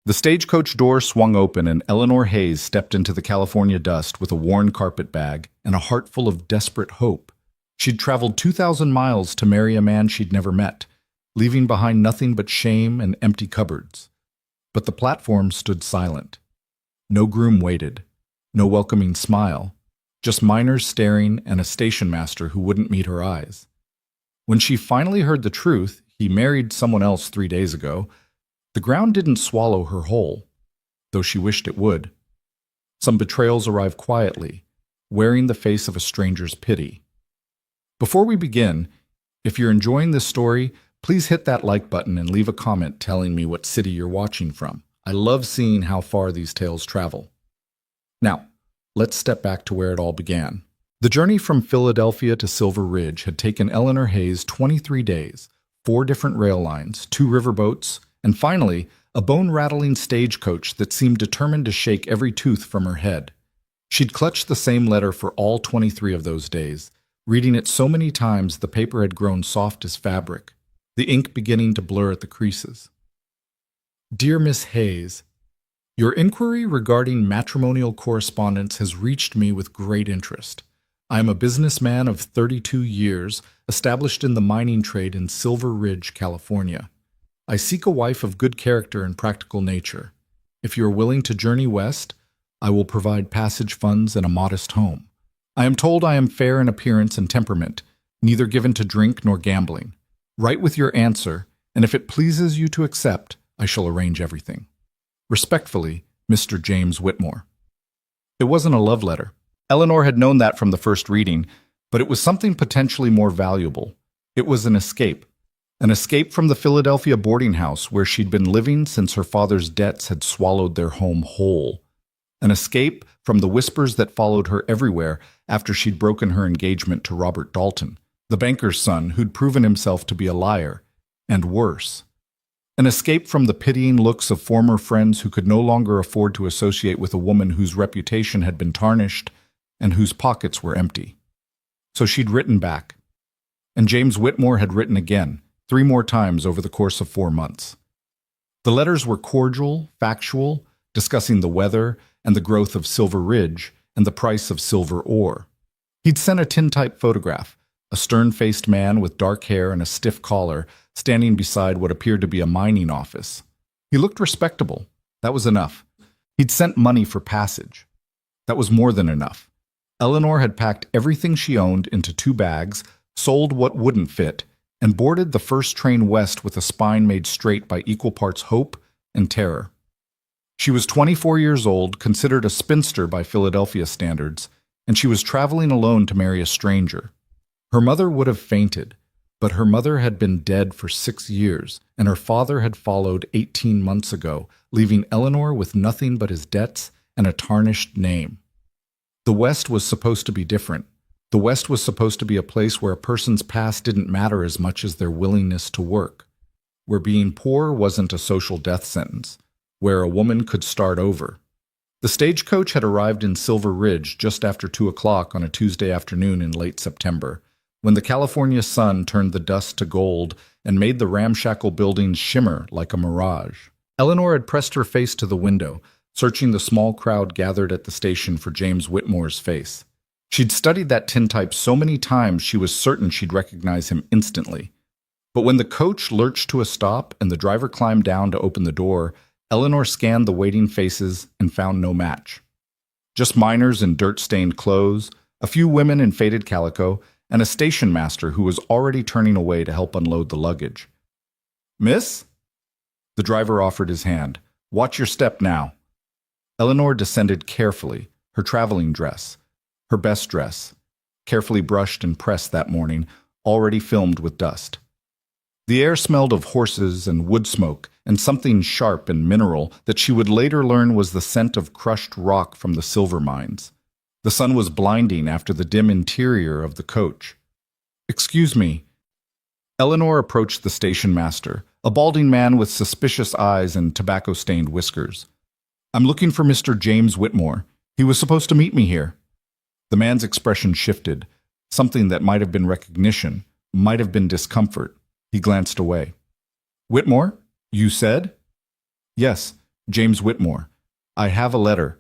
The stagecoach door swung open and Eleanor Hayes stepped into the California dust with a worn carpet bag and a heart full of desperate hope. She'd traveled 2,000 miles to marry a man she'd never met, leaving behind nothing but shame and empty cupboards. But the platform stood silent. No groom waited, no welcoming smile, just miners staring and a station master who wouldn't meet her eyes. When she finally heard the truth, he married someone else 3 days ago, the ground didn't swallow her whole, though she wished it would. Some betrayals arrive quietly, wearing the face of a stranger's pity. Before we begin, if you're enjoying this story, please hit that like button and leave a comment telling me what city you're watching from. I love seeing how far these tales travel. Now, let's step back to where it all began. The journey from Philadelphia to Silver Ridge had taken Eleanor Hayes 23 days, 4 different rail lines, 2 riverboats, and finally, a bone-rattling stagecoach that seemed determined to shake every tooth from her head. She'd clutched the same letter for all 23 of those days, reading it so many times the paper had grown soft as fabric, the ink beginning to blur at the creases. Dear Miss Hayes, your inquiry regarding matrimonial correspondence has reached me with great interest. I am a businessman of 32 years, established in the mining trade in Silver Ridge, California. I seek a wife of good character and practical nature. If you are willing to journey west, I will provide passage funds and a modest home. I am told I am fair in appearance and temperament, neither given to drink nor gambling. Write with your answer, and if it pleases you to accept, I shall arrange everything. Respectfully, Mr. James Whitmore. It wasn't a love letter. Eleanor had known that from the first reading, but it was something potentially more valuable. It was an escape from the Philadelphia boarding house where she'd been living since her father's debts had swallowed their home whole. An escape from the whispers that followed her everywhere after she'd broken her engagement to Robert Dalton, the banker's son who'd proven himself to be a liar, and worse. An escape from the pitying looks of former friends who could no longer afford to associate with a woman whose reputation had been tarnished and whose pockets were empty. So she'd written back. And James Whitmore had written again, 3 more times over the course of 4 months. The letters were cordial, factual, discussing the weather and the growth of Silver Ridge and the price of silver ore. He'd sent a tintype photograph, a stern-faced man with dark hair and a stiff collar standing beside what appeared to be a mining office. He looked respectable. That was enough. He'd sent money for passage. That was more than enough. Eleanor had packed everything she owned into 2 bags, sold what wouldn't fit, and boarded the first train west with a spine made straight by equal parts hope and terror. She was 24 years old, considered a spinster by Philadelphia standards, and she was traveling alone to marry a stranger. Her mother would have fainted, but her mother had been dead for 6 years, and her father had followed 18 months ago, leaving Eleanor with nothing but his debts and a tarnished name. The West was supposed to be different. The West was supposed to be a place where a person's past didn't matter as much as their willingness to work, where being poor wasn't a social death sentence, where a woman could start over. The stagecoach had arrived in Silver Ridge just after 2 o'clock on a Tuesday afternoon in late September, when the California sun turned the dust to gold and made the ramshackle buildings shimmer like a mirage. Eleanor had pressed her face to the window, searching the small crowd gathered at the station for James Whitmore's face. She'd studied that tintype so many times she was certain she'd recognize him instantly. But when the coach lurched to a stop and the driver climbed down to open the door, Eleanor scanned the waiting faces and found no match. Just miners in dirt-stained clothes, a few women in faded calico, and a station master who was already turning away to help unload the luggage. "Miss?" The driver offered his hand. "Watch your step now." Eleanor descended carefully, her traveling dress, her best dress, carefully brushed and pressed that morning, already filmed with dust. The air smelled of horses and wood smoke and something sharp and mineral that she would later learn was the scent of crushed rock from the silver mines. The sun was blinding after the dim interior of the coach. "Excuse me." Eleanor approached the station master, a balding man with suspicious eyes and tobacco-stained whiskers. "I'm looking for Mr. James Whitmore. He was supposed to meet me here." The man's expression shifted. Something that might have been recognition, might have been discomfort. He glanced away. "Whitmore, you said?" "Yes. James Whitmore. I have a letter.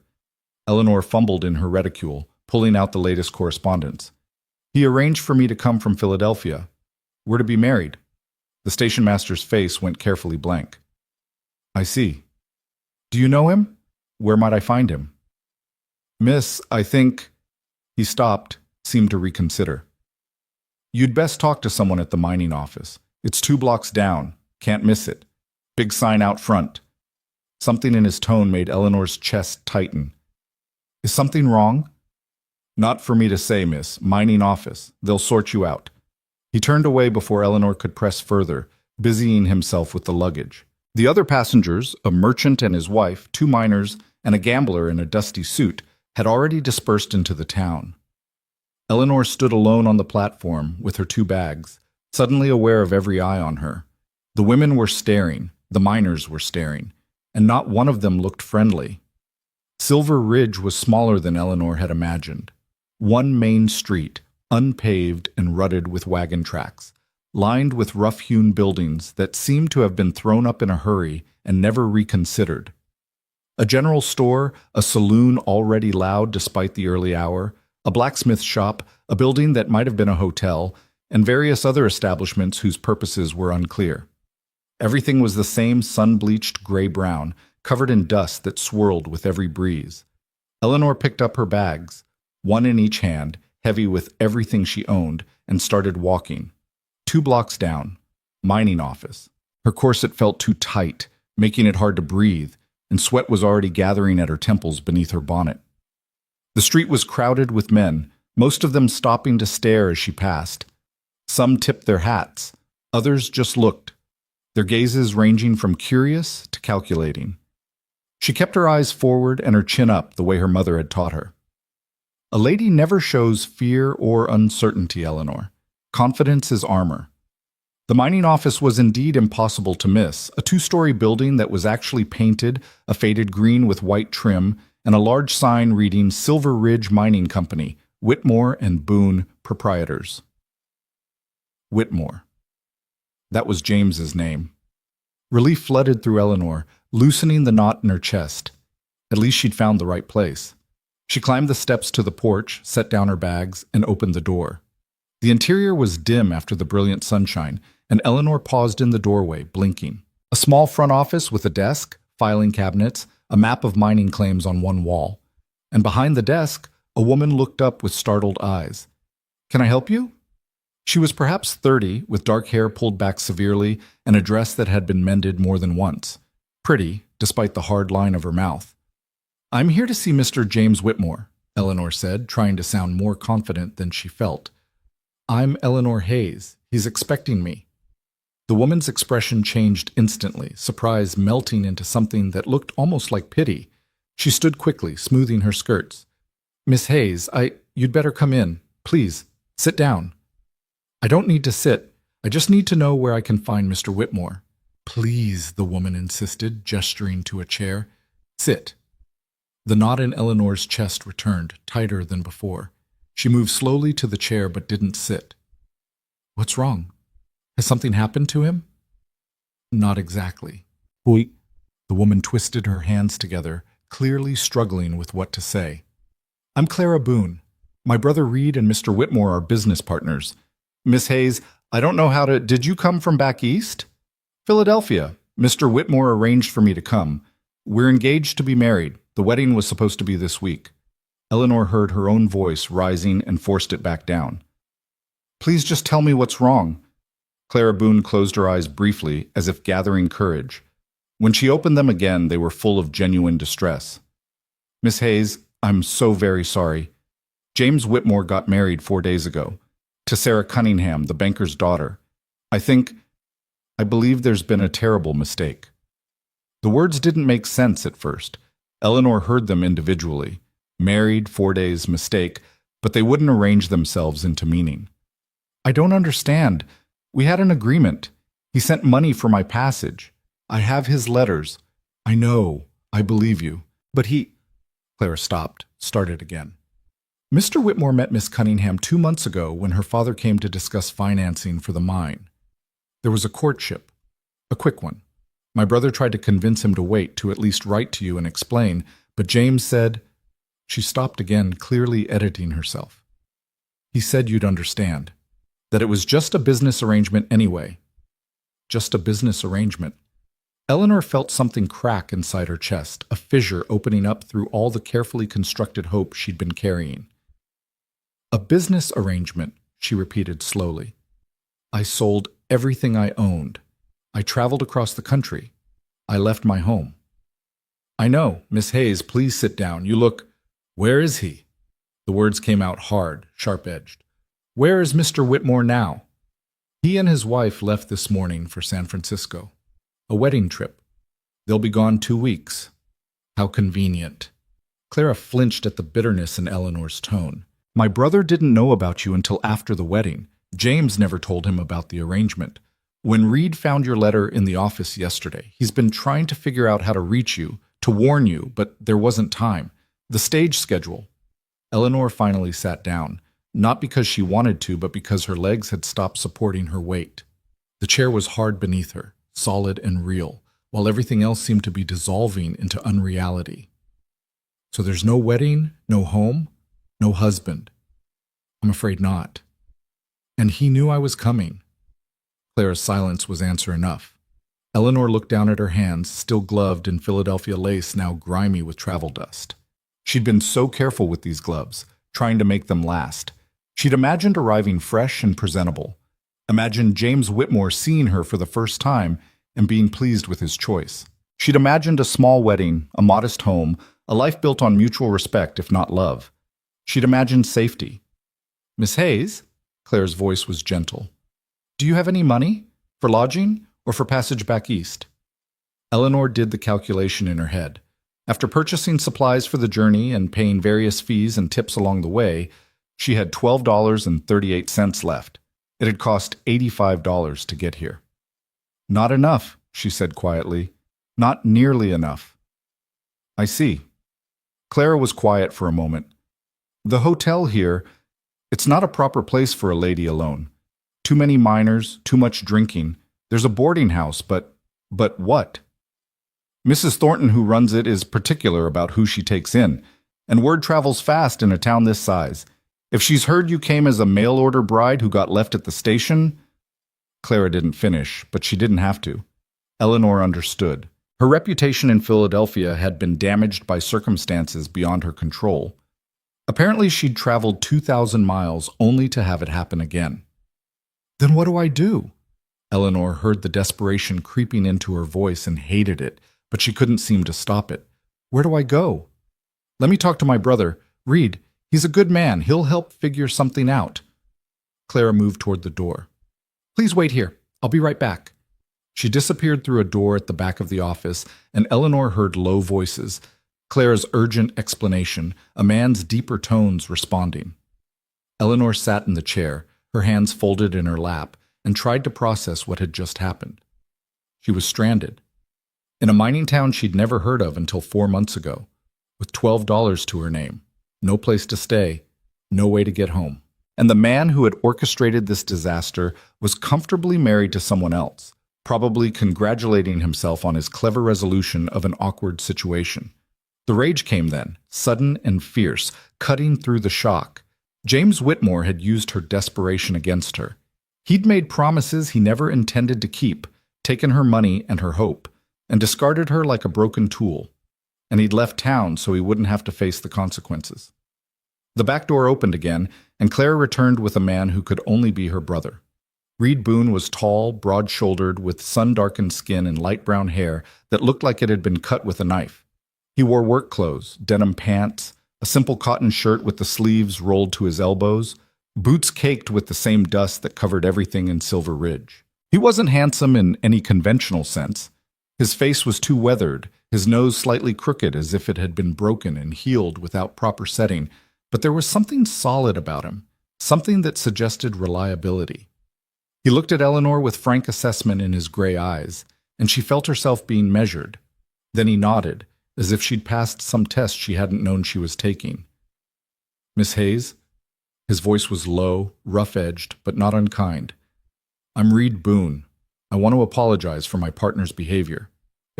Eleanor fumbled in her reticule, pulling out the latest correspondence. He arranged for me to come from Philadelphia. We're to be married. The station master's face went carefully blank. I see. Do you know him? Where might I find him? Miss, I think... He stopped, seemed to reconsider. You'd best talk to someone at the mining office. It's 2 blocks down. Can't miss it. Big sign out front. Something in his tone made Eleanor's chest tighten. Is something wrong? Not for me to say, miss. Mining office. They'll sort you out. He turned away before Eleanor could press further, busying himself with the luggage. The other passengers, a merchant and his wife, 2 miners, and a gambler in a dusty suit, had already dispersed into the town. Eleanor stood alone on the platform with her 2 bags, suddenly aware of every eye on her. The women were staring, the miners were staring, and not one of them looked friendly. Silver Ridge was smaller than Eleanor had imagined. One main street, unpaved and rutted with wagon tracks, lined with rough-hewn buildings that seemed to have been thrown up in a hurry and never reconsidered. A general store, a saloon already loud despite the early hour, a blacksmith shop, a building that might have been a hotel, and various other establishments whose purposes were unclear. Everything was the same sun-bleached gray-brown, covered in dust that swirled with every breeze. Eleanor picked up her bags, one in each hand, heavy with everything she owned, and started walking. 2 blocks down. Mining office. Her corset felt too tight, making it hard to breathe, and sweat was already gathering at her temples beneath her bonnet. The street was crowded with men, most of them stopping to stare as she passed. Some tipped their hats, others just looked, their gazes ranging from curious to calculating. She kept her eyes forward and her chin up the way her mother had taught her. A lady never shows fear or uncertainty, Eleanor. Confidence is armor. The mining office was indeed impossible to miss, a 2-story building that was actually painted, a faded green with white trim, and a large sign reading Silver Ridge Mining Company, Whitmore and Boone, proprietors. Whitmore. That was James's name. Relief flooded through Eleanor, loosening the knot in her chest. At least she'd found the right place. She climbed the steps to the porch, set down her bags, and opened the door. The interior was dim after the brilliant sunshine, and Eleanor paused in the doorway, blinking. A small front office with a desk, filing cabinets, a map of mining claims on one wall. And behind the desk, a woman looked up with startled eyes. Can I help you? She was perhaps 30, with dark hair pulled back severely and a dress that had been mended more than once. Pretty, despite the hard line of her mouth. I'm here to see Mr. James Whitmore, Eleanor said, trying to sound more confident than she felt. I'm Eleanor Hayes. He's expecting me. The woman's expression changed instantly, surprise melting into something that looked almost like pity. She stood quickly, smoothing her skirts. Miss Hayes, you'd better come in. Please, sit down. I don't need to sit. I just need to know where I can find Mr. Whitmore. Please, the woman insisted, gesturing to a chair. Sit. The knot in Eleanor's chest returned, tighter than before. She moved slowly to the chair but didn't sit. What's wrong? Has something happened to him? Not exactly. The woman twisted her hands together, clearly struggling with what to say. I'm Clara Boone. My brother Reed and Mr. Whitmore are business partners. Miss Hayes, I don't know how to... Did you come from back east? Philadelphia. Mr. Whitmore arranged for me to come. We're engaged to be married. The wedding was supposed to be this week. Eleanor heard her own voice rising and forced it back down. Please just tell me what's wrong. Clara Boone closed her eyes briefly, as if gathering courage. When she opened them again, they were full of genuine distress. Miss Hayes, I'm so very sorry. James Whitmore got married 4 days ago. To Sarah Cunningham, the banker's daughter. I believe there's been a terrible mistake. The words didn't make sense at first. Eleanor heard them individually. Married, 4 days, mistake, but they wouldn't arrange themselves into meaning. I don't understand. We had an agreement. He sent money for my passage. I have his letters. I know. I believe you. But he... Clara stopped, started again. Mr. Whitmore met Miss Cunningham 2 months ago when her father came to discuss financing for the mine. There was a courtship. A quick one. My brother tried to convince him to wait, to at least write to you and explain, but James said—" She stopped again, clearly editing herself. "He said you'd understand. That it was just a business arrangement anyway." Just a business arrangement. Eleanor felt something crack inside her chest, a fissure opening up through all the carefully constructed hope she'd been carrying. "A business arrangement," she repeated slowly. "I sold everything I owned. I traveled across the country. I left my home." "I know. Miss Hayes, please sit down. You look— Where is he?" The words came out hard, sharp-edged. "Where is Mr. Whitmore now?" "He and his wife left this morning for San Francisco. A wedding trip. They'll be gone 2 weeks." How convenient. Clara flinched at the bitterness in Eleanor's tone. "My brother didn't know about you until after the wedding. James never told him about the arrangement. When Reed found your letter in the office yesterday, he's been trying to figure out how to reach you, to warn you, but there wasn't time. The stage schedule." Eleanor finally sat down, not because she wanted to, but because her legs had stopped supporting her weight. The chair was hard beneath her, solid and real, while everything else seemed to be dissolving into unreality. "So there's no wedding, no home, no husband?" "I'm afraid not." "And he knew I was coming." Clara's silence was answer enough. Eleanor looked down at her hands, still gloved in Philadelphia lace, now grimy with travel dust. She'd been so careful with these gloves, trying to make them last. She'd imagined arriving fresh and presentable. Imagined James Whitmore seeing her for the first time and being pleased with his choice. She'd imagined a small wedding, a modest home, a life built on mutual respect, if not love. She'd imagined safety. "Miss Hayes?" Claire's voice was gentle. "Do you have any money? For lodging or for passage back east?" Eleanor did the calculation in her head. After purchasing supplies for the journey and paying various fees and tips along the way, she had $12.38 left. It had cost $85 to get here. "Not enough," she said quietly. "Not nearly enough." "I see." Clara was quiet for a moment. "The hotel here, it's not a proper place for a lady alone. Too many minors, too much drinking. There's a boarding house, but what? Mrs. Thornton, who runs it, is particular about who she takes in, and word travels fast in a town this size. If she's heard you came as a mail-order bride who got left at the station—" Clara didn't finish, but she didn't have to. Eleanor understood. Her reputation in Philadelphia had been damaged by circumstances beyond her control. Apparently she'd traveled 2,000 miles only to have it happen again. "Then what do I do?" Eleanor heard the desperation creeping into her voice and hated it, but she couldn't seem to stop it. "Where do I go?" "Let me talk to my brother. Reed. He's a good man. He'll help figure something out." Clara moved toward the door. "Please wait here. I'll be right back." She disappeared through a door at the back of the office, and Eleanor heard low voices, Clara's urgent explanation, a man's deeper tones responding. Eleanor sat in the chair, her hands folded in her lap, and tried to process what had just happened. She was stranded. In a mining town she'd never heard of until 4 months ago, with $12 to her name, no place to stay, no way to get home. And the man who had orchestrated this disaster was comfortably married to someone else, probably congratulating himself on his clever resolution of an awkward situation. The rage came then, sudden and fierce, cutting through the shock. James Whitmore had used her desperation against her. He'd made promises he never intended to keep, taken her money and her hope, and discarded her like a broken tool. And he'd left town so he wouldn't have to face the consequences. The back door opened again, and Clara returned with a man who could only be her brother. Reed Boone was tall, broad-shouldered, with sun-darkened skin and light brown hair that looked like it had been cut with a knife. He wore work clothes, denim pants, a simple cotton shirt with the sleeves rolled to his elbows, boots caked with the same dust that covered everything in Silver Ridge. He wasn't handsome in any conventional sense. His face was too weathered, his nose slightly crooked as if it had been broken and healed without proper setting, but there was something solid about him, something that suggested reliability. He looked at Eleanor with frank assessment in his gray eyes, and she felt herself being measured. Then he nodded, as if she'd passed some test she hadn't known she was taking. "Miss Hayes?" His voice was low, rough-edged, but not unkind. "I'm Reed Boone. I want to apologize for my partner's behavior.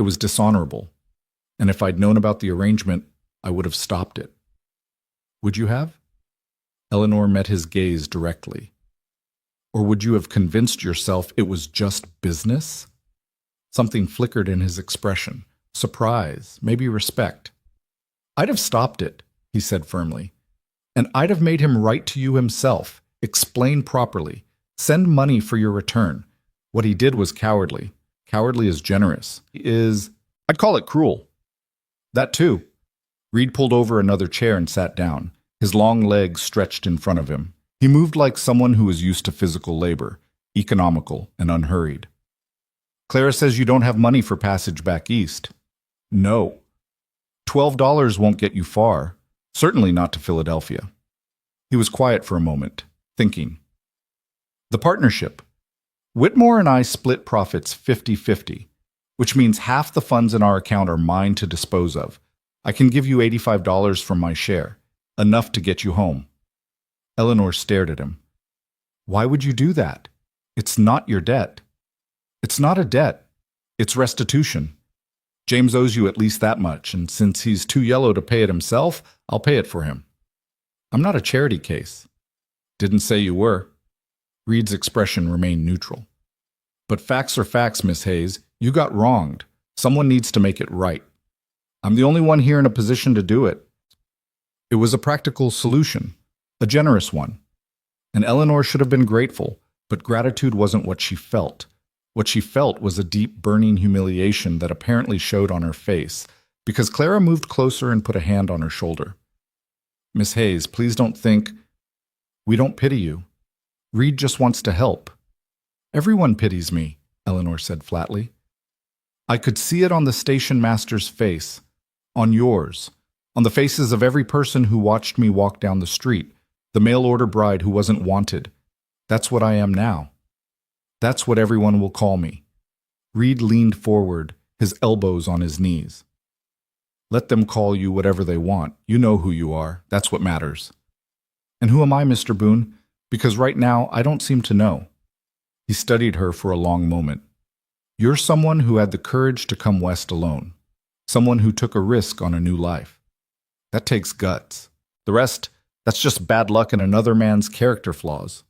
It was dishonorable. And if I'd known about the arrangement, I would have stopped it. Would you have? Eleanor met his gaze directly. Or would you have convinced yourself it was just business? Something flickered in his expression. Surprise, maybe respect. I'd have stopped it, he said firmly. And I'd have made him write to you himself, explain properly, send money for your return. What he did was cowardly. Cowardly is generous. I'd call it cruel. That too. Reed pulled over another chair and sat down, his long legs stretched in front of him. He moved like someone who was used to physical labor, economical and unhurried. Clara says you don't have money for passage back east. No. $12 won't get you far, certainly not to Philadelphia. He was quiet for a moment, thinking. The partnership. Whitmore and I split profits 50-50, which means half the funds in our account are mine to dispose of. I can give you $85 from my share, enough to get you home. Eleanor stared at him. Why would you do that? It's not your debt. It's not a debt. It's restitution. James owes you at least that much, and since he's too yellow to pay it himself, I'll pay it for him. I'm not a charity case. Didn't say you were. Reed's expression remained neutral. But facts are facts, Miss Hayes. You got wronged. Someone needs to make it right. I'm the only one here in a position to do it. It was a practical solution, a generous one. And Eleanor should have been grateful, but gratitude wasn't what she felt. What she felt was a deep, burning humiliation that apparently showed on her face, because Clara moved closer and put a hand on her shoulder. Miss Hayes, please don't think... We don't pity you. Reed just wants to help. Everyone pities me, Eleanor said flatly. I could see it on the station master's face, on yours, on the faces of every person who watched me walk down the street, the mail-order bride who wasn't wanted. That's what I am now. That's what everyone will call me. Reed leaned forward, his elbows on his knees. Let them call you whatever they want. You know who you are. That's what matters. And who am I, Mr. Boone? Because right now, I don't seem to know. He studied her for a long moment. You're someone who had the courage to come west alone. Someone who took a risk on a new life. That takes guts. The rest, that's just bad luck and another man's character flaws.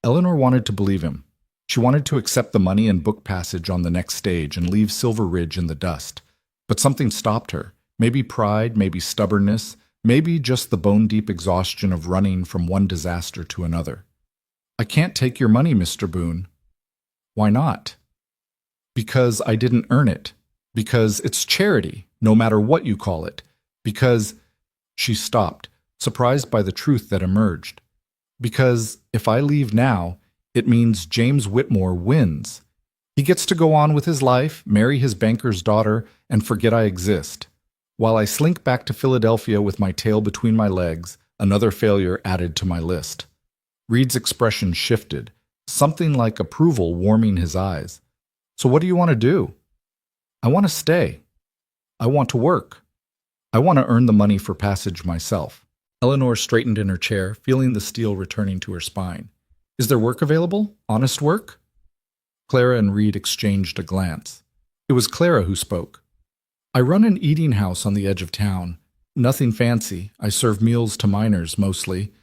Eleanor wanted to believe him. She wanted to accept the money and book passage on the next stage and leave Silver Ridge in the dust. But something stopped her. Maybe pride, maybe stubbornness, maybe just the bone-deep exhaustion of running from one disaster to another. I can't take your money, Mr. Boone. Why not? Because I didn't earn it. Because it's charity, no matter what you call it. Because... She stopped, surprised by the truth that emerged. Because if I leave now, it means James Whitmore wins. He gets to go on with his life, marry his banker's daughter, and forget I exist. While I slink back to Philadelphia with my tail between my legs, another failure added to my list. Reed's expression shifted, something like approval warming his eyes. So what do you want to do? I want to stay. I want to work. I want to earn the money for passage myself. Eleanor straightened in her chair, feeling the steel returning to her spine. Is there work available? Honest work? Clara and Reed exchanged a glance. It was Clara who spoke. I run an eating house on the edge of town. Nothing fancy. I serve meals to miners, mostly.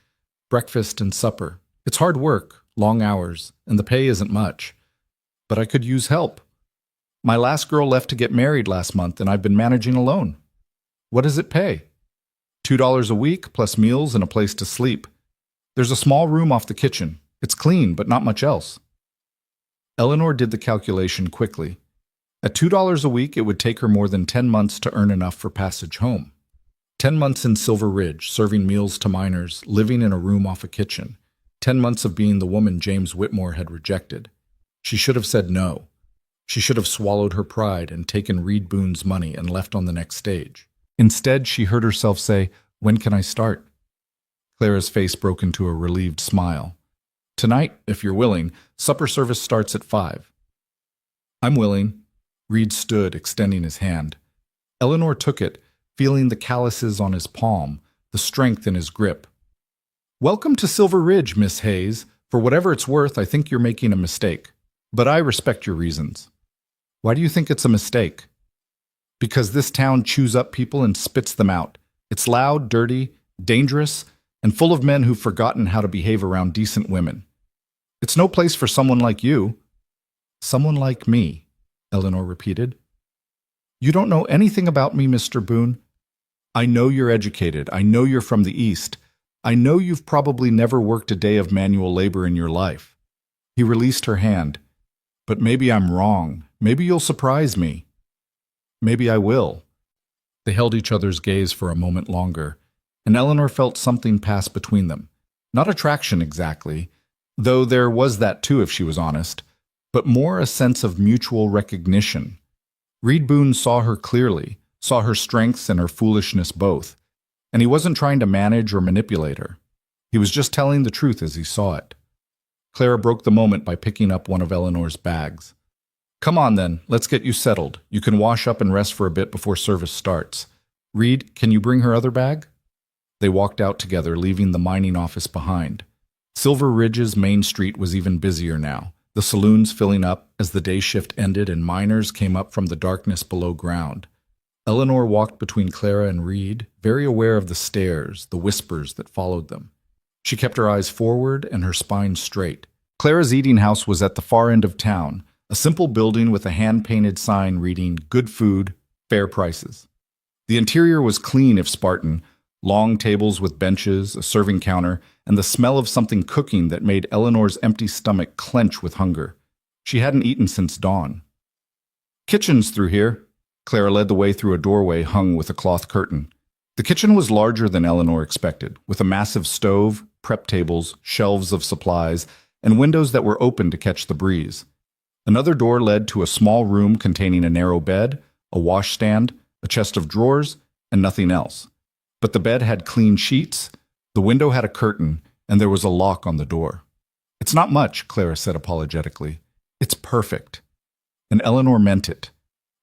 Breakfast and supper. It's hard work, long hours, and the pay isn't much. But I could use help. My last girl left to get married last month, and I've been managing alone. What does it pay? $2 a week, plus meals and a place to sleep. There's a small room off the kitchen. It's clean, but not much else. Eleanor did the calculation quickly. At $2 a week, it would take her more than 10 months to earn enough for passage home. 10 months in Silver Ridge, serving meals to miners, living in a room off a kitchen. 10 months of being the woman James Whitmore had rejected. She should have said no. She should have swallowed her pride and taken Reed Boone's money and left on the next stage. Instead, she heard herself say, "When can I start?" Clara's face broke into a relieved smile. "Tonight, if you're willing, supper service starts at 5. "I'm willing." Reed stood, extending his hand. Eleanor took it, feeling the calluses on his palm, the strength in his grip. "Welcome to Silver Ridge, Miss Hayes. For whatever it's worth, I think you're making a mistake. But I respect your reasons." Why do you think it's a mistake? Because this town chews up people and spits them out. It's loud, dirty, dangerous, and full of men who've forgotten how to behave around decent women. It's no place for someone like you. Someone like me, Eleanor repeated. You don't know anything about me, Mr. Boone. I know you're educated. I know you're from the East. I know you've probably never worked a day of manual labor in your life. He released her hand. But maybe I'm wrong. Maybe you'll surprise me. Maybe I will. They held each other's gaze for a moment longer, and Eleanor felt something pass between them. Not attraction exactly, though there was that too if she was honest, but more a sense of mutual recognition. Reed Boone saw her clearly, saw her strengths and her foolishness both, and he wasn't trying to manage or manipulate her. He was just telling the truth as he saw it. Clara broke the moment by picking up one of Eleanor's bags. Come on then, let's get you settled. You can wash up and rest for a bit before service starts. Reed, can you bring her other bag? They walked out together, leaving the mining office behind. Silver Ridge's main street was even busier now, the saloons filling up as the day shift ended and miners came up from the darkness below ground. Eleanor walked between Clara and Reed, very aware of the stares, the whispers that followed them. She kept her eyes forward and her spine straight. Clara's eating house was at the far end of town, a simple building with a hand-painted sign reading, "Good food, fair prices." The interior was clean if Spartan, long tables with benches, a serving counter, and the smell of something cooking that made Eleanor's empty stomach clench with hunger. She hadn't eaten since dawn. Kitchen's through here. Clara led the way through a doorway hung with a cloth curtain. The kitchen was larger than Eleanor expected, with a massive stove, prep tables, shelves of supplies, and windows that were open to catch the breeze. Another door led to a small room containing a narrow bed, a washstand, a chest of drawers, and nothing else. But the bed had clean sheets, the window had a curtain, and there was a lock on the door. It's not much, Clara said apologetically. It's perfect. And Eleanor meant it.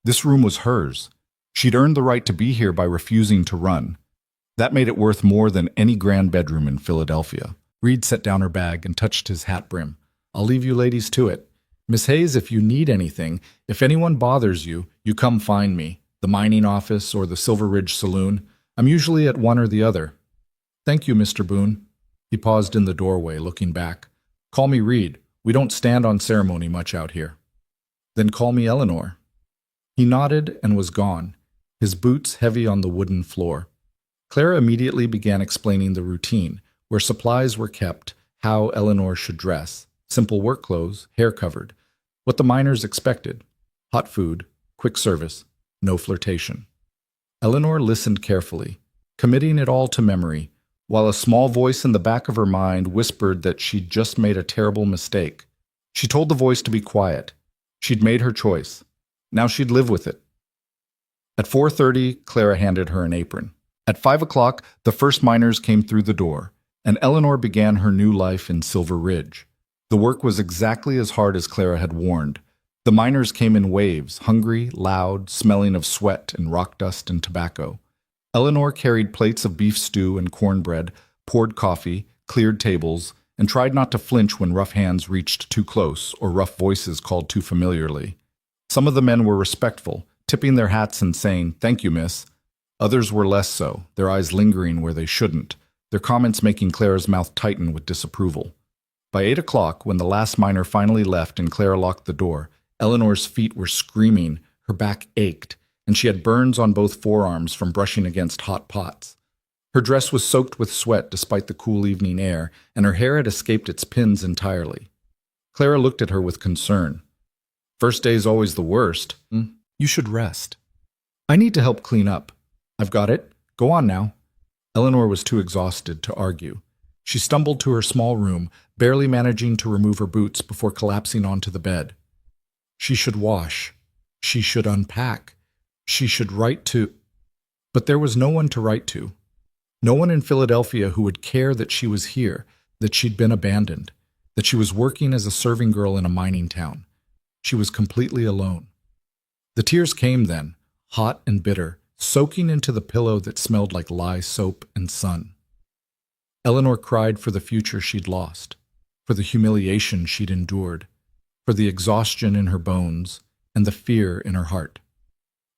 This room was hers. She'd earned the right to be here by refusing to run. That made it worth more than any grand bedroom in Philadelphia. Reed set down her bag and touched his hat brim. I'll leave you ladies to it. Miss Hayes, if you need anything, if anyone bothers you, you come find me, the mining office or the Silver Ridge Saloon. I'm usually at one or the other. Thank you, Mr. Boone. He paused in the doorway, looking back. Call me Reed. We don't stand on ceremony much out here. Then call me Eleanor. He nodded and was gone, his boots heavy on the wooden floor. Clara immediately began explaining the routine, where supplies were kept, how Eleanor should dress, simple work clothes, hair covered, what the miners expected, hot food, quick service, no flirtation. Eleanor listened carefully, committing it all to memory, while a small voice in the back of her mind whispered that she'd just made a terrible mistake. She told the voice to be quiet. She'd made her choice. Now she'd live with it. At 4:30, Clara handed her an apron. At 5 o'clock, the first miners came through the door, and Eleanor began her new life in Silver Ridge. The work was exactly as hard as Clara had warned. The miners came in waves, hungry, loud, smelling of sweat and rock dust and tobacco. Eleanor carried plates of beef stew and cornbread, poured coffee, cleared tables, and tried not to flinch when rough hands reached too close or rough voices called too familiarly. Some of the men were respectful, tipping their hats and saying, "Thank you, miss." Others were less so, their eyes lingering where they shouldn't, their comments making Clara's mouth tighten with disapproval. By 8 o'clock, when the last miner finally left and Clara locked the door, Eleanor's feet were screaming, her back ached, and she had burns on both forearms from brushing against hot pots. Her dress was soaked with sweat despite the cool evening air, and her hair had escaped its pins entirely. Clara looked at her with concern. "First day's always the worst. You should rest." "I need to help clean up." "I've got it. Go on now." Eleanor was too exhausted to argue. She stumbled to her small room, barely managing to remove her boots before collapsing onto the bed. She should wash. She should unpack. She should write to... But there was no one to write to. No one in Philadelphia who would care that she was here, that she'd been abandoned, that she was working as a serving girl in a mining town. She was completely alone. The tears came then, hot and bitter, soaking into the pillow that smelled like lye soap and sun. Eleanor cried for the future she'd lost, for the humiliation she'd endured, for the exhaustion in her bones, and the fear in her heart.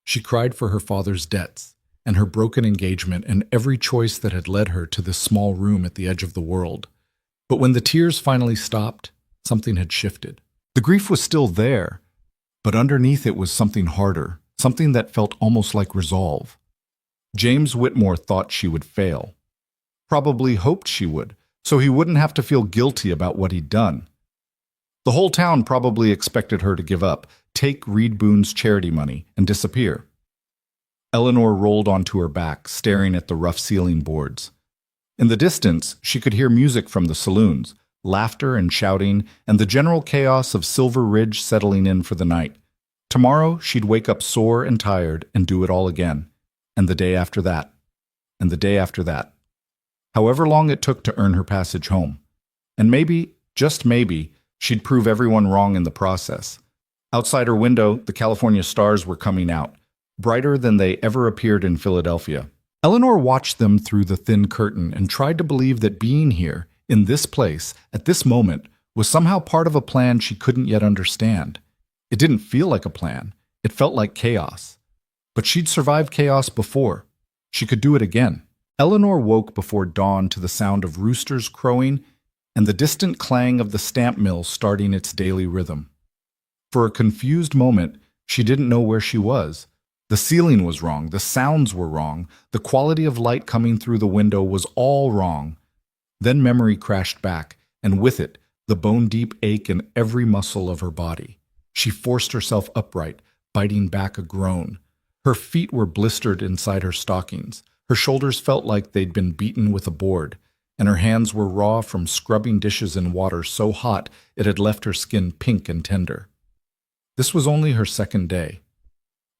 She cried for her father's debts, and her broken engagement, and every choice that had led her to this small room at the edge of the world. But when the tears finally stopped, something had shifted. The grief was still there, but underneath it was something harder, something that felt almost like resolve. James Whitmore thought she would fail. Probably hoped she would, so he wouldn't have to feel guilty about what he'd done. The whole town probably expected her to give up, take Reed Boone's charity money, and disappear. Eleanor rolled onto her back, staring at the rough ceiling boards. In the distance, she could hear music from the saloons, laughter and shouting, and the general chaos of Silver Ridge settling in for the night. Tomorrow, she'd wake up sore and tired and do it all again, and the day after that, and the day after that. However long it took to earn her passage home. And maybe, just maybe, she'd prove everyone wrong in the process. Outside her window, the California stars were coming out, brighter than they ever appeared in Philadelphia. Eleanor watched them through the thin curtain and tried to believe that being here, in this place, at this moment, was somehow part of a plan she couldn't yet understand. It didn't feel like a plan. It felt like chaos. But she'd survived chaos before. She could do it again. Eleanor woke before dawn to the sound of roosters crowing and the distant clang of the stamp mill starting its daily rhythm. For a confused moment, she didn't know where she was. The ceiling was wrong, the sounds were wrong, the quality of light coming through the window was all wrong. Then memory crashed back, and with it, the bone-deep ache in every muscle of her body. She forced herself upright, biting back a groan. Her feet were blistered inside her stockings. Her shoulders felt like they'd been beaten with a board, and her hands were raw from scrubbing dishes in water so hot it had left her skin pink and tender. This was only her second day.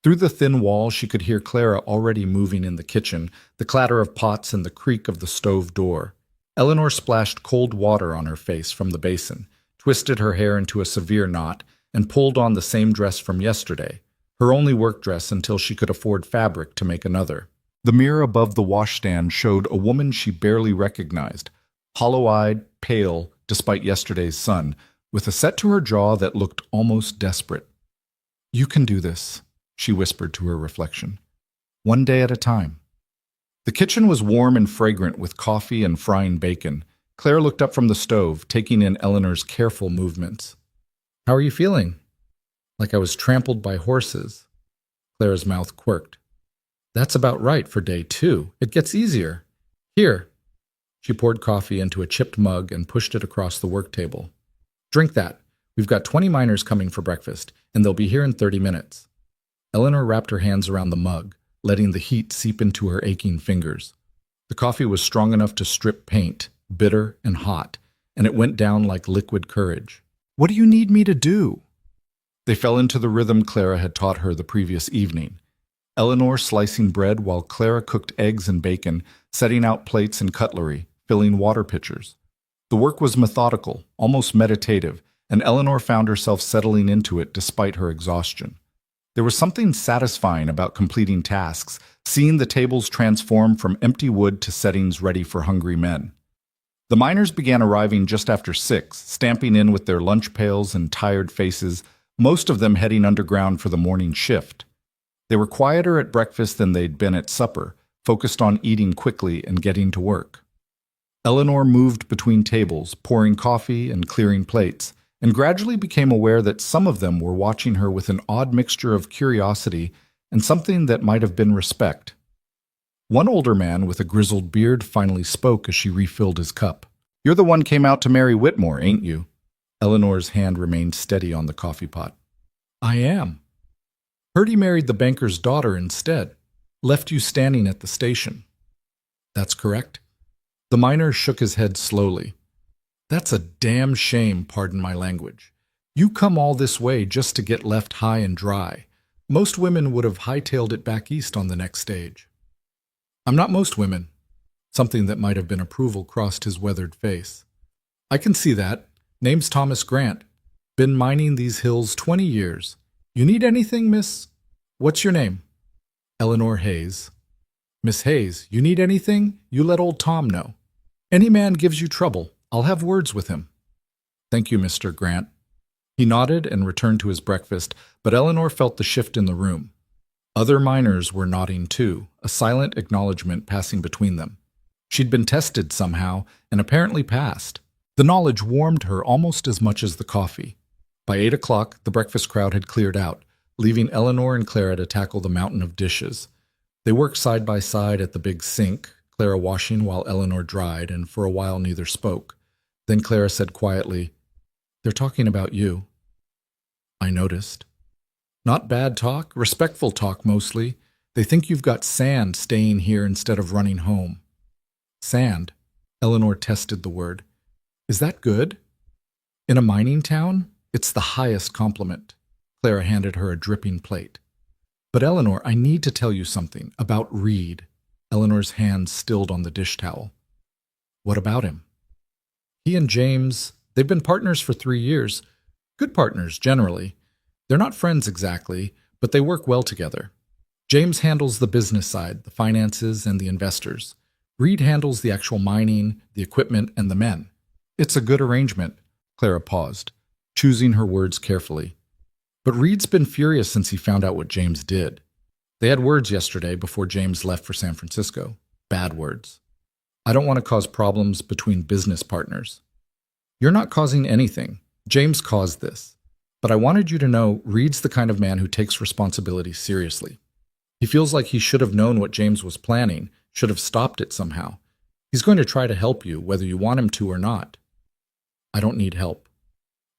Through the thin wall, she could hear Clara already moving in the kitchen, the clatter of pots and the creak of the stove door. Eleanor splashed cold water on her face from the basin, twisted her hair into a severe knot, and pulled on the same dress from yesterday, her only work dress until she could afford fabric to make another. The mirror above the washstand showed a woman she barely recognized, hollow-eyed, pale, despite yesterday's sun, with a set to her jaw that looked almost desperate. "You can do this," she whispered to her reflection. "One day at a time." The kitchen was warm and fragrant with coffee and frying bacon. Claire looked up from the stove, taking in Eleanor's careful movements. "How are you feeling?" "Like I was trampled by horses." Clara's mouth quirked. "That's about right for day 2. It gets easier. Here." She poured coffee into a chipped mug and pushed it across the work table. "Drink that. We've got 20 miners coming for breakfast, and they'll be here in 30 minutes. Eleanor wrapped her hands around the mug, letting the heat seep into her aching fingers. The coffee was strong enough to strip paint, bitter and hot, and it went down like liquid courage. "What do you need me to do?" They fell into the rhythm Clara had taught her the previous evening. Eleanor slicing bread while Clara cooked eggs and bacon, setting out plates and cutlery, filling water pitchers. The work was methodical, almost meditative, and Eleanor found herself settling into it despite her exhaustion. There was something satisfying about completing tasks, seeing the tables transform from empty wood to settings ready for hungry men. The miners began arriving just after 6, stamping in with their lunch pails and tired faces, most of them heading underground for the morning shift. They were quieter at breakfast than they'd been at supper, focused on eating quickly and getting to work. Eleanor moved between tables, pouring coffee and clearing plates, and gradually became aware that some of them were watching her with an odd mixture of curiosity and something that might have been respect. One older man with a grizzled beard finally spoke as she refilled his cup. "You're the one came out to marry Whitmore, ain't you?" Eleanor's hand remained steady on the coffee pot. "I am. Heard he married the banker's daughter instead. Left you standing at the station." "That's correct." The miner shook his head slowly. "That's a damn shame, pardon my language. You come all this way just to get left high and dry. Most women would have hightailed it back east on the next stage." "I'm not most women." Something that might have been approval crossed his weathered face. "I can see that. Name's Thomas Grant. Been mining these hills 20 years. You need anything, miss? What's your name?" "Eleanor Hayes." "Miss Hayes, you need anything? You let old Tom know. Any man gives you trouble, I'll have words with him." "Thank you, Mr. Grant." He nodded and returned to his breakfast, but Eleanor felt the shift in the room. Other miners were nodding too, a silent acknowledgement passing between them. She'd been tested somehow, and apparently passed. The knowledge warmed her almost as much as the coffee. By 8 o'clock, the breakfast crowd had cleared out, leaving Eleanor and Clara to tackle the mountain of dishes. They worked side by side at the big sink, Clara washing while Eleanor dried, and for a while neither spoke. Then Clara said quietly, "They're talking about you." I noticed. Not bad talk, respectful talk mostly. They think you've got sand staying here instead of running home. Sand. Eleanor tested the word. Is that good? In a mining town, it's the highest compliment. Clara handed her a dripping plate. But Eleanor, I need to tell you something about Reed. Eleanor's hand stilled on the dish towel. What about him? He and James, they've been partners for 3 years. Good partners, generally. They're not friends exactly, but they work well together. James handles the business side, the finances, and the investors. Reed handles the actual mining, the equipment, and the men. It's a good arrangement. Clara paused, choosing her words carefully. But Reed's been furious since he found out what James did. They had words yesterday before James left for San Francisco. Bad words. I don't want to cause problems between business partners. You're not causing anything. James caused this. But I wanted you to know Reed's the kind of man who takes responsibility seriously. He feels like he should have known what James was planning, should have stopped it somehow. He's going to try to help you, whether you want him to or not. I don't need help.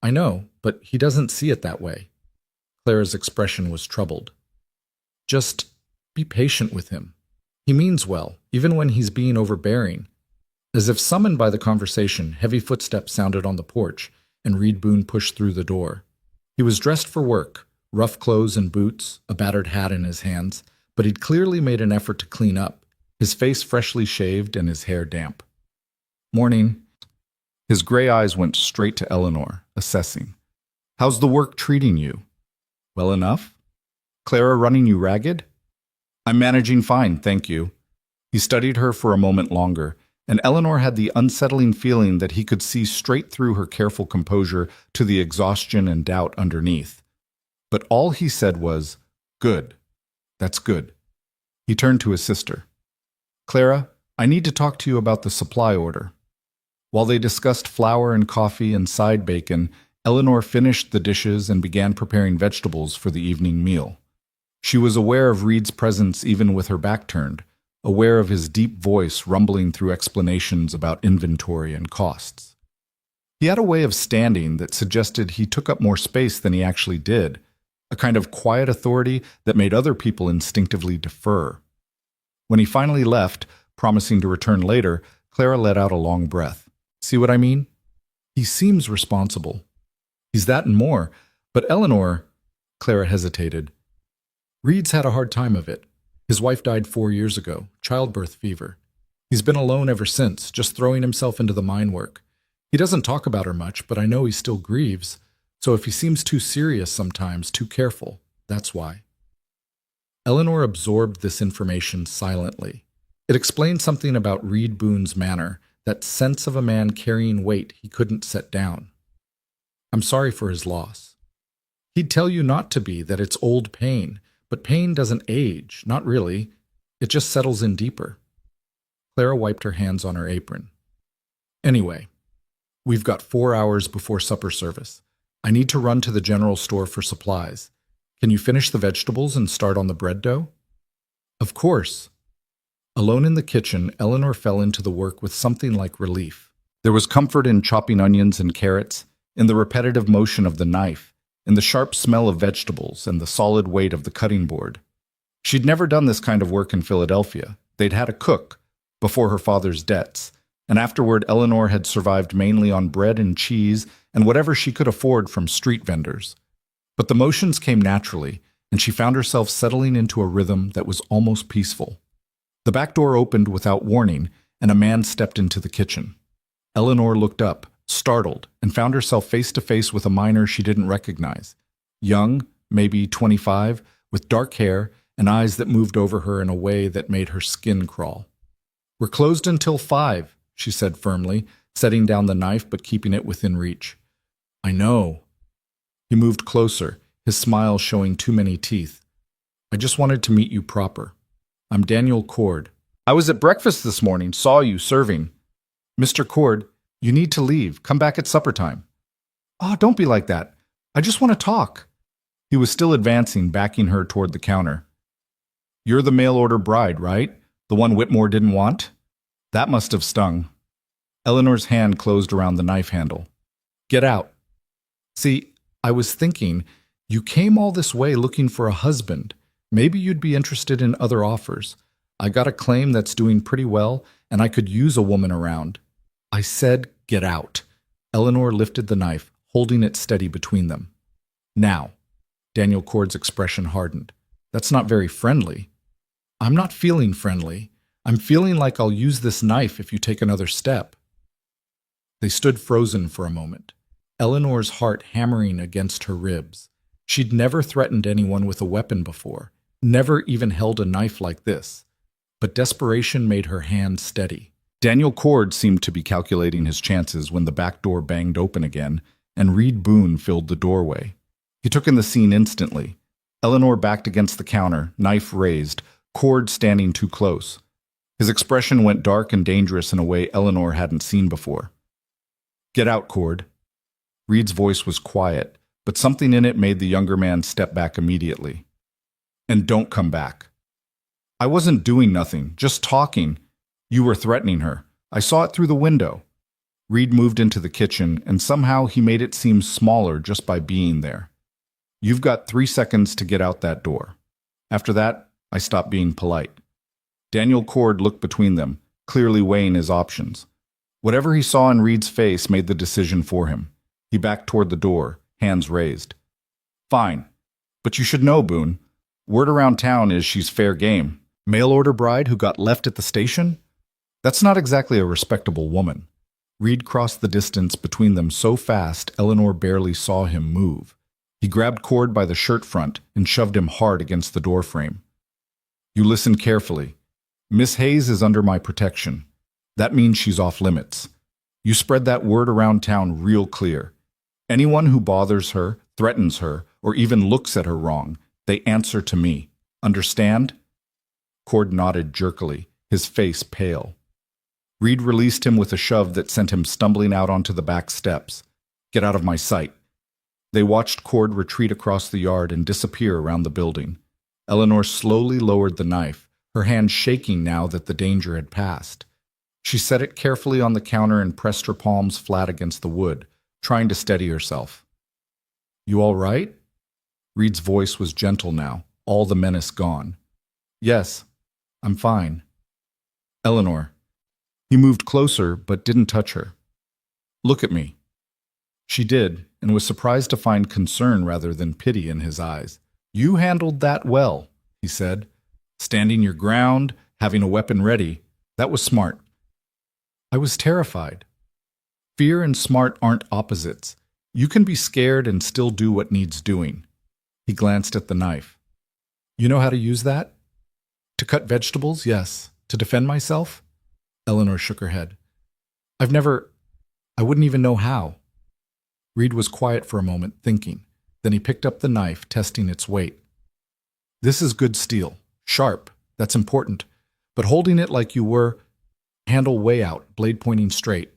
I know, but he doesn't see it that way. Clara's expression was troubled. Just be patient with him. He means well, even when he's being overbearing. As if summoned by the conversation, heavy footsteps sounded on the porch, and Reed Boone pushed through the door. He was dressed for work, rough clothes and boots, a battered hat in his hands, but he'd clearly made an effort to clean up, his face freshly shaved and his hair damp. Morning. His gray eyes went straight to Eleanor, assessing. How's the work treating you? Well enough? Clara running you ragged? I'm managing fine, thank you. He studied her for a moment longer, and Eleanor had the unsettling feeling that he could see straight through her careful composure to the exhaustion and doubt underneath. But all he said was, "Good. That's good." He turned to his sister. "Clara, I need to talk to you about the supply order." While they discussed flour and coffee and side bacon, Eleanor finished the dishes and began preparing vegetables for the evening meal. She was aware of Reed's presence even with her back turned, aware of his deep voice rumbling through explanations about inventory and costs. He had a way of standing that suggested he took up more space than he actually did, a kind of quiet authority that made other people instinctively defer. When he finally left, promising to return later, Clara let out a long breath. See what I mean? He seems responsible. He's that and more, but Eleanor, Clara hesitated. Reed's had a hard time of it. His wife died 4 years ago, childbirth fever. He's been alone ever since, just throwing himself into the mine work. He doesn't talk about her much, but I know he still grieves. So if he seems too serious sometimes, too careful, that's why. Eleanor absorbed this information silently. It explained something about Reed Boone's manner, that sense of a man carrying weight he couldn't set down. I'm sorry for his loss. He'd tell you not to be, that it's old pain, but pain doesn't age, not really. It just settles in deeper. Clara wiped her hands on her apron. Anyway, we've got 4 hours before supper service. I need to run to the general store for supplies. Can you finish the vegetables and start on the bread dough? Of course. Alone in the kitchen, Eleanor fell into the work with something like relief. There was comfort in chopping onions and carrots, in the repetitive motion of the knife, in the sharp smell of vegetables and the solid weight of the cutting board. She'd never done this kind of work in Philadelphia. They'd had a cook, before her father's debts, and afterward Eleanor had survived mainly on bread and cheese and whatever she could afford from street vendors. But the motions came naturally, and she found herself settling into a rhythm that was almost peaceful. The back door opened without warning, and a man stepped into the kitchen. Eleanor looked up, startled, and found herself face to face with a miner she didn't recognize. Young, maybe 25, with dark hair and eyes that moved over her in a way that made her skin crawl. We're closed until 5, she said firmly, setting down the knife but keeping it within reach. I know. He moved closer, his smile showing too many teeth. I just wanted to meet you proper. I'm Daniel Cord. I was at breakfast this morning, saw you serving. Mr. Cord, you need to leave. Come back at supper time. Oh, don't be like that. I just want to talk. He was still advancing, backing her toward the counter. You're the mail-order bride, right? The one Whitmore didn't want? That must have stung. Eleanor's hand closed around the knife handle. Get out. See, I was thinking, you came all this way looking for a husband. Maybe you'd be interested in other offers. I got a claim that's doing pretty well, and I could use a woman around. I said, get out. Eleanor lifted the knife, holding it steady between them. Now. Daniel Cord's expression hardened. That's not very friendly. I'm not feeling friendly. I'm feeling like I'll use this knife if you take another step. They stood frozen for a moment, Eleanor's heart hammering against her ribs. She'd never threatened anyone with a weapon before, never even held a knife like this. But desperation made her hand steady. Daniel Cord seemed to be calculating his chances when the back door banged open again, and Reed Boone filled the doorway. He took in the scene instantly. Eleanor backed against the counter, knife raised, Cord standing too close. His expression went dark and dangerous in a way Eleanor hadn't seen before. Get out, Cord. Reed's voice was quiet, but something in it made the younger man step back immediately. And don't come back. I wasn't doing nothing, just talking. You were threatening her. I saw it through the window. Reed moved into the kitchen, and somehow he made it seem smaller just by being there. You've got 3 seconds to get out that door. After that, I stopped being polite. Daniel Cord looked between them, clearly weighing his options. Whatever he saw in Reed's face made the decision for him. He backed toward the door, hands raised. Fine. But you should know, Boone. Word around town is she's fair game. Mail-order bride who got left at the station? That's not exactly a respectable woman. Reed crossed the distance between them so fast Eleanor barely saw him move. He grabbed Cord by the shirt front and shoved him hard against the doorframe. You listen carefully. Miss Hayes is under my protection. That means she's off limits. You spread that word around town real clear. Anyone who bothers her, threatens her, or even looks at her wrong, they answer to me. Understand? Cord nodded jerkily, his face pale. Reed released him with a shove that sent him stumbling out onto the back steps. Get out of my sight. They watched Cord retreat across the yard and disappear around the building. Eleanor slowly lowered the knife, her hand shaking now that the danger had passed. She set it carefully on the counter and pressed her palms flat against the wood, trying to steady herself. You all right? Reed's voice was gentle now, all the menace gone. Yes, I'm fine. Eleanor. He moved closer but didn't touch her. Look at me. She did, and was surprised to find concern rather than pity in his eyes. You handled that well, he said. Standing your ground, having a weapon ready, that was smart. I was terrified. Fear and smart aren't opposites. You can be scared and still do what needs doing. He glanced at the knife. You know how to use that? To cut vegetables, yes. To defend myself? Eleanor shook her head. I wouldn't even know how. Reed was quiet for a moment, thinking. Then he picked up the knife, testing its weight. This is good steel. Sharp. That's important. But holding it like you were, handle way out, blade pointing straight.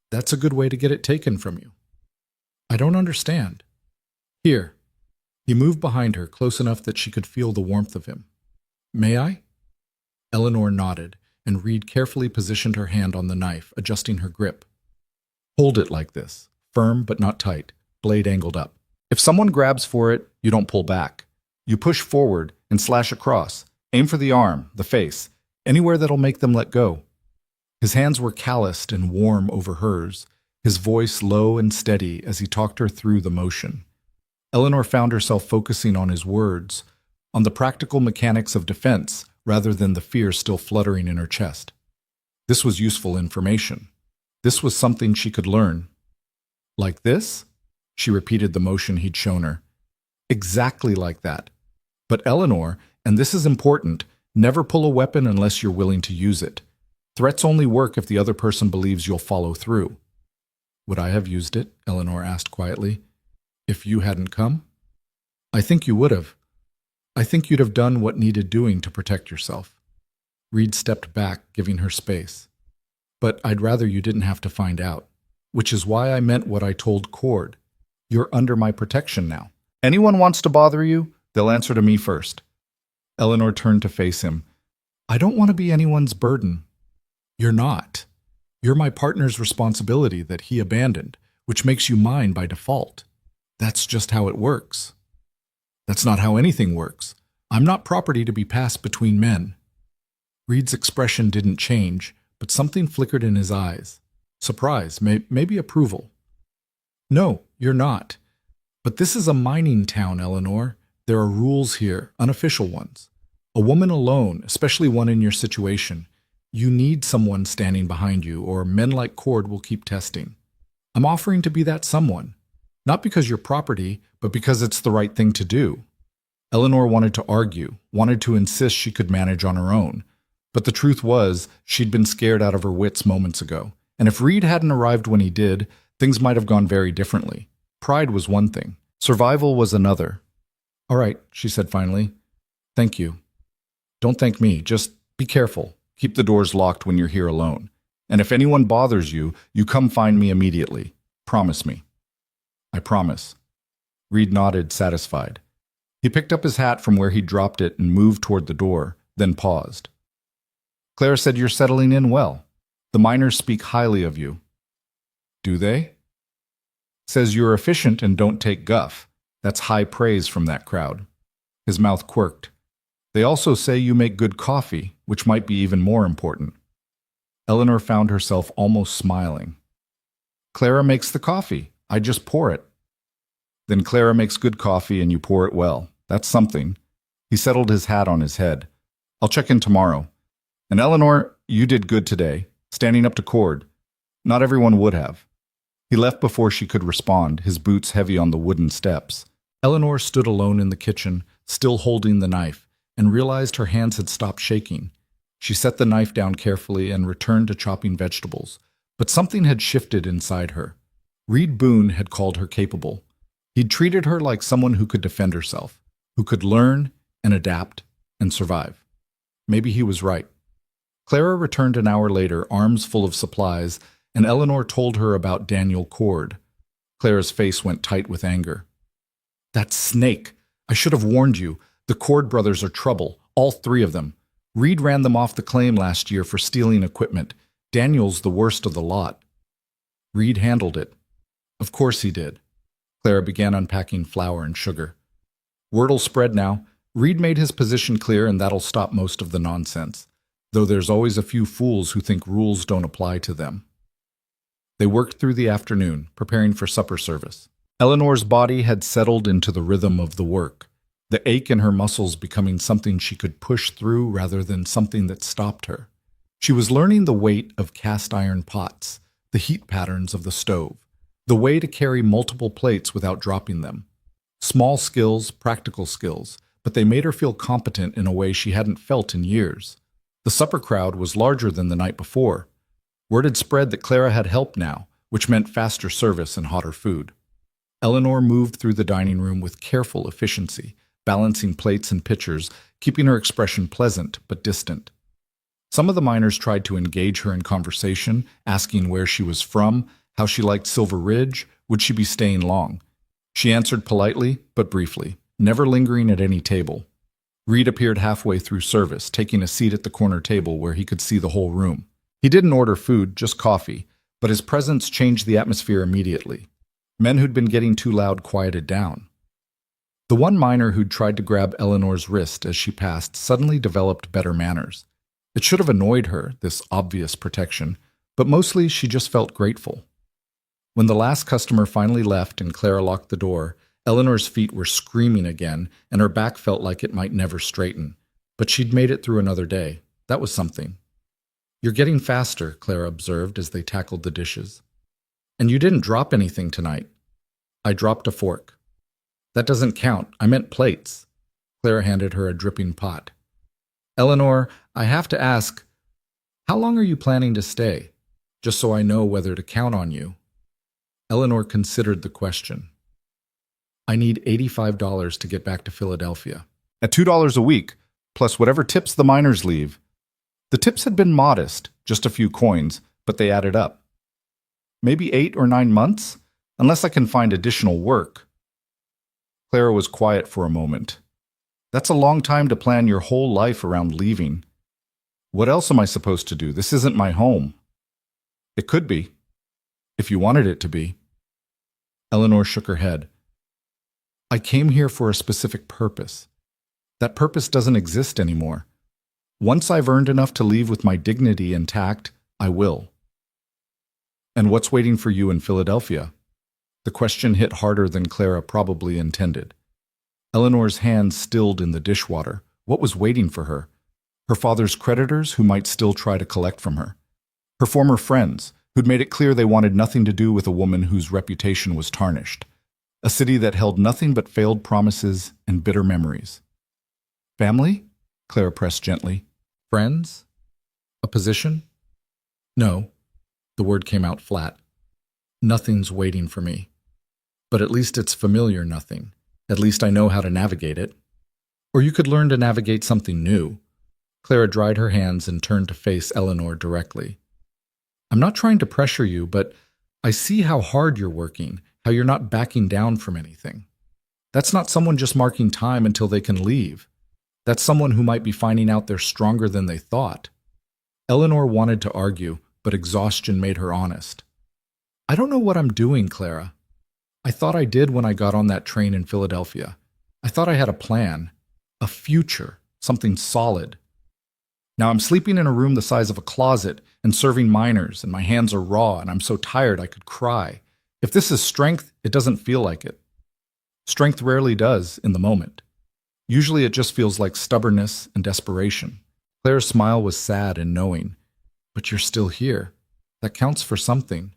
That's a good way to get it taken from you. I don't understand. Here. He moved behind her, close enough that she could feel the warmth of him. May I? Eleanor nodded, and Reed carefully positioned her hand on the knife, adjusting her grip. Hold it like this, firm but not tight, blade angled up. If someone grabs for it, you don't pull back. You push forward and slash across. Aim for the arm, the face, anywhere that'll make them let go. His hands were calloused and warm over hers, his voice low and steady as he talked her through the motion. Eleanor found herself focusing on his words, on the practical mechanics of defense rather than the fear still fluttering in her chest. This was useful information. This was something she could learn. Like this? She repeated the motion he'd shown her. Exactly like that. But Eleanor, and this is important, never pull a weapon unless you're willing to use it. Threats only work if the other person believes you'll follow through. Would I have used it? Eleanor asked quietly. If you hadn't come? I think you would have. I think you'd have done what needed doing to protect yourself. Reed stepped back, giving her space. But I'd rather you didn't have to find out, which is why I meant what I told Cord. You're under my protection now. Anyone wants to bother you, they'll answer to me first. Eleanor turned to face him. I don't want to be anyone's burden. You're not. You're my partner's responsibility that he abandoned, which makes you mine by default. That's just how it works. That's not how anything works. I'm not property to be passed between men. Reed's expression didn't change, but something flickered in his eyes. Surprise, maybe approval. No, you're not. But this is a mining town, Eleanor. There are rules here, unofficial ones. A woman alone, especially one in your situation, you need someone standing behind you, or men like Cord will keep testing. I'm offering to be that someone. Not because you're property, but because it's the right thing to do. Eleanor wanted to argue, wanted to insist she could manage on her own. But the truth was, she'd been scared out of her wits moments ago. And if Reed hadn't arrived when he did, things might have gone very differently. Pride was one thing. Survival was another. All right, she said finally. Thank you. Don't thank me. Just be careful. Keep the doors locked when you're here alone. And if anyone bothers you, you come find me immediately. Promise me. I promise. Reed nodded, satisfied. He picked up his hat from where he'd dropped it and moved toward the door, then paused. Clara said you're settling in well. The miners speak highly of you. Do they? Says you're efficient and don't take guff. That's high praise from that crowd. His mouth quirked. They also say you make good coffee, which might be even more important. Eleanor found herself almost smiling. Clara makes the coffee. I just pour it. Then Clara makes good coffee and you pour it well. That's something. He settled his hat on his head. I'll check in tomorrow. And Eleanor, you did good today, standing up to Cord. Not everyone would have. He left before she could respond, his boots heavy on the wooden steps. Eleanor stood alone in the kitchen, still holding the knife, and realized her hands had stopped shaking. She set the knife down carefully and returned to chopping vegetables. But something had shifted inside her. Reed Boone had called her capable. He'd treated her like someone who could defend herself, who could learn and adapt and survive. Maybe he was right. Clara returned an hour later, arms full of supplies, and Eleanor told her about Daniel Cord. Clara's face went tight with anger. That snake! I should have warned you. The Cord brothers are trouble, all three of them. Reed ran them off the claim last year for stealing equipment. Daniel's the worst of the lot. Reed handled it. Of course he did. Clara began unpacking flour and sugar. Word'll spread now. Reed made his position clear, and that'll stop most of the nonsense. Though there's always a few fools who think rules don't apply to them. They worked through the afternoon, preparing for supper service. Eleanor's body had settled into the rhythm of the work, the ache in her muscles becoming something she could push through rather than something that stopped her. She was learning the weight of cast iron pots, the heat patterns of the stove, the way to carry multiple plates without dropping them. Small skills, practical skills, but they made her feel competent in a way she hadn't felt in years. The supper crowd was larger than the night before. Word had spread that Clara had help now, which meant faster service and hotter food. Eleanor moved through the dining room with careful efficiency, balancing plates and pitchers, keeping her expression pleasant but distant. Some of the miners tried to engage her in conversation, asking where she was from, how she liked Silver Ridge, would she be staying long. She answered politely, but briefly, never lingering at any table. Reed appeared halfway through service, taking a seat at the corner table where he could see the whole room. He didn't order food, just coffee, but his presence changed the atmosphere immediately. Men who'd been getting too loud quieted down. The one miner who'd tried to grab Eleanor's wrist as she passed suddenly developed better manners. It should have annoyed her, this obvious protection, but mostly she just felt grateful. When the last customer finally left and Clara locked the door, Eleanor's feet were screaming again, and her back felt like it might never straighten. But she'd made it through another day. That was something. You're getting faster, Clara observed as they tackled the dishes. And you didn't drop anything tonight. I dropped a fork. That doesn't count. I meant plates. Clara handed her a dripping pot. Eleanor, I have to ask, how long are you planning to stay? Just so I know whether to count on you. Eleanor considered the question. I need $85 to get back to Philadelphia. At $2 a week, plus whatever tips the miners leave. The tips had been modest, just a few coins, but they added up. Maybe 8 or 9 months, unless I can find additional work. Clara was quiet for a moment. That's a long time to plan your whole life around leaving. What else am I supposed to do? This isn't my home. It could be, if you wanted it to be. Eleanor shook her head. I came here for a specific purpose. That purpose doesn't exist anymore. Once I've earned enough to leave with my dignity intact, I will. And what's waiting for you in Philadelphia? The question hit harder than Clara probably intended. Eleanor's hands stilled in the dishwater. What was waiting for her? Her father's creditors who might still try to collect from her. Her former friends who'd made it clear they wanted nothing to do with a woman whose reputation was tarnished. A city that held nothing but failed promises and bitter memories. Family? Clara pressed gently. Friends? A position? No. The word came out flat. Nothing's waiting for me. But at least it's familiar nothing. At least I know how to navigate it. Or you could learn to navigate something new. Clara dried her hands and turned to face Eleanor directly. I'm not trying to pressure you, but I see how hard you're working, how you're not backing down from anything. That's not someone just marking time until they can leave. That's someone who might be finding out they're stronger than they thought. Eleanor wanted to argue, but exhaustion made her honest. I don't know what I'm doing, Clara. I thought I did when I got on that train in Philadelphia. I thought I had a plan, a future, something solid. Now I'm sleeping in a room the size of a closet and serving miners, and my hands are raw, and I'm so tired I could cry. If this is strength, it doesn't feel like it. Strength rarely does in the moment. Usually it just feels like stubbornness and desperation. Claire's smile was sad and knowing. But you're still here. That counts for something.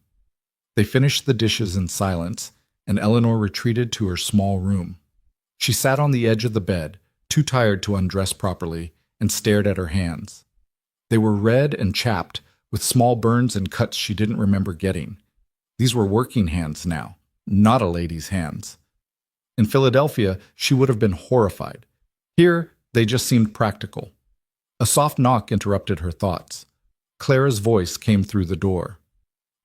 They finished the dishes in silence, and Eleanor retreated to her small room. She sat on the edge of the bed, too tired to undress properly, and stared at her hands. They were red and chapped, with small burns and cuts she didn't remember getting. These were working hands now, not a lady's hands. In Philadelphia, she would have been horrified. Here, they just seemed practical. A soft knock interrupted her thoughts. Clara's voice came through the door.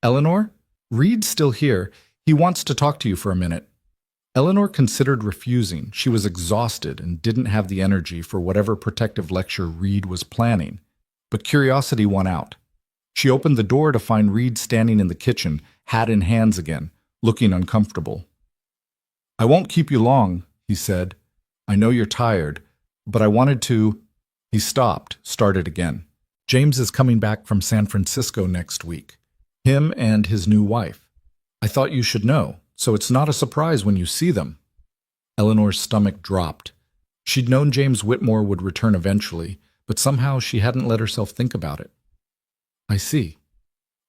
Eleanor? Reed's still here. He wants to talk to you for a minute. Eleanor considered refusing. She was exhausted and didn't have the energy for whatever protective lecture Reed was planning. But curiosity won out. She opened the door to find Reed standing in the kitchen, hat in hands again, looking uncomfortable. I won't keep you long, he said. I know you're tired, but I wanted to... He stopped, started again. James is coming back from San Francisco next week. Him and his new wife. I thought you should know, so it's not a surprise when you see them. Eleanor's stomach dropped. She'd known James Whitmore would return eventually, but somehow she hadn't let herself think about it. I see.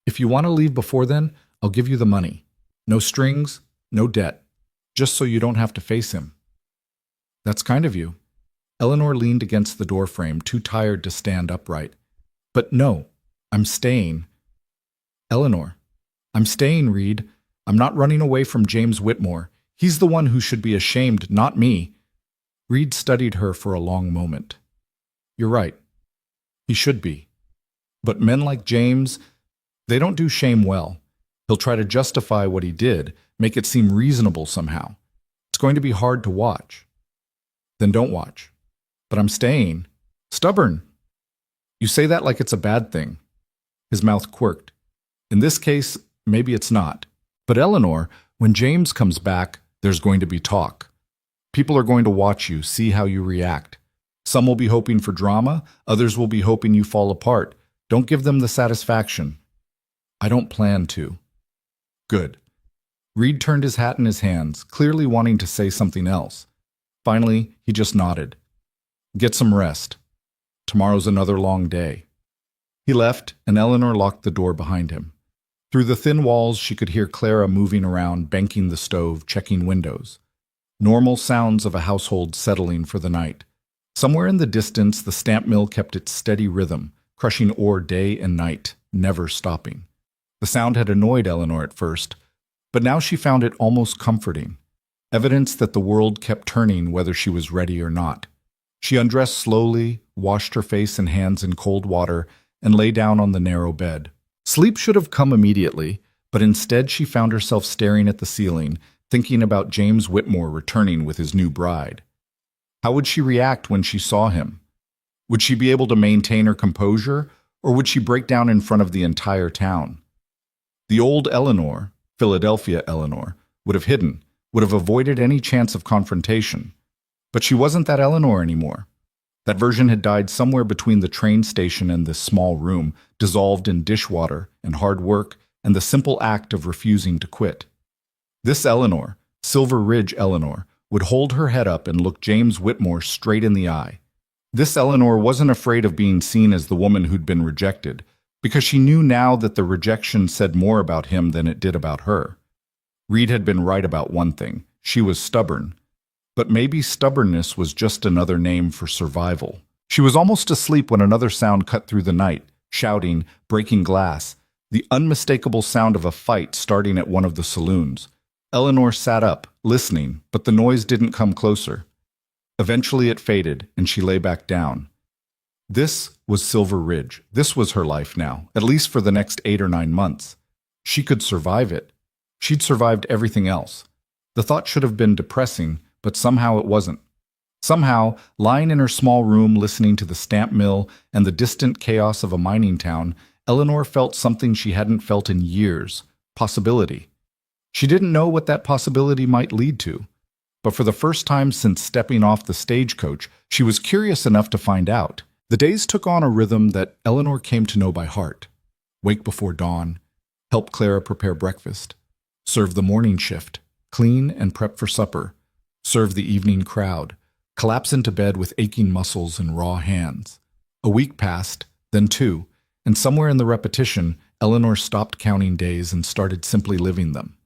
If you want to leave before then, I'll give you the money. No strings, no debt, just so you don't have to face him. That's kind of you. Eleanor leaned against the doorframe, too tired to stand upright. But no, I'm staying. Eleanor, I'm staying, Reed. I'm not running away from James Whitmore. He's the one who should be ashamed, not me. Reed studied her for a long moment. You're right. He should be. But men like James, they don't do shame well. He'll try to justify what he did, make it seem reasonable somehow. It's going to be hard to watch. Then don't watch. But I'm staying. Stubborn. You say that like it's a bad thing. His mouth quirked. In this case, maybe it's not. But Eleanor, when James comes back, there's going to be talk. People are going to watch you, see how you react. Some will be hoping for drama, others will be hoping you fall apart. Don't give them the satisfaction. I don't plan to. Good. Reed turned his hat in his hands, clearly wanting to say something else. Finally, he just nodded. Get some rest. Tomorrow's another long day. He left, and Eleanor locked the door behind him. Through the thin walls, she could hear Clara moving around, banking the stove, checking windows. Normal sounds of a household settling for the night. Somewhere in the distance, the stamp mill kept its steady rhythm, crushing ore day and night, never stopping. The sound had annoyed Eleanor at first, but now she found it almost comforting. evidence that the world kept turning whether she was ready or not. She undressed slowly, washed her face and hands in cold water, and lay down on the narrow bed. Sleep should have come immediately, but instead she found herself staring at the ceiling, thinking about James Whitmore returning with his new bride. How would she react when she saw him? Would she be able to maintain her composure, or would she break down in front of the entire town? The old Eleanor, Philadelphia Eleanor, would have hidden, would have avoided any chance of confrontation. But she wasn't that Eleanor anymore. That version had died somewhere between the train station and this small room, dissolved in dishwater and hard work and the simple act of refusing to quit. This Eleanor, Silver Ridge Eleanor, would hold her head up and look James Whitmore straight in the eye. This Eleanor wasn't afraid of being seen as the woman who'd been rejected, because she knew now that the rejection said more about him than it did about her. Reed had been right about one thing. She was stubborn. But maybe stubbornness was just another name for survival. She was almost asleep when another sound cut through the night, shouting, breaking glass, the unmistakable sound of a fight starting at one of the saloons. Eleanor sat up, listening, but the noise didn't come closer. Eventually it faded, and she lay back down. This was Silver Ridge. This was her life now, at least for the next 8 or 9 months. She could survive it. She'd survived everything else. The thought should have been depressing, but somehow it wasn't. Somehow, lying in her small room listening to the stamp mill and the distant chaos of a mining town, Eleanor felt something she hadn't felt in years: possibility. She didn't know what that possibility might lead to, but for the first time since stepping off the stagecoach, she was curious enough to find out. The days took on a rhythm that Eleanor came to know by heart. Wake before dawn, help Clara prepare breakfast, serve the morning shift, clean and prep for supper, serve the evening crowd, collapse into bed with aching muscles and raw hands. A week passed, then 2, and somewhere in the repetition, Eleanor stopped counting days and started simply living them.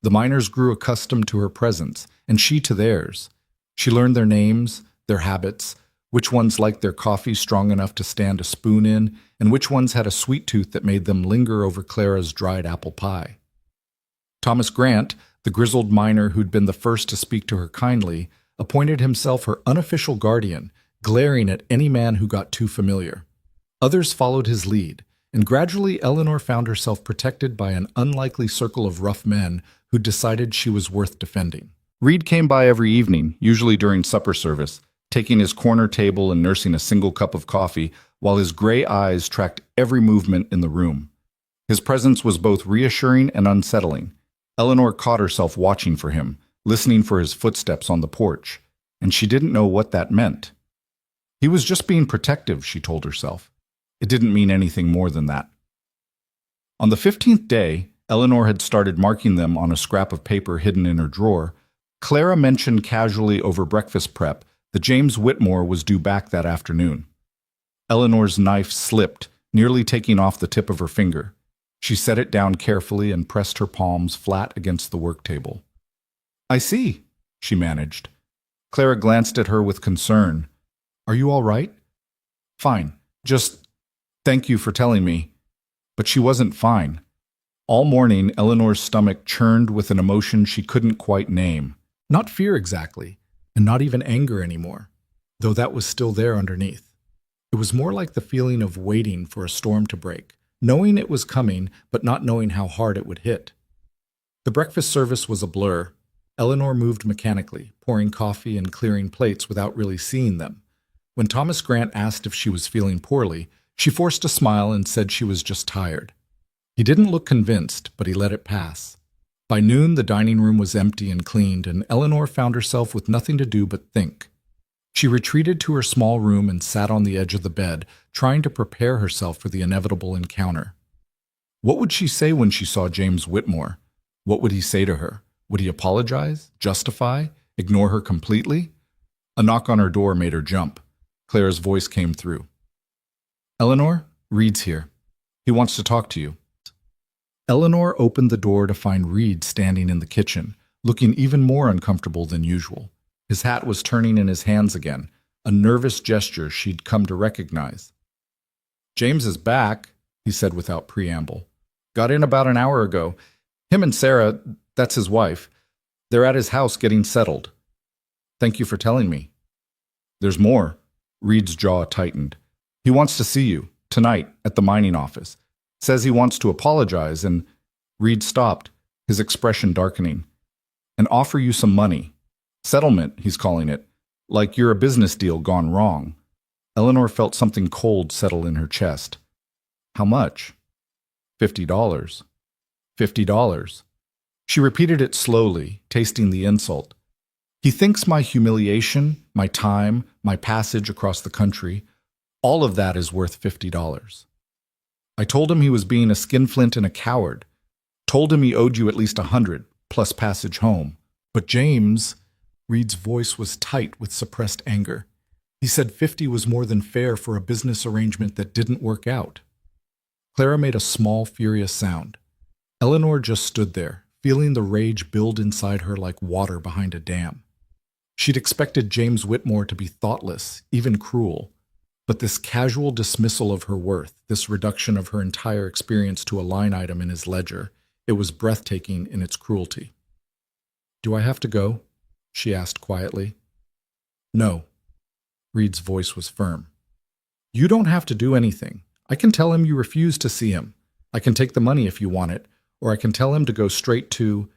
The miners grew accustomed to her presence, and she to theirs. She learned their names, their habits, which ones liked their coffee strong enough to stand a spoon in, and which ones had a sweet tooth that made them linger over Clara's dried apple pie. Thomas Grant, the grizzled miner who'd been the first to speak to her kindly, appointed himself her unofficial guardian, glaring at any man who got too familiar. Others followed his lead, and gradually Eleanor found herself protected by an unlikely circle of rough men who decided she was worth defending. Reed came by every evening, usually during supper service, taking his corner table and nursing a single cup of coffee, while his gray eyes tracked every movement in the room. His presence was both reassuring and unsettling. Eleanor caught herself watching for him, listening for his footsteps on the porch, and she didn't know what that meant. He was just being protective, she told herself. It didn't mean anything more than that. On the 15th day, Eleanor had started marking them on a scrap of paper hidden in her drawer. Clara mentioned casually over breakfast prep that James Whitmore was due back that afternoon. Eleanor's knife slipped, nearly taking off the tip of her finger. She set it down carefully and pressed her palms flat against the work table. "I see," she managed. Clara glanced at her with concern. "Are you all right?" "Fine. Just thank you for telling me." But she wasn't fine. All morning, Eleanor's stomach churned with an emotion she couldn't quite name. Not fear exactly, and not even anger anymore, though that was still there underneath. It was more like the feeling of waiting for a storm to break, knowing it was coming, but not knowing how hard it would hit. The breakfast service was a blur. Eleanor moved mechanically, pouring coffee and clearing plates without really seeing them. When Thomas Grant asked if she was feeling poorly, she forced a smile and said she was just tired. He didn't look convinced, but he let it pass. By noon, the dining room was empty and cleaned, and Eleanor found herself with nothing to do but think. She retreated to her small room and sat on the edge of the bed, trying to prepare herself for the inevitable encounter. What would she say when she saw James Whitmore? What would he say to her? Would he apologize? Justify? Ignore her completely? A knock on her door made her jump. Clara's voice came through. "Eleanor, Reed's here. He wants to talk to you." Eleanor opened the door to find Reed standing in the kitchen, looking even more uncomfortable than usual. His hat was turning in his hands again, a nervous gesture she'd come to recognize. "James is back," he said without preamble. "Got in about an hour ago. Him and Sarah, that's his wife. They're at his house getting settled. Thank you for telling me. There's more. Reed's jaw tightened. He wants to see you, tonight, at the mining office. Says he wants to apologize and… Reed stopped, his expression darkening. And offer you some money. Settlement, he's calling it. Like you're a business deal gone wrong. Eleanor felt something cold settle in her chest. How much? $50. $50. She repeated it slowly, tasting the insult. He thinks my humiliation, my time, my passage across the country, all of that is worth $50. I told him he was being a skinflint and a coward. Told him he owed you at least $100, plus passage home. But James… Reed's voice was tight with suppressed anger. He said 50 was more than fair for a business arrangement that didn't work out. Clara made a small, furious sound. Eleanor just stood there, feeling the rage build inside her like water behind a dam. She'd expected James Whitmore to be thoughtless, even cruel. But this casual dismissal of her worth, this reduction of her entire experience to a line item in his ledger, it was breathtaking in its cruelty. Do I have to go? She asked quietly. No. Reed's voice was firm. You don't have to do anything. I can tell him you refuse to see him. I can take the money if you want it, or I can tell him to go straight to…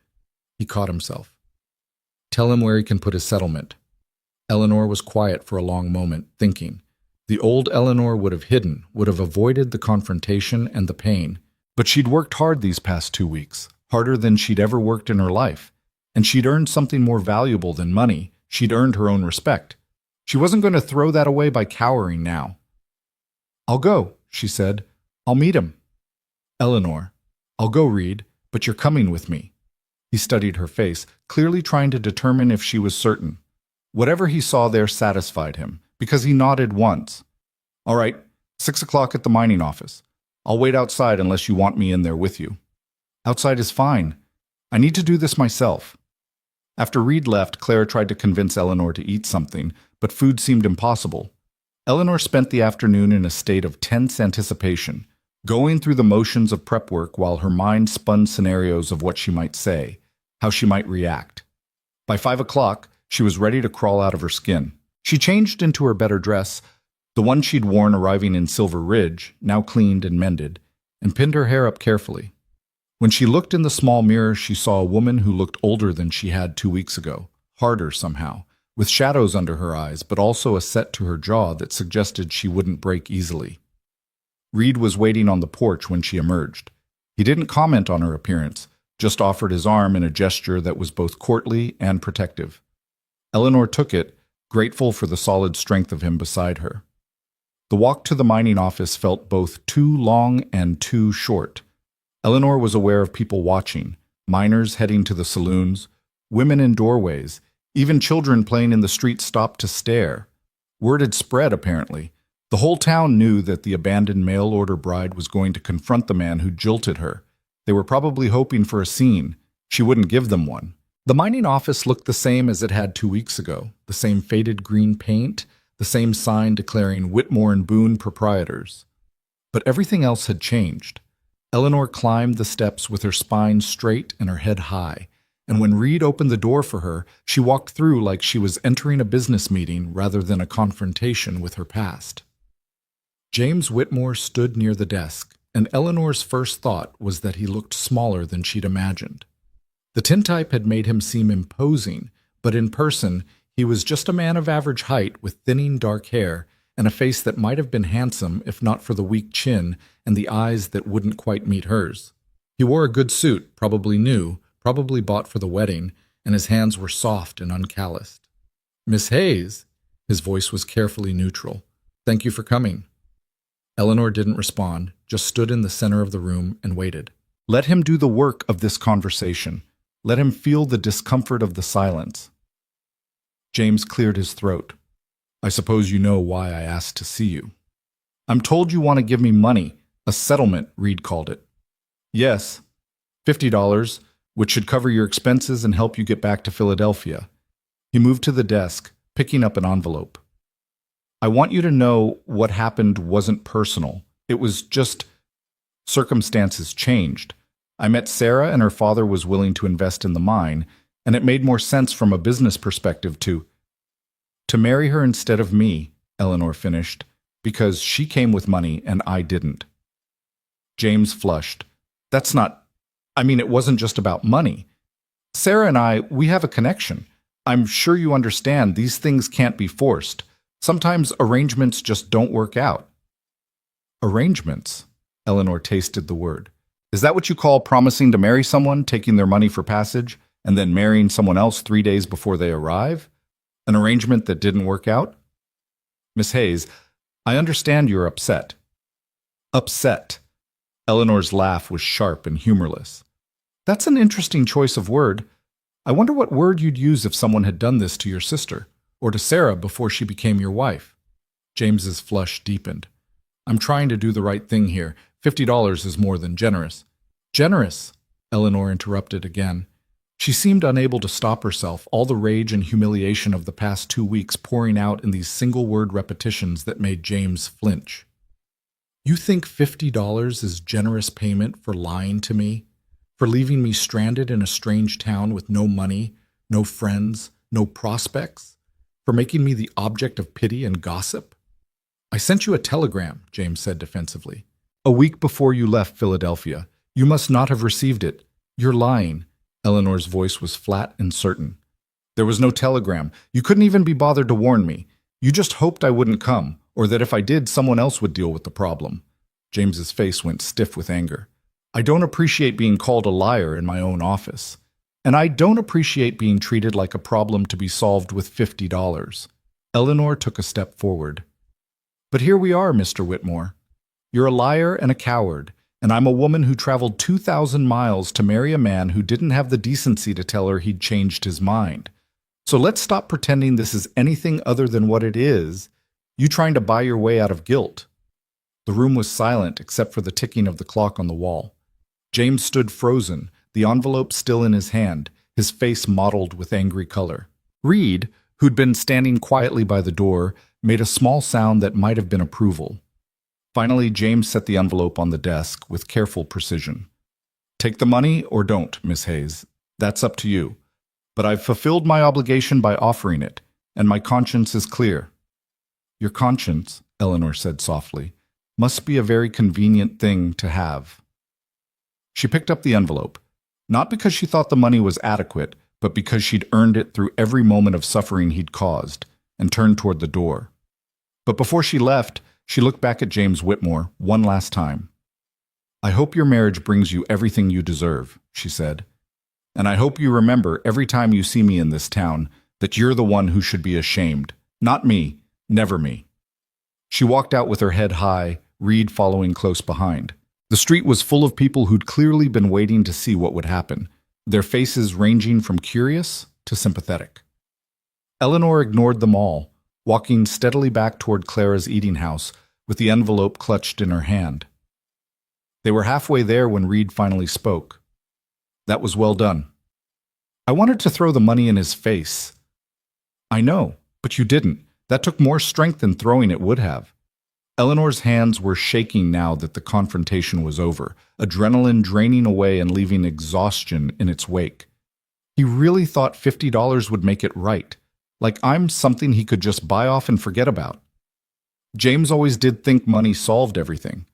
He caught himself. Tell him where he can put his settlement. Eleanor was quiet for a long moment, thinking. The old Eleanor would have hidden, would have avoided the confrontation and the pain. But she'd worked hard these past 2 weeks, harder than she'd ever worked in her life. And she'd earned something more valuable than money. She'd earned her own respect. She wasn't going to throw that away by cowering now. I'll go, she said. I'll meet him. Eleanor, I'll go, Reed, but you're coming with me. He studied her face, clearly trying to determine if she was certain. Whatever he saw there satisfied him, because he nodded once. All right, 6 o'clock at the mining office. I'll wait outside unless you want me in there with you. Outside is fine. I need to do this myself. After Reed left, Clara tried to convince Eleanor to eat something, but food seemed impossible. Eleanor spent the afternoon in a state of tense anticipation, going through the motions of prep work while her mind spun scenarios of what she might say, how she might react. By 5 o'clock, she was ready to crawl out of her skin. She changed into her better dress, the one she'd worn arriving in Silver Ridge, now cleaned and mended, and pinned her hair up carefully. When she looked in the small mirror, she saw a woman who looked older than she had 2 weeks ago, harder somehow, with shadows under her eyes, but also a set to her jaw that suggested she wouldn't break easily. Reed was waiting on the porch when she emerged. He didn't comment on her appearance, just offered his arm in a gesture that was both courtly and protective. Eleanor took it, grateful for the solid strength of him beside her. The walk to the mining office felt both too long and too short. Eleanor was aware of people watching, miners heading to the saloons, women in doorways, even children playing in the street stopped to stare. Word had spread, apparently. The whole town knew that the abandoned mail-order bride was going to confront the man who jilted her. They were probably hoping for a scene. She wouldn't give them one. The mining office looked the same as it had 2 weeks ago, the same faded green paint, the same sign declaring Whitmore and Boone proprietors. But everything else had changed. Eleanor climbed the steps with her spine straight and her head high, and when Reed opened the door for her, she walked through like she was entering a business meeting rather than a confrontation with her past. James Whitmore stood near the desk, and Eleanor's first thought was that he looked smaller than she'd imagined. The tintype had made him seem imposing, but in person, he was just a man of average height with thinning dark hair and a face that might have been handsome if not for the weak chin and the eyes that wouldn't quite meet hers. He wore a good suit, probably new, probably bought for the wedding, and his hands were soft and uncalloused. Miss Hayes, his voice was carefully neutral. Thank you for coming. Eleanor didn't respond, just stood in the center of the room and waited. Let him do the work of this conversation. Let him feel the discomfort of the silence. James cleared his throat. I suppose you know why I asked to see you. I'm told you want to give me money, a settlement, Reed called it. Yes, $50, which should cover your expenses and help you get back to Philadelphia. He moved to the desk, picking up an envelope. I want you to know what happened wasn't personal. It was just… circumstances changed. I met Sarah and her father was willing to invest in the mine, and it made more sense from a business perspective to marry her instead of me, Eleanor finished, because she came with money and I didn't. James flushed. That's not, I mean, it wasn't just about money. Sarah and I, we have a connection. I'm sure you understand these things can't be forced. Sometimes arrangements just don't work out. Arrangements? Eleanor tasted the word. Is that what you call promising to marry someone, taking their money for passage, and then marrying someone else 3 days before they arrive? An arrangement that didn't work out? Miss Hayes, I understand you're upset. Upset. Eleanor's laugh was sharp and humorless. That's an interesting choice of word. I wonder what word you'd use if someone had done this to your sister, or to Sarah before she became your wife. James's flush deepened. I'm trying to do the right thing here. $50 is more than generous. Generous, Eleanor interrupted again. She seemed unable to stop herself, all the rage and humiliation of the past 2 weeks pouring out in these single-word repetitions that made James flinch. You think $50 is generous payment for lying to me? For leaving me stranded in a strange town with no money, no friends, no prospects? For making me the object of pity and gossip? I sent you a telegram, James said defensively. A week before you left Philadelphia. You must not have received it. You're lying. Eleanor's voice was flat and certain. There was no telegram. You couldn't even be bothered to warn me. You just hoped I wouldn't come, or that if I did, someone else would deal with the problem. James's face went stiff with anger. I don't appreciate being called a liar in my own office. And I don't appreciate being treated like a problem to be solved with $50. Eleanor took a step forward. But here we are, Mr. Whitmore. You're a liar and a coward, and I'm a woman who traveled 2,000 miles to marry a man who didn't have the decency to tell her he'd changed his mind. So let's stop pretending this is anything other than what it is, you trying to buy your way out of guilt. The room was silent except for the ticking of the clock on the wall. James stood frozen, the envelope still in his hand, his face mottled with angry color. Reed, who'd been standing quietly by the door, made a small sound that might have been approval. Finally, James set the envelope on the desk with careful precision. Take the money or don't, Miss Hayes. That's up to you. But I've fulfilled my obligation by offering it, and my conscience is clear. Your conscience, Eleanor said softly, must be a very convenient thing to have. She picked up the envelope, not because she thought the money was adequate, but because she'd earned it through every moment of suffering he'd caused, and turned toward the door. But before she left, she looked back at James Whitmore one last time. I hope your marriage brings you everything you deserve, she said. And I hope you remember every time you see me in this town that you're the one who should be ashamed. Not me, never me. She walked out with her head high, Reed following close behind. The street was full of people who'd clearly been waiting to see what would happen, their faces ranging from curious to sympathetic. Eleanor ignored them all, walking steadily back toward Clara's eating house with the envelope clutched in her hand. They were halfway there when Reed finally spoke. That was well done. I wanted to throw the money in his face. I know, but you didn't. That took more strength than throwing it would have. Eleanor's hands were shaking now that the confrontation was over, adrenaline draining away and leaving exhaustion in its wake. He really thought $50 would make it right, like I'm something he could just buy off and forget about. James always did think money solved everything.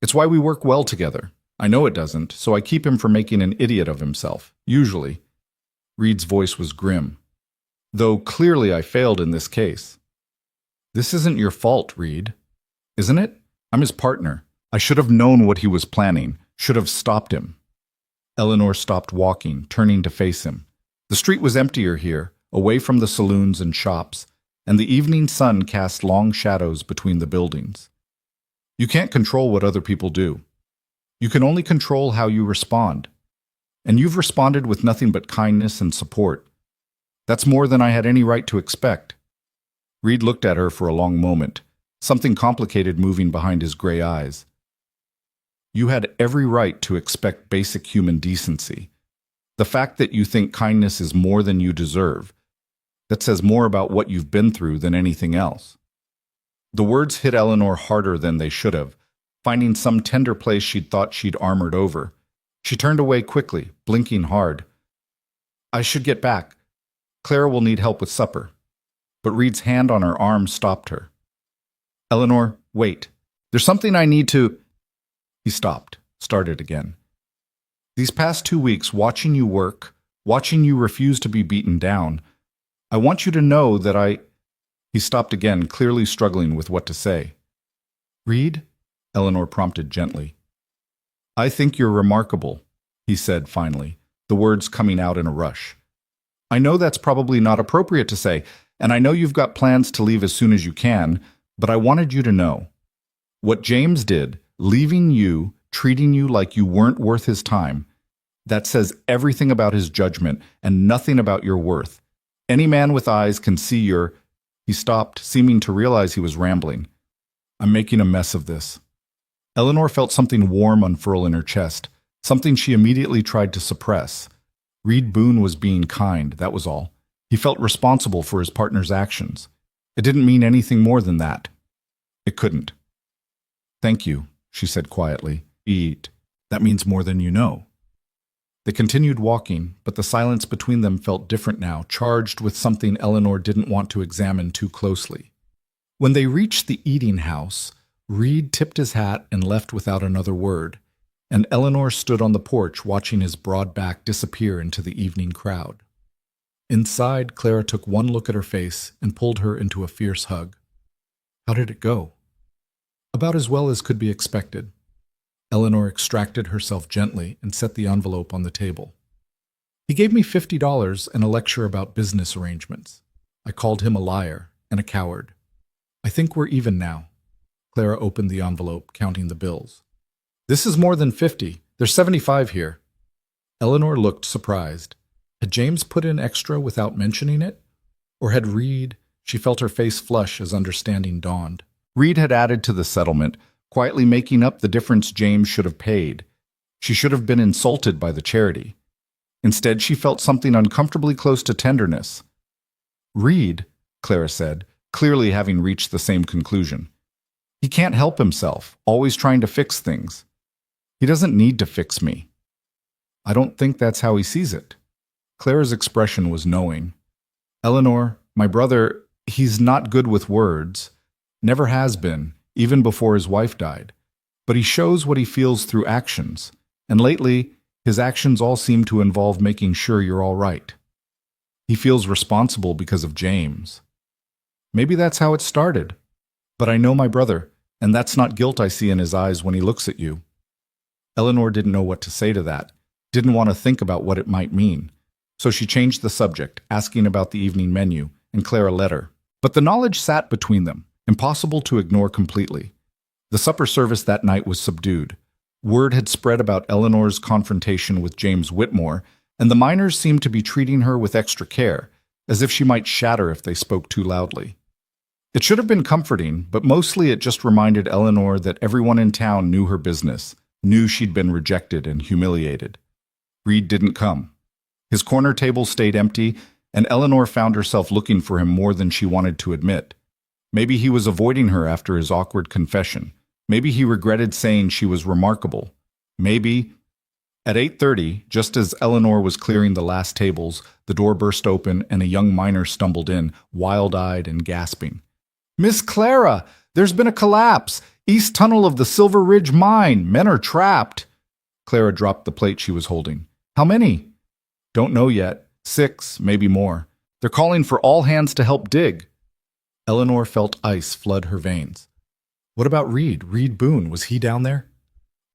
It's why we work well together. I know it doesn't, so I keep him from making an idiot of himself, usually. Reed's voice was grim. Though clearly I failed in this case. This isn't your fault, Reed. Isn't it? I'm his partner. I should have known what he was planning, should have stopped him. Eleanor stopped walking, turning to face him. The street was emptier here, away from the saloons and shops, and the evening sun cast long shadows between the buildings. You can't control what other people do. You can only control how you respond. And you've responded with nothing but kindness and support. That's more than I had any right to expect. Reed looked at her for a long moment, something complicated moving behind his gray eyes. You had every right to expect basic human decency. The fact that you think kindness is more than you deserve, that says more about what you've been through than anything else. The words hit Eleanor harder than they should have, finding some tender place she'd thought she'd armored over. She turned away quickly, blinking hard. I should get back. Clara will need help with supper. But Reed's hand on her arm stopped her. Eleanor, wait. There's something I need to... He stopped, started again. These past 2 weeks, watching you work, watching you refuse to be beaten down, I want you to know that I... He stopped again, clearly struggling with what to say. Reed? Eleanor prompted gently. I think you're remarkable, he said finally, the words coming out in a rush. I know that's probably not appropriate to say, and I know you've got plans to leave as soon as you can, but I wanted you to know. What James did, leaving you, treating you like you weren't worth his time, that says everything about his judgment and nothing about your worth. Any man with eyes can see your... He stopped, seeming to realize he was rambling. I'm making a mess of this. Eleanor felt something warm unfurl in her chest, something she immediately tried to suppress. Reed Boone was being kind, that was all. He felt responsible for his partner's actions. It didn't mean anything more than that. It couldn't. Thank you, she said quietly. Eat. That means more than you know. They continued walking, but the silence between them felt different now, charged with something Eleanor didn't want to examine too closely. When they reached the eating house, Reed tipped his hat and left without another word, and Eleanor stood on the porch watching his broad back disappear into the evening crowd. Inside, Clara took one look at her face and pulled her into a fierce hug. How did it go? About as well as could be expected. Eleanor extracted herself gently and set the envelope on the table. He gave me $50 and a lecture about business arrangements. I called him a liar and a coward. I think we're even now. Clara opened the envelope, counting the bills. This is more than 50. There's 75 here. Eleanor looked surprised. Had James put in extra without mentioning it? Or had Reed? She felt her face flush as understanding dawned. Reed had added to the settlement, quietly making up the difference James should have paid. She should have been insulted by the charity. Instead, she felt something uncomfortably close to tenderness. Reed, Clara said, clearly having reached the same conclusion. He can't help himself, always trying to fix things. He doesn't need to fix me. I don't think that's how he sees it. Clara's expression was knowing. Eleanor, my brother, he's not good with words. Never has been, even before his wife died. But he shows what he feels through actions, and lately, his actions all seem to involve making sure you're all right. He feels responsible because of James. Maybe that's how it started. But I know my brother, and that's not guilt I see in his eyes when he looks at you. Eleanor didn't know what to say to that, didn't want to think about what it might mean. So she changed the subject, asking about the evening menu, and Clara let her. But the knowledge sat between them, impossible to ignore completely. The supper service that night was subdued. Word had spread about Eleanor's confrontation with James Whitmore, and the miners seemed to be treating her with extra care, as if she might shatter if they spoke too loudly. It should have been comforting, but mostly it just reminded Eleanor that everyone in town knew her business, knew she'd been rejected and humiliated. Reed didn't come. His corner table stayed empty, and Eleanor found herself looking for him more than she wanted to admit. Maybe he was avoiding her after his awkward confession. Maybe he regretted saying she was remarkable. Maybe... At 8:30, just as Eleanor was clearing the last tables, the door burst open and a young miner stumbled in, wild-eyed and gasping. Miss Clara! There's been a collapse! East tunnel of the Silver Ridge mine! Men are trapped! Clara dropped the plate she was holding. How many? Don't know yet. 6, maybe more. They're calling for all hands to help dig. Eleanor felt ice flood her veins. What about Reed? Reed Boone, was he down there?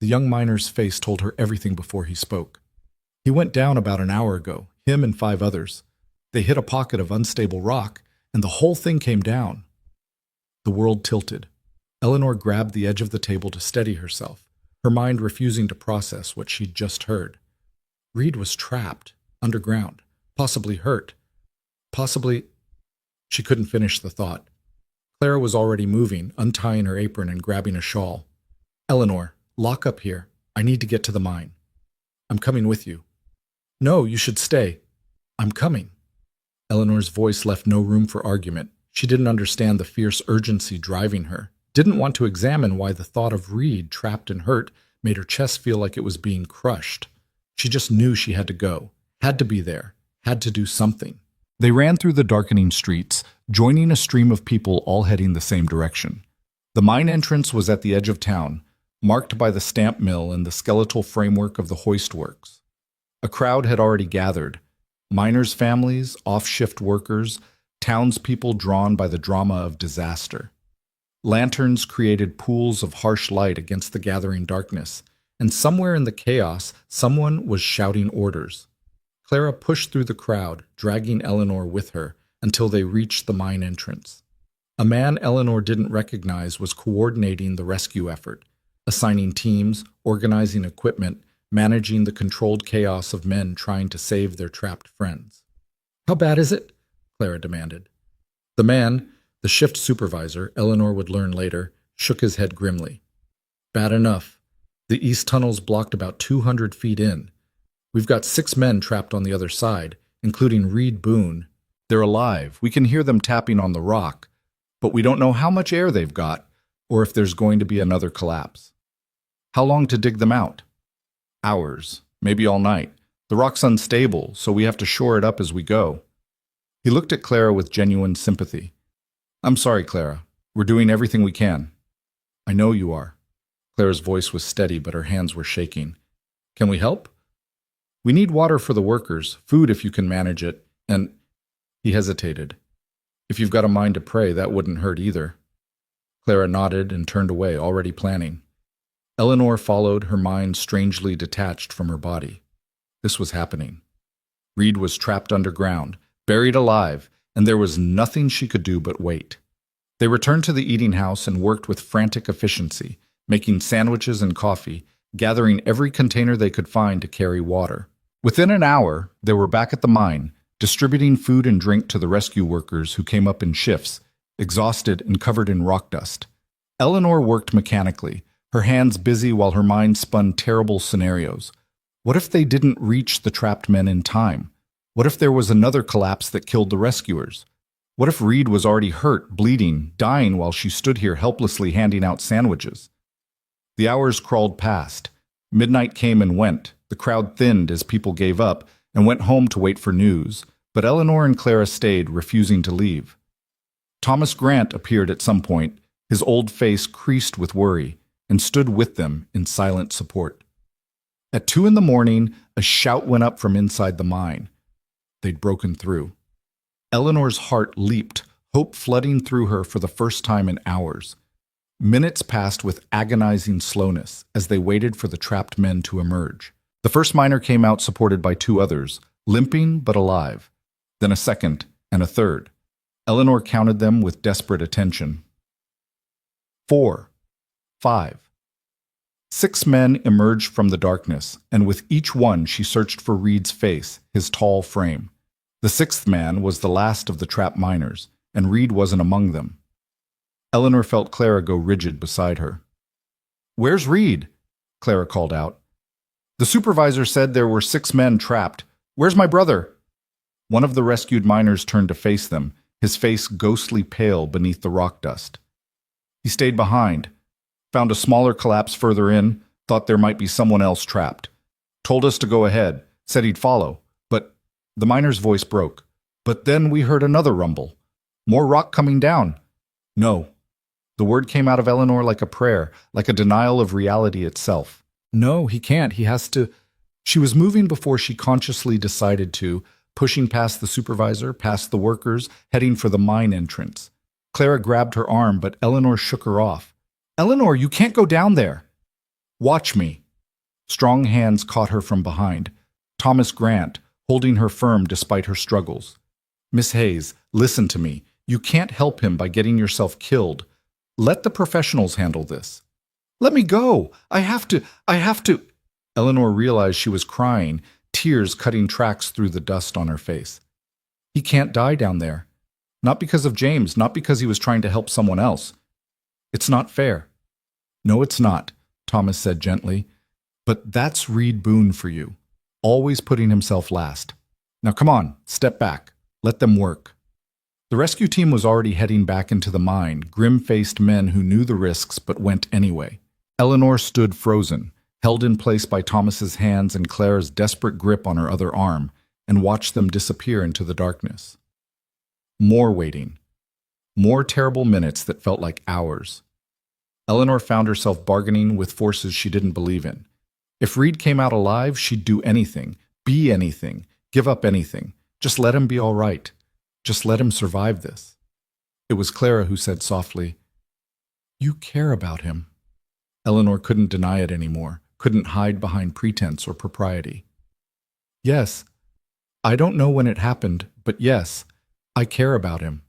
The young miner's face told her everything before he spoke. He went down about an hour ago, him and 5 others. They hit a pocket of unstable rock, and the whole thing came down. The world tilted. Eleanor grabbed the edge of the table to steady herself, her mind refusing to process what she'd just heard. Reed was trapped, underground, possibly hurt. Possibly... She couldn't finish the thought. Clara was already moving, untying her apron and grabbing a shawl. Eleanor, lock up here. I need to get to the mine. I'm coming with you. No, you should stay. I'm coming. Eleanor's voice left no room for argument. She didn't understand the fierce urgency driving her, didn't want to examine why the thought of Reed, trapped and hurt, made her chest feel like it was being crushed. She just knew she had to go, had to be there, had to do something. They ran through the darkening streets, joining a stream of people all heading the same direction. The mine entrance was at the edge of town, marked by the stamp mill and the skeletal framework of the hoist works. A crowd had already gathered. Miners' families, off-shift workers, townspeople drawn by the drama of disaster. Lanterns created pools of harsh light against the gathering darkness, and somewhere in the chaos, someone was shouting orders. Clara pushed through the crowd, dragging Eleanor with her, until they reached the mine entrance. A man Eleanor didn't recognize was coordinating the rescue effort, assigning teams, organizing equipment, managing the controlled chaos of men trying to save their trapped friends. "How bad is it?" Clara demanded. The man, the shift supervisor, Eleanor would learn later, shook his head grimly. "Bad enough. The east tunnel's blocked about 200 feet in. We've got 6 men trapped on the other side, including Reed Boone. They're alive. We can hear them tapping on the rock, but we don't know how much air they've got, or if there's going to be another collapse." "How long to dig them out?" "Hours, maybe all night. The rock's unstable, so we have to shore it up as we go." He looked at Clara with genuine sympathy. "I'm sorry, Clara. We're doing everything we can." "I know you are." Clara's voice was steady, but her hands were shaking. "Can we help?" "We need water for the workers, food if you can manage it, and—" He hesitated. "If you've got a mind to pray, that wouldn't hurt either." Clara nodded and turned away, already planning. Eleanor followed, her mind strangely detached from her body. This was happening. Reed was trapped underground, buried alive, and there was nothing she could do but wait. They returned to the eating house and worked with frantic efficiency, making sandwiches and coffee, gathering every container they could find to carry water. Within an hour, they were back at the mine, distributing food and drink to the rescue workers who came up in shifts, exhausted and covered in rock dust. Eleanor worked mechanically, her hands busy while her mind spun terrible scenarios. What if they didn't reach the trapped men in time? What if there was another collapse that killed the rescuers? What if Reed was already hurt, bleeding, dying while she stood here helplessly handing out sandwiches? The hours crawled past. Midnight came and went. The crowd thinned as people gave up and went home to wait for news, but Eleanor and Clara stayed, refusing to leave. Thomas Grant appeared at some point, his old face creased with worry, and stood with them in silent support. At 2 a.m, a shout went up from inside the mine. They'd broken through. Eleanor's heart leaped, hope flooding through her for the first time in hours. Minutes passed with agonizing slowness as they waited for the trapped men to emerge. The first miner came out supported by 2 others, limping but alive. Then a second and a third. Eleanor counted them with desperate attention. 4, 5. 6 men emerged from the darkness, and with each one she searched for Reed's face, his tall frame. The 6th man was the last of the trapped miners, and Reed wasn't among them. Eleanor felt Clara go rigid beside her. "Where's Reed?" Clara called out. "The supervisor said there were 6 men trapped. Where's my brother?" One of the rescued miners turned to face them, his face ghostly pale beneath the rock dust. "He stayed behind. Found a smaller collapse further in, thought there might be someone else trapped. Told us to go ahead, said he'd follow, but—" The miner's voice broke. "But then we heard another rumble. More rock coming down." "No." The word came out of Eleanor like a prayer, like a denial of reality itself. "No, he can't. He has to—" She was moving before she consciously decided to, pushing past the supervisor, past the workers, heading for the mine entrance. Clara grabbed her arm, but Eleanor shook her off. "Eleanor, you can't go down there." "Watch me." Strong hands caught her from behind. Thomas Grant, holding her firm despite her struggles. "Miss Hayes, listen to me. You can't help him by getting yourself killed. Let the professionals handle this." "Let me go. I have to. Eleanor realized she was crying, tears cutting tracks through the dust on her face. "He can't die down there. Not because of James, not because he was trying to help someone else. It's not fair." "No, it's not," Thomas said gently. "But that's Reed Boone for you, always putting himself last. Now come on, step back. Let them work." The rescue team was already heading back into the mine, grim-faced men who knew the risks but went anyway. Eleanor stood frozen, held in place by Thomas's hands and Clara's desperate grip on her other arm, and watched them disappear into the darkness. More waiting. More terrible minutes that felt like hours. Eleanor found herself bargaining with forces she didn't believe in. If Reed came out alive, she'd do anything, be anything, give up anything. Just let him be all right. Just let him survive this. It was Clara who said softly, "You care about him." Eleanor couldn't deny it anymore, couldn't hide behind pretense or propriety. "Yes, I don't know when it happened, but yes, I care about him.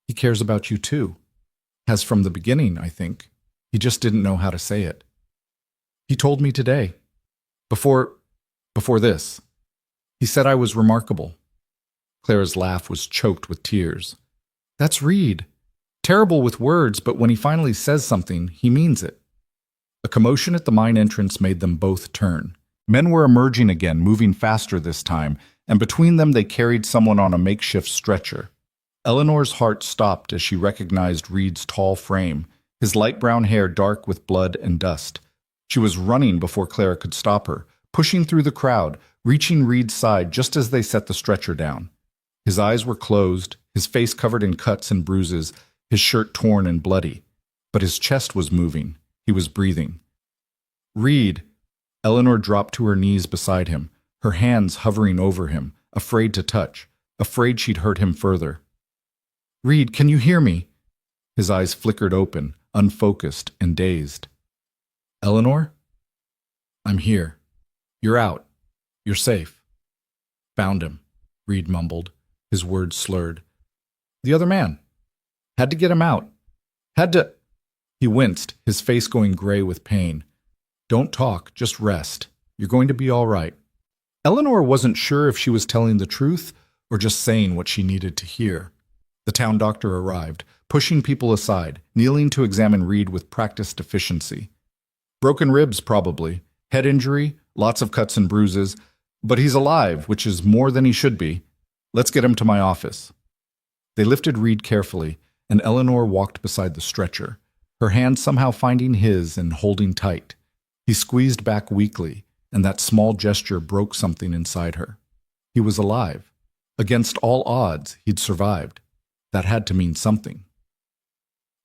He cares about you too. Has from the beginning, I think. He just didn't know how to say it. He told me today. Before this. He said I was remarkable." Clara's laugh was choked with tears. "That's Reed. Terrible with words, but when he finally says something, he means it." A commotion at the mine entrance made them both turn. Men were emerging again, moving faster this time, and between them they carried someone on a makeshift stretcher. Eleanor's heart stopped as she recognized Reed's tall frame, his light brown hair dark with blood and dust. She was running before Clara could stop her, pushing through the crowd, reaching Reed's side just as they set the stretcher down. His eyes were closed, his face covered in cuts and bruises, his shirt torn and bloody. But his chest was moving. He was breathing. "Reed!" Eleanor dropped to her knees beside him, her hands hovering over him, afraid to touch, afraid she'd hurt him further. "Reed, can you hear me?" His eyes flickered open, unfocused and dazed. "Eleanor?" "I'm here. You're out. You're safe." "Found him," Reed mumbled, his words slurred. "The other man. Had to get him out. Had to—" He winced, his face going gray with pain. "Don't talk, just rest. You're going to be all right." Eleanor wasn't sure if she was telling the truth or just saying what she needed to hear. The town doctor arrived, pushing people aside, kneeling to examine Reed with practiced efficiency. "Broken ribs, probably. Head injury, lots of cuts and bruises. But he's alive, which is more than he should be. Let's get him to my office." They lifted Reed carefully, and Eleanor walked beside the stretcher, her hand somehow finding his and holding tight. He squeezed back weakly, and that small gesture broke something inside her. He was alive. Against all odds, he'd survived. That had to mean something.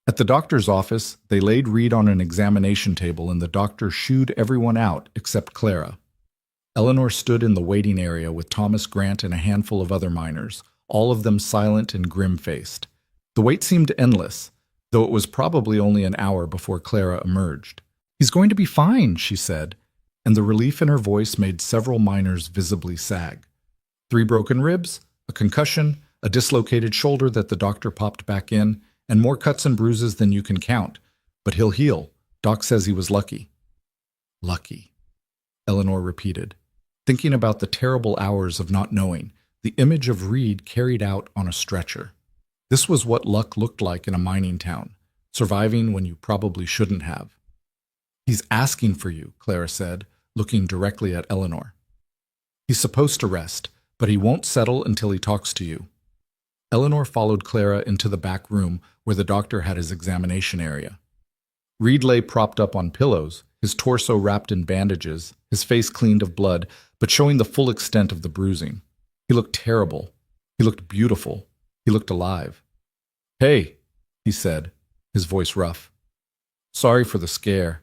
At the doctor's office, they laid Reed on an examination table and the doctor shooed everyone out except Clara. Eleanor stood in the waiting area with Thomas Grant and a handful of other miners, all of them silent and grim-faced. The wait seemed endless, though it was probably only an hour before Clara emerged. "He's going to be fine," she said, and the relief in her voice made several miners visibly sag. 3 broken ribs, a concussion, a dislocated shoulder that the doctor popped back in, and more cuts and bruises than you can count. But he'll heal. Doc says he was lucky. "Lucky," Eleanor repeated, thinking about the terrible hours of not knowing, the image of Reed carried out on a stretcher. This was what luck looked like in a mining town, surviving when you probably shouldn't have. "He's asking for you," Clara said, looking directly at Eleanor. "He's supposed to rest, but he won't settle until he talks to you." Eleanor followed Clara into the back room where the doctor had his examination area. Reed lay propped up on pillows, his torso wrapped in bandages, his face cleaned of blood, but showing the full extent of the bruising. He looked terrible. He looked beautiful. He looked alive. "Hey," he said, his voice rough. "Sorry for the scare."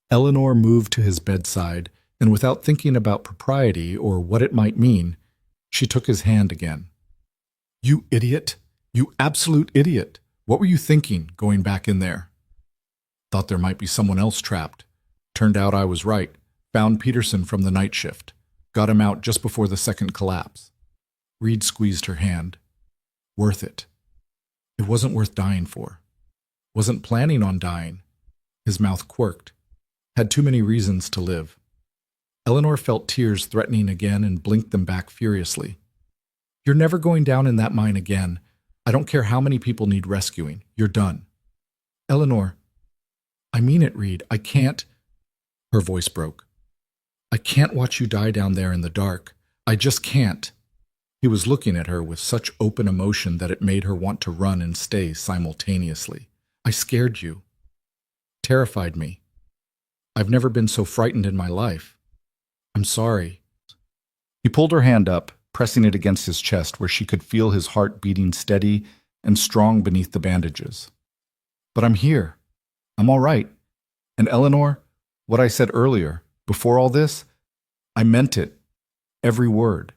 Eleanor moved to his bedside, and without thinking about propriety or what it might mean, she took his hand again. "You idiot. You absolute idiot. What were you thinking, going back in there?" "Thought there might be someone else trapped. Turned out I was right. Found Peterson from the night shift. Got him out just before the second collapse." Reed squeezed her hand. "Worth it. It wasn't worth dying for. Wasn't planning on dying." His mouth quirked. Had too many reasons to live. Eleanor felt tears threatening again and blinked them back furiously. "You're never going down in that mine again. I don't care how many people need rescuing. You're done." "Eleanor, I mean it, Reed. I can't—" Her voice broke. "I can't watch you die down there in the dark. I just can't." He was looking at her with such open emotion that it made her want to run and stay simultaneously. "I scared you. Terrified me. I've never been so frightened in my life. I'm sorry." He pulled her hand up, pressing it against his chest where she could feel his heart beating steady and strong beneath the bandages. But I'm here. I'm all right. And Eleanor, what I said earlier, before all this, I meant it. Every word.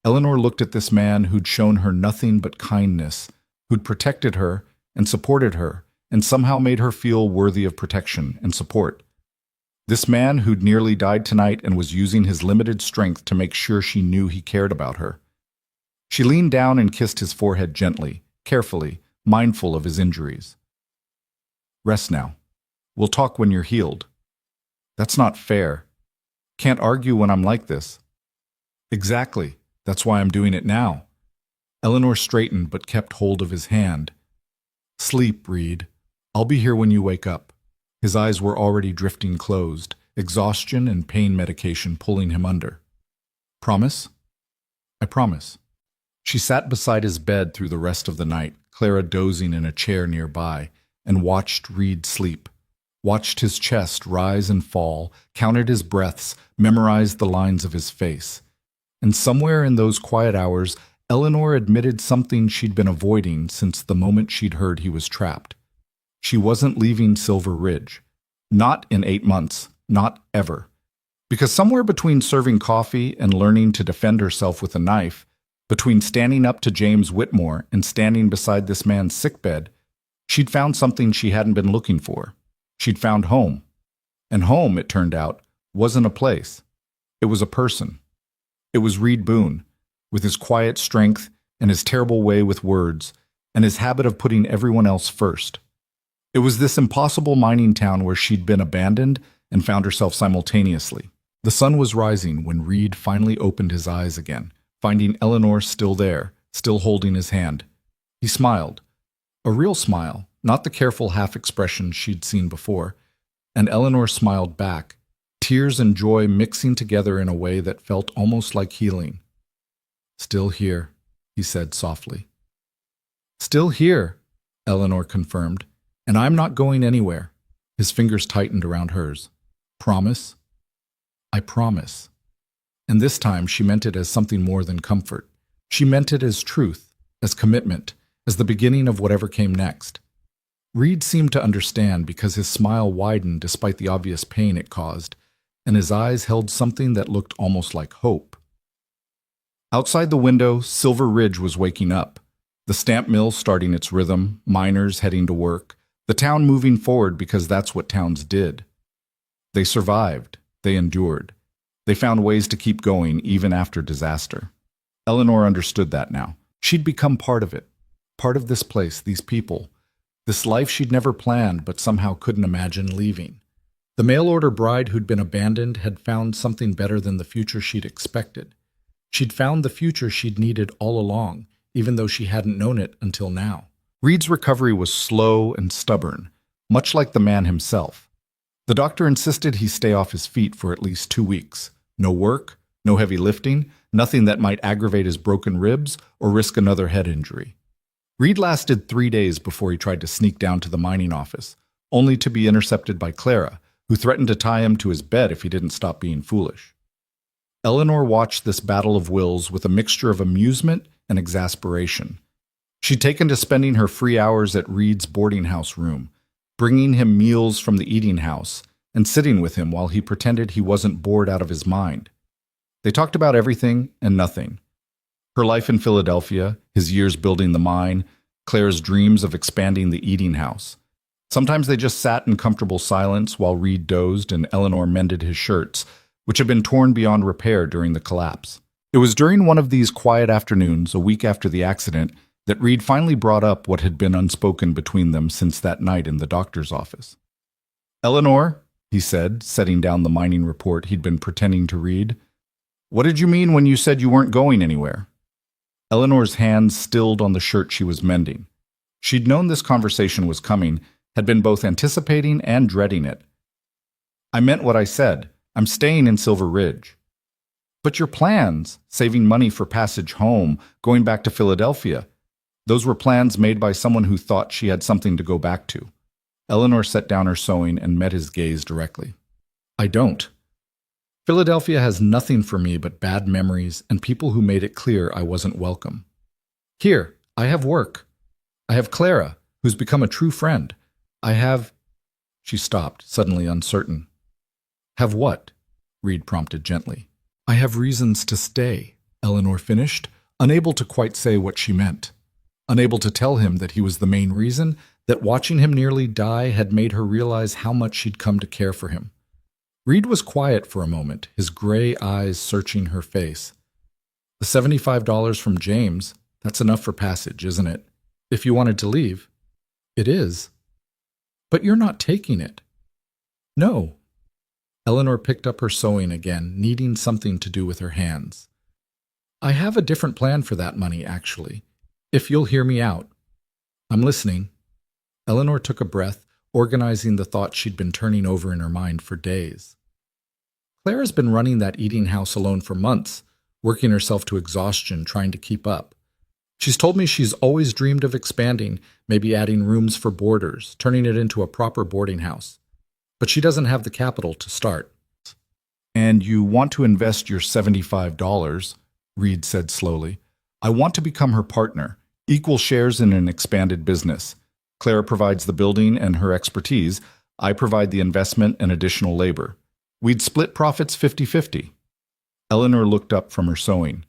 Eleanor looked at this man who'd shown her nothing but kindness, who'd protected her and supported her, and somehow made her feel worthy of protection and support. This man who'd nearly died tonight and was using his limited strength to make sure she knew he cared about her. She leaned down and kissed his forehead gently, carefully, mindful of his injuries. Rest now. We'll talk when you're healed. That's not fair. Can't argue when I'm like this. Exactly. That's why I'm doing it now. Eleanor straightened but kept hold of his hand. Sleep, Reed. I'll be here when you wake up. His eyes were already drifting closed, exhaustion and pain medication pulling him under. Promise? I promise. She sat beside his bed through the rest of the night, Clara dozing in a chair nearby, and watched Reed sleep. Watched his chest rise and fall, counted his breaths, memorized the lines of his face. And somewhere in those quiet hours, Eleanor admitted something she'd been avoiding since the moment she'd heard he was trapped. She wasn't leaving Silver Ridge. Not in 8 months. Not ever. Because somewhere between serving coffee and learning to defend herself with a knife, between standing up to James Whitmore and standing beside this man's sickbed, she'd found something she hadn't been looking for. She'd found home. And home, it turned out, wasn't a place. It was a person. It was Reed Boone, with his quiet strength and his terrible way with words, and his habit of putting everyone else first. It was this impossible mining town where she'd been abandoned and found herself simultaneously. The sun was rising when Reed finally opened his eyes again, finding Eleanor still there, still holding his hand. He smiled. A real smile, not the careful half-expression she'd seen before, and Eleanor smiled back, tears and joy mixing together in a way that felt almost like healing. Still here, he said softly. Still here, Eleanor confirmed, and I'm not going anywhere. His fingers tightened around hers. Promise? I promise. And this time she meant it as something more than comfort. She meant it as truth, as commitment, as the beginning of whatever came next. Reed seemed to understand because his smile widened despite the obvious pain it caused, and his eyes held something that looked almost like hope. Outside the window, Silver Ridge was waking up. The stamp mill starting its rhythm, miners heading to work, the town moving forward because that's what towns did. They survived. They endured. They found ways to keep going even after disaster. Eleanor understood that now. She'd become part of it. Part of this place, these people. This life she'd never planned but somehow couldn't imagine leaving. The mail-order bride who'd been abandoned had found something better than the future she'd expected. She'd found the future she'd needed all along, even though she hadn't known it until now. Reed's recovery was slow and stubborn, much like the man himself. The doctor insisted he stay off his feet for at least 2 weeks. No work, no heavy lifting, nothing that might aggravate his broken ribs or risk another head injury. Reed lasted 3 days before he tried to sneak down to the mining office, only to be intercepted by Clara, who threatened to tie him to his bed if he didn't stop being foolish. Eleanor watched this battle of wills with a mixture of amusement and exasperation. She'd taken to spending her free hours at Reed's boarding house room, bringing him meals from the eating house, and sitting with him while he pretended he wasn't bored out of his mind. They talked about everything and nothing. Her life in Philadelphia, his years building the mine, Claire's dreams of expanding the eating house. Sometimes they just sat in comfortable silence while Reed dozed and Eleanor mended his shirts, which had been torn beyond repair during the collapse. It was during one of these quiet afternoons, a week after the accident, that Reed finally brought up what had been unspoken between them since that night in the doctor's office. "Eleanor," he said, setting down the mining report he'd been pretending to read, "what did you mean when you said you weren't going anywhere?" Eleanor's hands stilled on the shirt she was mending. She'd known this conversation was coming, had been both anticipating and dreading it. "I meant what I said. I'm staying in Silver Ridge." "But your plans, saving money for passage home, going back to Philadelphia, those were plans made by someone who thought she had something to go back to." Eleanor set down her sewing and met his gaze directly. "I don't." Philadelphia has nothing for me but bad memories and people who made it clear I wasn't welcome. Here, I have work. I have Clara, who's become a true friend. I have... She stopped, suddenly uncertain. Have what? Reed prompted gently. I have reasons to stay, Eleanor finished, unable to quite say what she meant. Unable to tell him that he was the main reason, that watching him nearly die had made her realize how much she'd come to care for him. Reed was quiet for a moment, his gray eyes searching her face. The $75 from James, that's enough for passage, isn't it? If you wanted to leave. It is. But you're not taking it. No. Eleanor picked up her sewing again, needing something to do with her hands. I have a different plan for that money, actually, if you'll hear me out. I'm listening. Eleanor took a breath, organizing the thoughts she'd been turning over in her mind for days. Clara's been running that eating house alone for months, working herself to exhaustion trying to keep up. She's told me she's always dreamed of expanding, maybe adding rooms for boarders, turning it into a proper boarding house. But she doesn't have the capital to start. And you want to invest your $75, Reed said slowly. I want to become her partner, equal shares in an expanded business. Clara provides the building and her expertise. I provide the investment and additional labor. We'd split profits 50-50. Eleanor looked up from her sewing.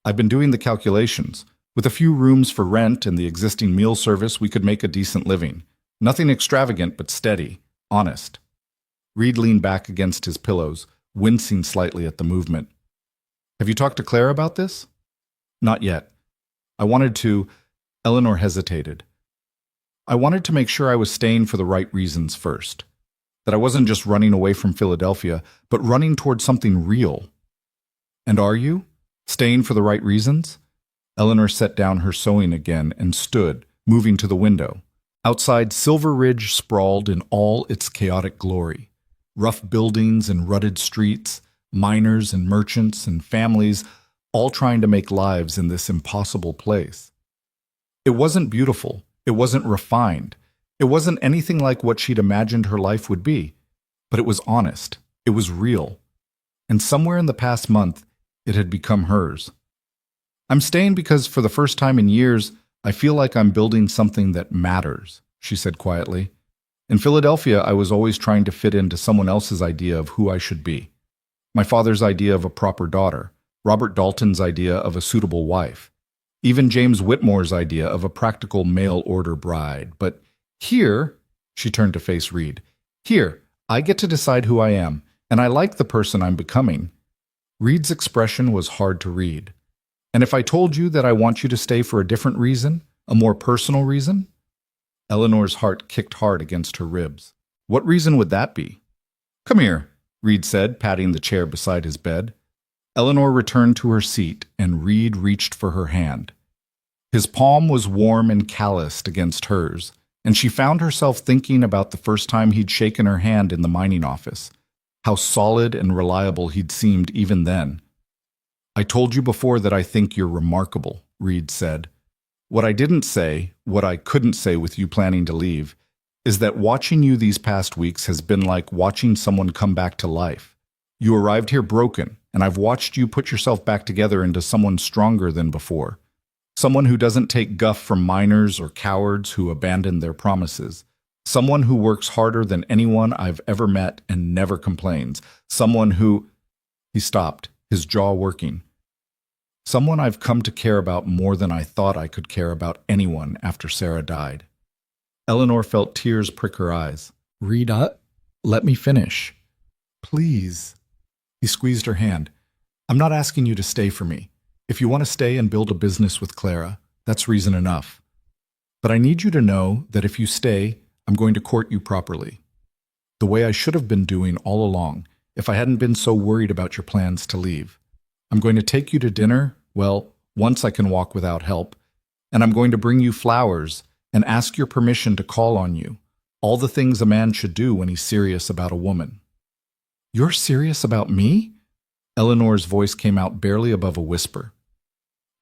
I've been doing the calculations. With a few rooms for rent and the existing meal service, we could make a decent living. Nothing extravagant, but steady, honest. Reed leaned back against his pillows, wincing slightly at the movement. Have you talked to Clara about this? Not yet. I wanted to... Eleanor hesitated. I wanted to make sure I was staying for the right reasons first. That I wasn't just running away from Philadelphia, but running toward something real. And are you? Staying for the right reasons? Eleanor set down her sewing again and stood, moving to the window. Outside, Silver Ridge sprawled in all its chaotic glory. Rough buildings and rutted streets, miners and merchants and families, all trying to make lives in this impossible place. It wasn't beautiful. It wasn't refined. It wasn't anything like what she'd imagined her life would be. But it was honest. It was real. And somewhere in the past month, it had become hers. I'm staying because for the first time in years, I feel like I'm building something that matters, she said quietly. In Philadelphia, I was always trying to fit into someone else's idea of who I should be. My father's idea of a proper daughter, Robert Dalton's idea of a suitable wife, even James Whitmore's idea of a practical mail-order bride. But here, she turned to face Reed, here, I get to decide who I am, and I like the person I'm becoming. Reed's expression was hard to read. And if I told you that I want you to stay for a different reason, a more personal reason? Eleanor's heart kicked hard against her ribs. What reason would that be? Come here, Reed said, patting the chair beside his bed. Eleanor returned to her seat, and Reed reached for her hand. His palm was warm and calloused against hers, and she found herself thinking about the first time he'd shaken her hand in the mining office, how solid and reliable he'd seemed even then. I told you before that I think you're remarkable, Reed said. What I didn't say, what I couldn't say with you planning to leave, is that watching you these past weeks has been like watching someone come back to life. You arrived here broken, and I've watched you put yourself back together into someone stronger than before. Someone who doesn't take guff from minors or cowards who abandon their promises. Someone who works harder than anyone I've ever met and never complains. Someone who... He stopped, his jaw working. Someone I've come to care about more than I thought I could care about anyone after Sarah died. Eleanor felt tears prick her eyes. Reed, let me finish. Please. He squeezed her hand. I'm not asking you to stay for me. If you want to stay and build a business with Clara, that's reason enough. But I need you to know that if you stay, I'm going to court you properly. The way I should have been doing all along, if I hadn't been so worried about your plans to leave. I'm going to take you to dinner, well, once I can walk without help, and I'm going to bring you flowers and ask your permission to call on you. All the things a man should do when he's serious about a woman. You're serious about me? Eleanor's voice came out barely above a whisper.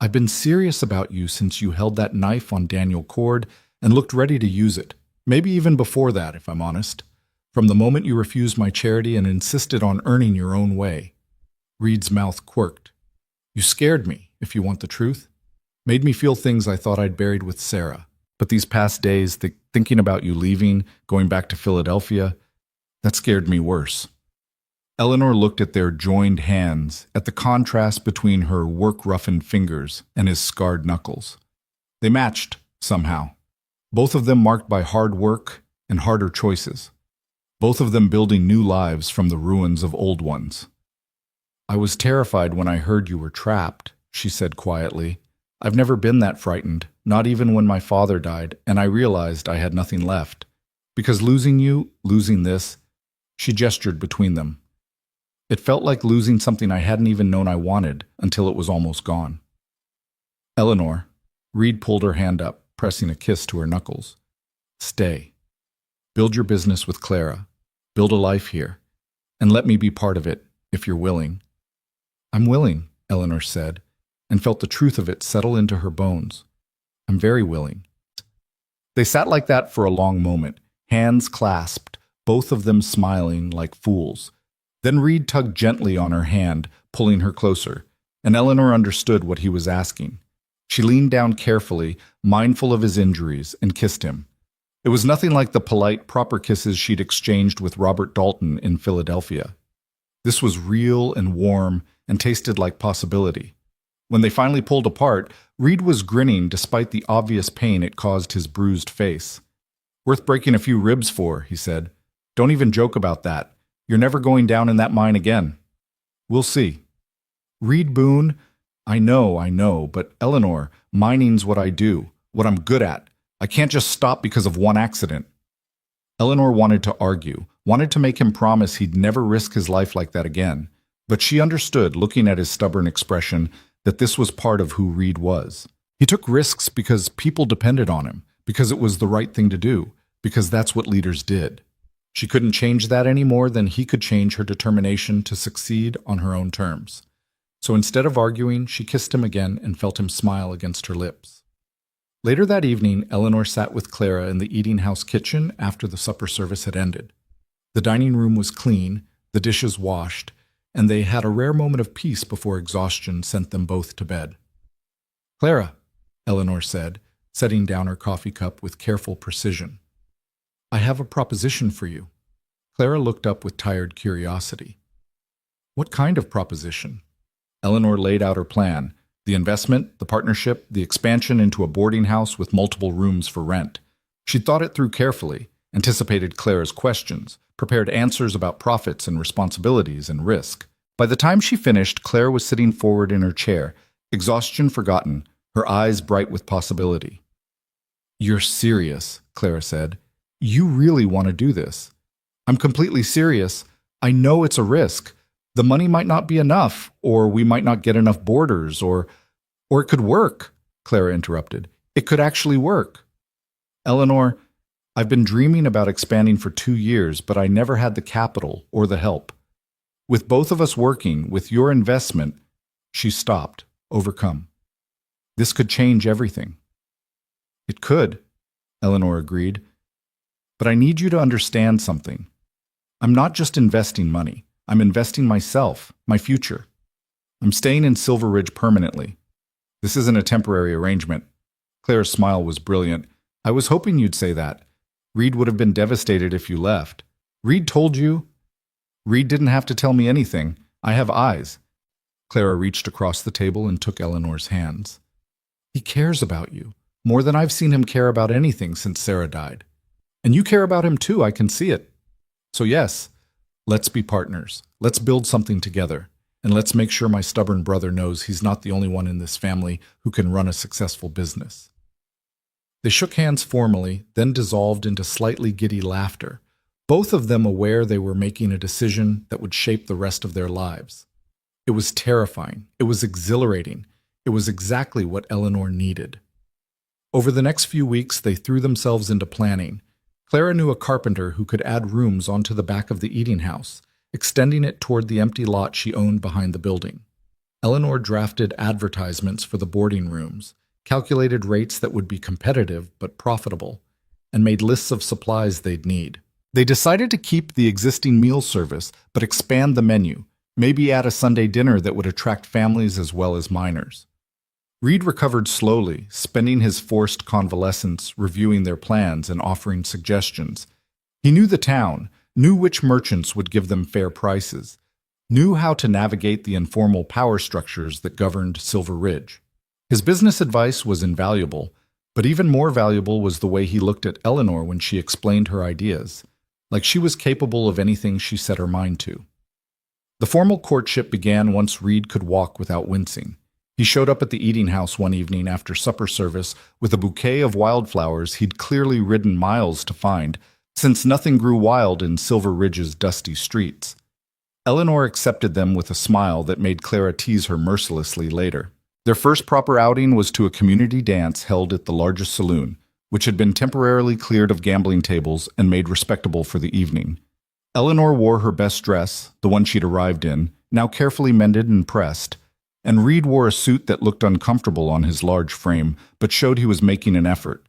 I've been serious about you since you held that knife on Daniel Cord and looked ready to use it. Maybe even before that, if I'm honest. From the moment you refused my charity and insisted on earning your own way. Reed's mouth quirked. You scared me, if you want the truth. Made me feel things I thought I'd buried with Sarah. But these past days, thinking about you leaving, going back to Philadelphia, that scared me worse. Eleanor looked at their joined hands, at the contrast between her work-roughened fingers and his scarred knuckles. They matched, somehow. Both of them marked by hard work and harder choices. Both of them building new lives from the ruins of old ones. I was terrified when I heard you were trapped, she said quietly. I've never been that frightened, not even when my father died, and I realized I had nothing left. Because losing you, losing this, she gestured between them. It felt like losing something I hadn't even known I wanted until it was almost gone. Eleanor, Reed pulled her hand up, pressing a kiss to her knuckles. Stay. Build your business with Clara. Build a life here. And let me be part of it, if you're willing. I'm willing, Eleanor said, and felt the truth of it settle into her bones. I'm very willing. They sat like that for a long moment, hands clasped, both of them smiling like fools. Then Reed tugged gently on her hand, pulling her closer, and Eleanor understood what he was asking. She leaned down carefully, mindful of his injuries, and kissed him. It was nothing like the polite, proper kisses she'd exchanged with Robert Dalton in Philadelphia. This was real and warm and tasted like possibility. When they finally pulled apart, Reed was grinning despite the obvious pain it caused his bruised face. Worth breaking a few ribs for, he said. Don't even joke about that. You're never going down in that mine again. We'll see. Reed Boone, I know, but Eleanor, mining's what I do, what I'm good at. I can't just stop because of one accident. Eleanor wanted to argue, wanted to make him promise he'd never risk his life like that again, but she understood, looking at his stubborn expression, that this was part of who Reed was. He took risks because people depended on him, because it was the right thing to do, because that's what leaders did. She couldn't change that any more than he could change her determination to succeed on her own terms. So instead of arguing, she kissed him again and felt him smile against her lips. Later that evening, Eleanor sat with Clara in the eating house kitchen after the supper service had ended. The dining room was clean, the dishes washed, and they had a rare moment of peace before exhaustion sent them both to bed. Clara, Eleanor said, setting down her coffee cup with careful precision. I have a proposition for you. Clara looked up with tired curiosity. What kind of proposition? Eleanor laid out her plan. The investment, the partnership, the expansion into a boarding house with multiple rooms for rent. She'd thought it through carefully, anticipated Clara's questions, prepared answers about profits and responsibilities and risk. By the time she finished, Clara was sitting forward in her chair, exhaustion forgotten, her eyes bright with possibility. You're serious, Clara said. You really want to do this. I'm completely serious. I know it's a risk. The money might not be enough, or we might not get enough boarders, or it could work, Clara interrupted. It could actually work. Eleanor, I've been dreaming about expanding for 2 years, but I never had the capital or the help. With both of us working, with your investment, she stopped, overcome. This could change everything. It could, Eleanor agreed. But I need you to understand something. I'm not just investing money. I'm investing myself, my future. I'm staying in Silver Ridge permanently. This isn't a temporary arrangement. Clara's smile was brilliant. I was hoping you'd say that. Reed would have been devastated if you left. Reed told you? Reed didn't have to tell me anything. I have eyes. Clara reached across the table and took Eleanor's hands. He cares about you, more than I've seen him care about anything since Sarah died. And you care about him too, I can see it. So yes, let's be partners. Let's build something together. And let's make sure my stubborn brother knows he's not the only one in this family who can run a successful business. They shook hands formally, then dissolved into slightly giddy laughter, both of them aware they were making a decision that would shape the rest of their lives. It was terrifying. It was exhilarating. It was exactly what Eleanor needed. Over the next few weeks, they threw themselves into planning. Clara knew a carpenter who could add rooms onto the back of the eating house, extending it toward the empty lot she owned behind the building. Eleanor drafted advertisements for the boarding rooms, calculated rates that would be competitive but profitable, and made lists of supplies they'd need. They decided to keep the existing meal service, but expand the menu, maybe add a Sunday dinner that would attract families as well as minors. Reed recovered slowly, spending his forced convalescence reviewing their plans and offering suggestions. He knew the town, knew which merchants would give them fair prices, knew how to navigate the informal power structures that governed Silver Ridge. His business advice was invaluable, but even more valuable was the way he looked at Eleanor when she explained her ideas, like she was capable of anything she set her mind to. The formal courtship began once Reed could walk without wincing. He showed up at the eating house one evening after supper service with a bouquet of wildflowers he'd clearly ridden miles to find, since nothing grew wild in Silver Ridge's dusty streets. Eleanor accepted them with a smile that made Clara tease her mercilessly later. Their first proper outing was to a community dance held at the largest saloon, which had been temporarily cleared of gambling tables and made respectable for the evening. Eleanor wore her best dress, the one she'd arrived in, now carefully mended and pressed, and Reed wore a suit that looked uncomfortable on his large frame, but showed he was making an effort.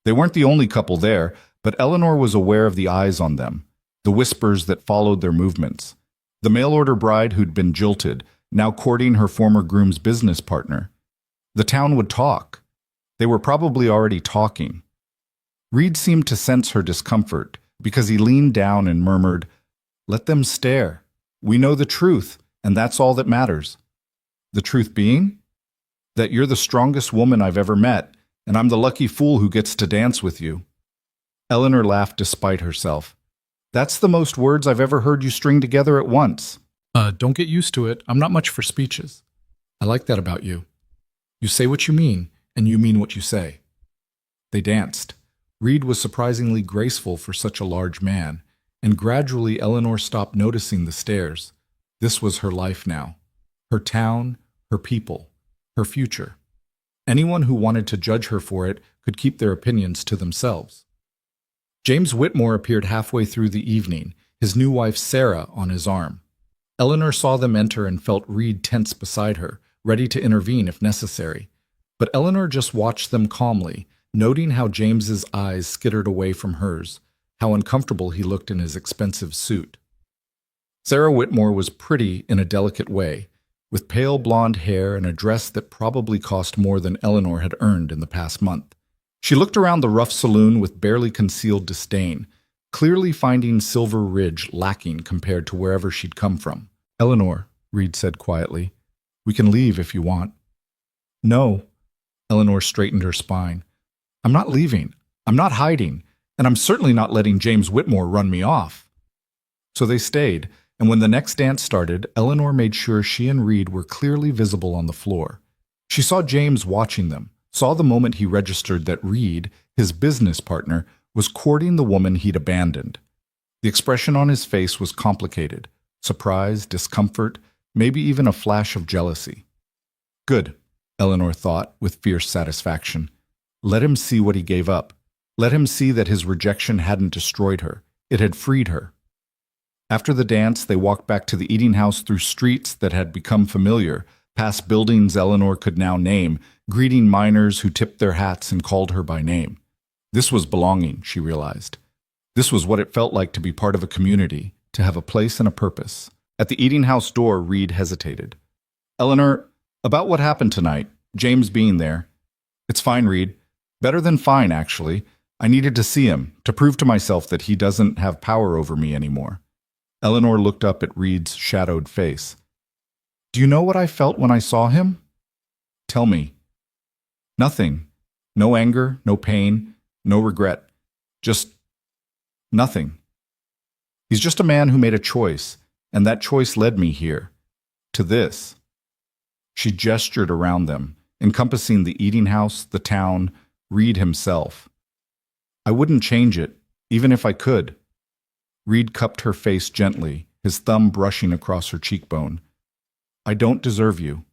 They weren't the only couple there, but Eleanor was aware of the eyes on them, the whispers that followed their movements. The mail-order bride who'd been jilted, now courting her former groom's business partner. The town would talk. They were probably already talking. Reed seemed to sense her discomfort because he leaned down and murmured, "Let them stare. We know the truth, and that's all that matters." The truth being? That you're the strongest woman I've ever met, and I'm the lucky fool who gets to dance with you. Eleanor laughed despite herself. That's the most words I've ever heard you string together at once. Don't get used to it. I'm not much for speeches. I like that about you. You say what you mean, and you mean what you say. They danced. Reed was surprisingly graceful for such a large man, and gradually Eleanor stopped noticing the stares. This was her life now. Her town, her people, her future. Anyone who wanted to judge her for it could keep their opinions to themselves. James Whitmore appeared halfway through the evening, his new wife Sarah on his arm. Eleanor saw them enter and felt Reed tense beside her, ready to intervene if necessary. But Eleanor just watched them calmly, noting how James's eyes skittered away from hers, how uncomfortable he looked in his expensive suit. Sarah Whitmore was pretty in a delicate way, with pale blonde hair and a dress that probably cost more than Eleanor had earned in the past month. She looked around the rough saloon with barely concealed disdain, clearly finding Silver Ridge lacking compared to wherever she'd come from. "Eleanor," Reed said quietly, "we can leave if you want." "No." Eleanor straightened her spine. "I'm not leaving. I'm not hiding. And I'm certainly not letting James Whitmore run me off." So they stayed, and when the next dance started, Eleanor made sure she and Reed were clearly visible on the floor. She saw James watching them, saw the moment he registered that Reed, his business partner, was courting the woman he'd abandoned. The expression on his face was complicated: surprise, discomfort, maybe even a flash of jealousy. Good, Eleanor thought with fierce satisfaction. Let him see what he gave up. Let him see that his rejection hadn't destroyed her. It had freed her. After the dance, they walked back to the eating house through streets that had become familiar, past buildings Eleanor could now name, greeting miners who tipped their hats and called her by name. This was belonging, she realized. This was what it felt like to be part of a community, to have a place and a purpose. At the eating house door, Reed hesitated. "Eleanor, about what happened tonight, James being there." "It's fine, Reed. Better than fine, actually. I needed to see him, to prove to myself that he doesn't have power over me anymore." Eleanor looked up at Reed's shadowed face. "Do you know what I felt when I saw him?" "Tell me." "Nothing. No anger, no pain, no regret. Just nothing. He's just a man who made a choice, and that choice led me here. To this." She gestured around them, encompassing the eating house, the town, Reed himself. "I wouldn't change it, even if I could." Reed cupped her face gently, his thumb brushing across her cheekbone. "I don't deserve you."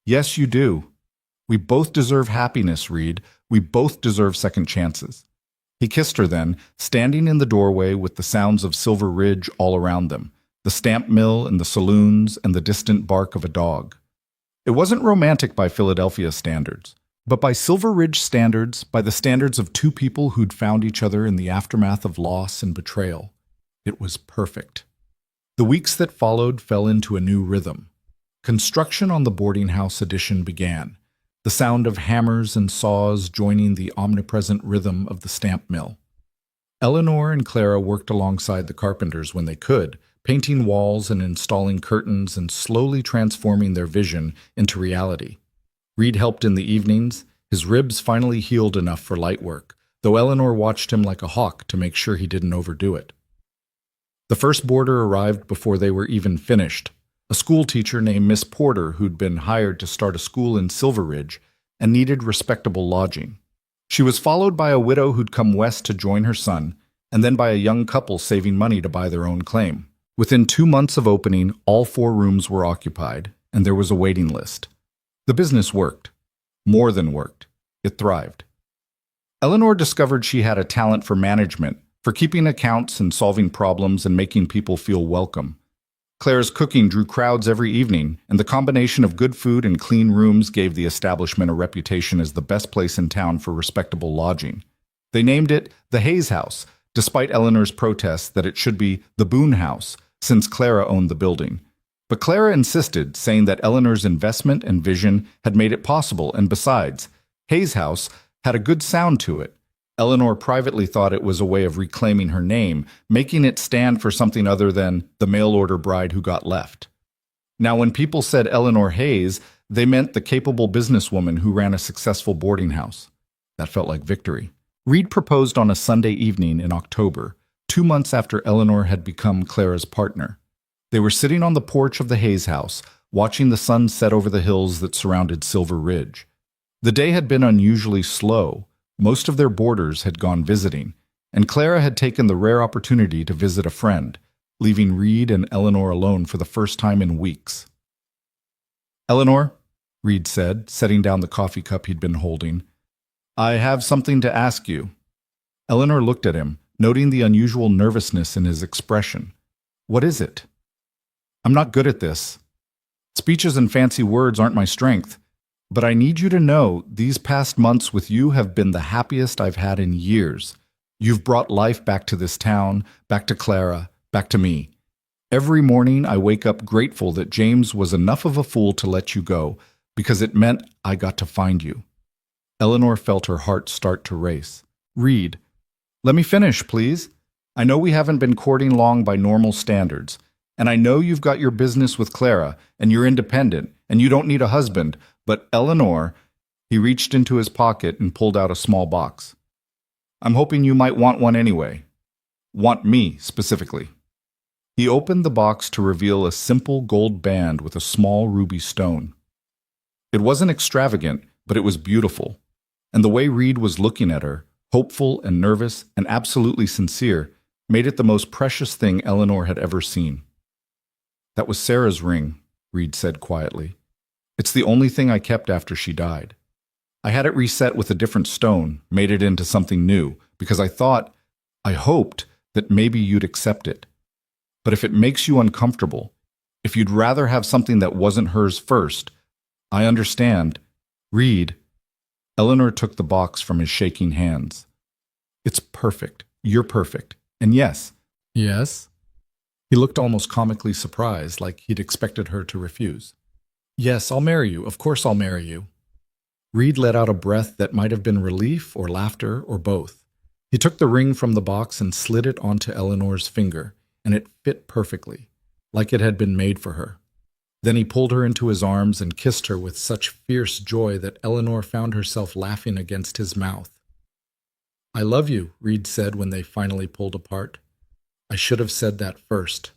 "Yes, you do. We both deserve happiness, Reed. We both deserve second chances." He kissed her then, standing in the doorway with the sounds of Silver Ridge all around them, the stamp mill and the saloons and the distant bark of a dog. It wasn't romantic by Philadelphia standards, But by Silver Ridge standards, by the standards of two people who'd found each other in the aftermath of loss and betrayal, it was perfect. The weeks that followed fell into a new rhythm. Construction on the boarding house addition began, the sound of hammers and saws joining the omnipresent rhythm of the stamp mill. Eleanor and Clara worked alongside the carpenters when they could, painting walls and installing curtains and slowly transforming their vision into reality. Reed helped in the evenings. His ribs finally healed enough for light work, though Eleanor watched him like a hawk to make sure he didn't overdo it. The first boarder arrived before they were even finished, a school teacher named Miss Porter who'd been hired to start a school in Silver Ridge and needed respectable lodging. She was followed by a widow who'd come west to join her son, and then by a young couple saving money to buy their own claim. Within 2 months of opening, all 4 rooms were occupied, and there was a waiting list. The business worked. More than worked. It thrived. Eleanor discovered she had a talent for management, for keeping accounts and solving problems and making people feel welcome. Claire's cooking drew crowds every evening, and the combination of good food and clean rooms gave the establishment a reputation as the best place in town for respectable lodging. They named it the Hayes House, despite Eleanor's protests that it should be the Boone House, since Clara owned the building. But Clara insisted, saying that Eleanor's investment and vision had made it possible, and besides, Hayes House had a good sound to it. Eleanor privately thought it was a way of reclaiming her name, making it stand for something other than the mail-order bride who got left. Now, when people said Eleanor Hayes, they meant the capable businesswoman who ran a successful boarding house. That felt like victory. Reed proposed on a Sunday evening in October, 2 months after Eleanor had become Clara's partner. They were sitting on the porch of the Hayes house, watching the sun set over the hills that surrounded Silver Ridge. The day had been unusually slow. Most of their boarders had gone visiting, and Clara had taken the rare opportunity to visit a friend, leaving Reed and Eleanor alone for the first time in weeks. "Eleanor," Reed said, setting down the coffee cup he'd been holding, "I have something to ask you." Eleanor looked at him, noting the unusual nervousness in his expression. "What is it?" "I'm not good at this. Speeches and fancy words aren't my strength. But I need you to know these past months with you have been the happiest I've had in years. You've brought life back to this town, back to Clara, back to me. Every morning I wake up grateful that James was enough of a fool to let you go, because it meant I got to find you." Eleanor felt her heart start to race. "Reed, let me finish, please. I know we haven't been courting long by normal standards, and I know you've got your business with Clara, and you're independent, and you don't need a husband, but Eleanor," he reached into his pocket and pulled out a small box. "I'm hoping you might want one anyway. Want me, specifically." He opened the box to reveal a simple gold band with a small ruby stone. It wasn't extravagant, but it was beautiful, and the way Reed was looking at her, hopeful and nervous and absolutely sincere, made it the most precious thing Eleanor had ever seen. "That was Sarah's ring," Reed said quietly. "It's the only thing I kept after she died. I had it reset with a different stone, made it into something new, because I hoped that maybe you'd accept it. But if it makes you uncomfortable, if you'd rather have something that wasn't hers first, I understand." "Reed." Eleanor took the box from his shaking hands. "It's perfect. You're perfect. And yes." "Yes?" He looked almost comically surprised, like he'd expected her to refuse. "Yes, I'll marry you. Of course I'll marry you." Reed let out a breath that might have been relief or laughter or both. He took the ring from the box and slid it onto Eleanor's finger, and it fit perfectly, like it had been made for her. Then he pulled her into his arms and kissed her with such fierce joy that Eleanor found herself laughing against his mouth. "I love you," Reed said when they finally pulled apart. "I should have said that first.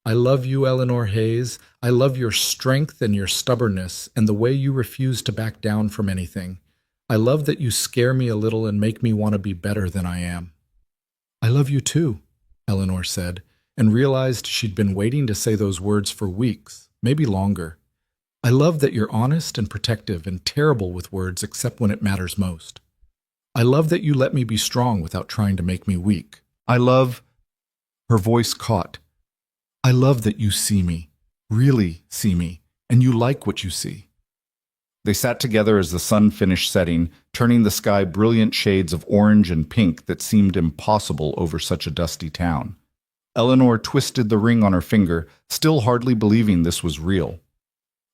I love you, Eleanor Hayes. I love your strength and your stubbornness and the way you refuse to back down from anything. I love that you scare me a little and make me want to be better than I am." "I love you too," Eleanor said, and realized she'd been waiting to say those words for weeks, maybe longer. "I love that you're honest and protective and terrible with words except when it matters most. I love that you let me be strong without trying to make me weak. I love—" Her voice caught. "I love that you see me, really see me, and you like what you see." They sat together as the sun finished setting, turning the sky brilliant shades of orange and pink that seemed impossible over such a dusty town. Eleanor twisted the ring on her finger, still hardly believing this was real.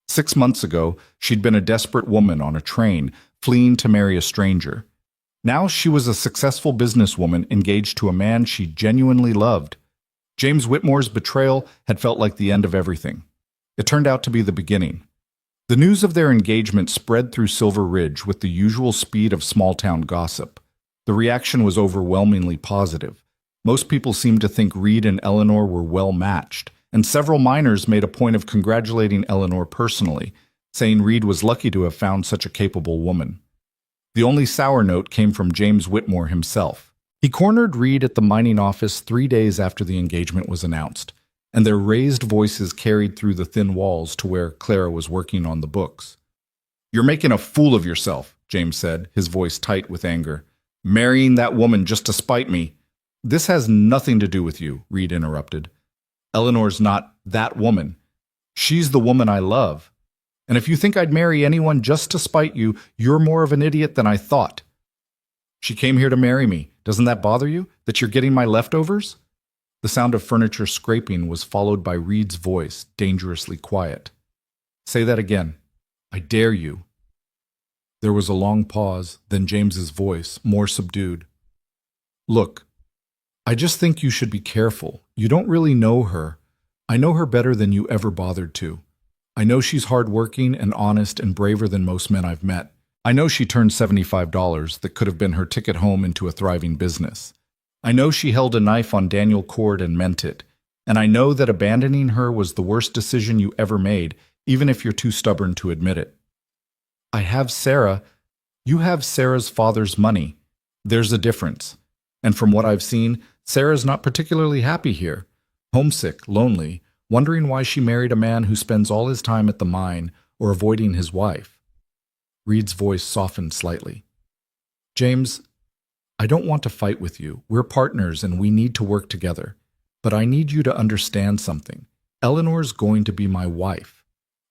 6 months ago, she'd been a desperate woman on a train, fleeing to marry a stranger. Now she was a successful businesswoman engaged to a man she genuinely loved. James Whitmore's betrayal had felt like the end of everything. It turned out to be the beginning. The news of their engagement spread through Silver Ridge with the usual speed of small-town gossip. The reaction was overwhelmingly positive. Most people seemed to think Reed and Eleanor were well matched, and several miners made a point of congratulating Eleanor personally, saying Reed was lucky to have found such a capable woman. The only sour note came from James Whitmore himself. He cornered Reed at the mining office 3 days after the engagement was announced, and their raised voices carried through the thin walls to where Clara was working on the books. "You're making a fool of yourself," James said, his voice tight with anger. "Marrying that woman just to spite me." "This has nothing to do with you," Reed interrupted. "Eleanor's not that woman. She's the woman I love. And if you think I'd marry anyone just to spite you, you're more of an idiot than I thought. She came here to marry me. Doesn't that bother you, that you're getting my leftovers?" The sound of furniture scraping was followed by Reed's voice, dangerously quiet. "Say that again. I dare you." There was a long pause, then James's voice, more subdued. "Look, I just think you should be careful. You don't really know her. I know her better than you ever bothered to. I know she's hardworking and honest and braver than most men I've met. I know she turned $75 that could have been her ticket home into a thriving business. I know she held a knife on Daniel Cord and meant it. And I know that abandoning her was the worst decision you ever made, even if you're too stubborn to admit it. I have Sarah. You have Sarah's father's money. There's a difference. And from what I've seen, Sarah's not particularly happy here. Homesick, lonely, wondering why she married a man who spends all his time at the mine or avoiding his wife." Reed's voice softened slightly. "James, I don't want to fight with you. We're partners and we need to work together. But I need you to understand something. Eleanor's going to be my wife.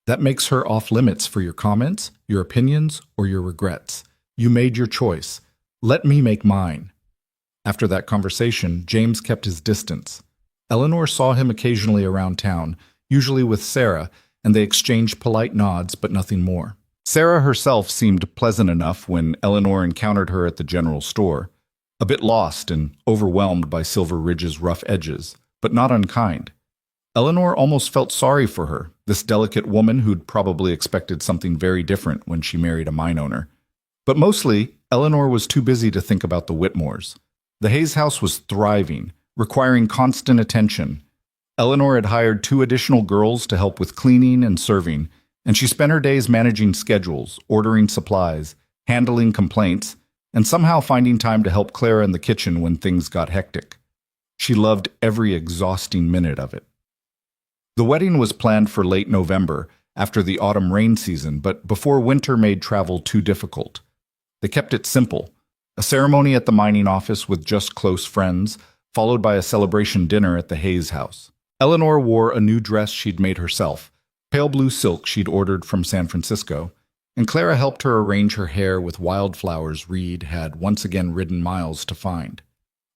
That makes her off limits for your comments, your opinions, or your regrets. You made your choice. Let me make mine." After that conversation, James kept his distance. Eleanor saw him occasionally around town, usually with Sarah, and they exchanged polite nods, but nothing more. Sarah herself seemed pleasant enough when Eleanor encountered her at the general store, a bit lost and overwhelmed by Silver Ridge's rough edges, but not unkind. Eleanor almost felt sorry for her, this delicate woman who'd probably expected something very different when she married a mine owner. But mostly, Eleanor was too busy to think about the Whitmores. The Hayes house was thriving, requiring constant attention. Eleanor had hired 2 additional girls to help with cleaning and serving, and she spent her days managing schedules, ordering supplies, handling complaints, and somehow finding time to help Clara in the kitchen when things got hectic. She loved every exhausting minute of it. The wedding was planned for late November, after the autumn rain season, but before winter made travel too difficult. They kept it simple: a ceremony at the mining office with just close friends, followed by a celebration dinner at the Hayes house. Eleanor wore a new dress she'd made herself, pale blue silk she'd ordered from San Francisco, and Clara helped her arrange her hair with wildflowers Reed had once again ridden miles to find.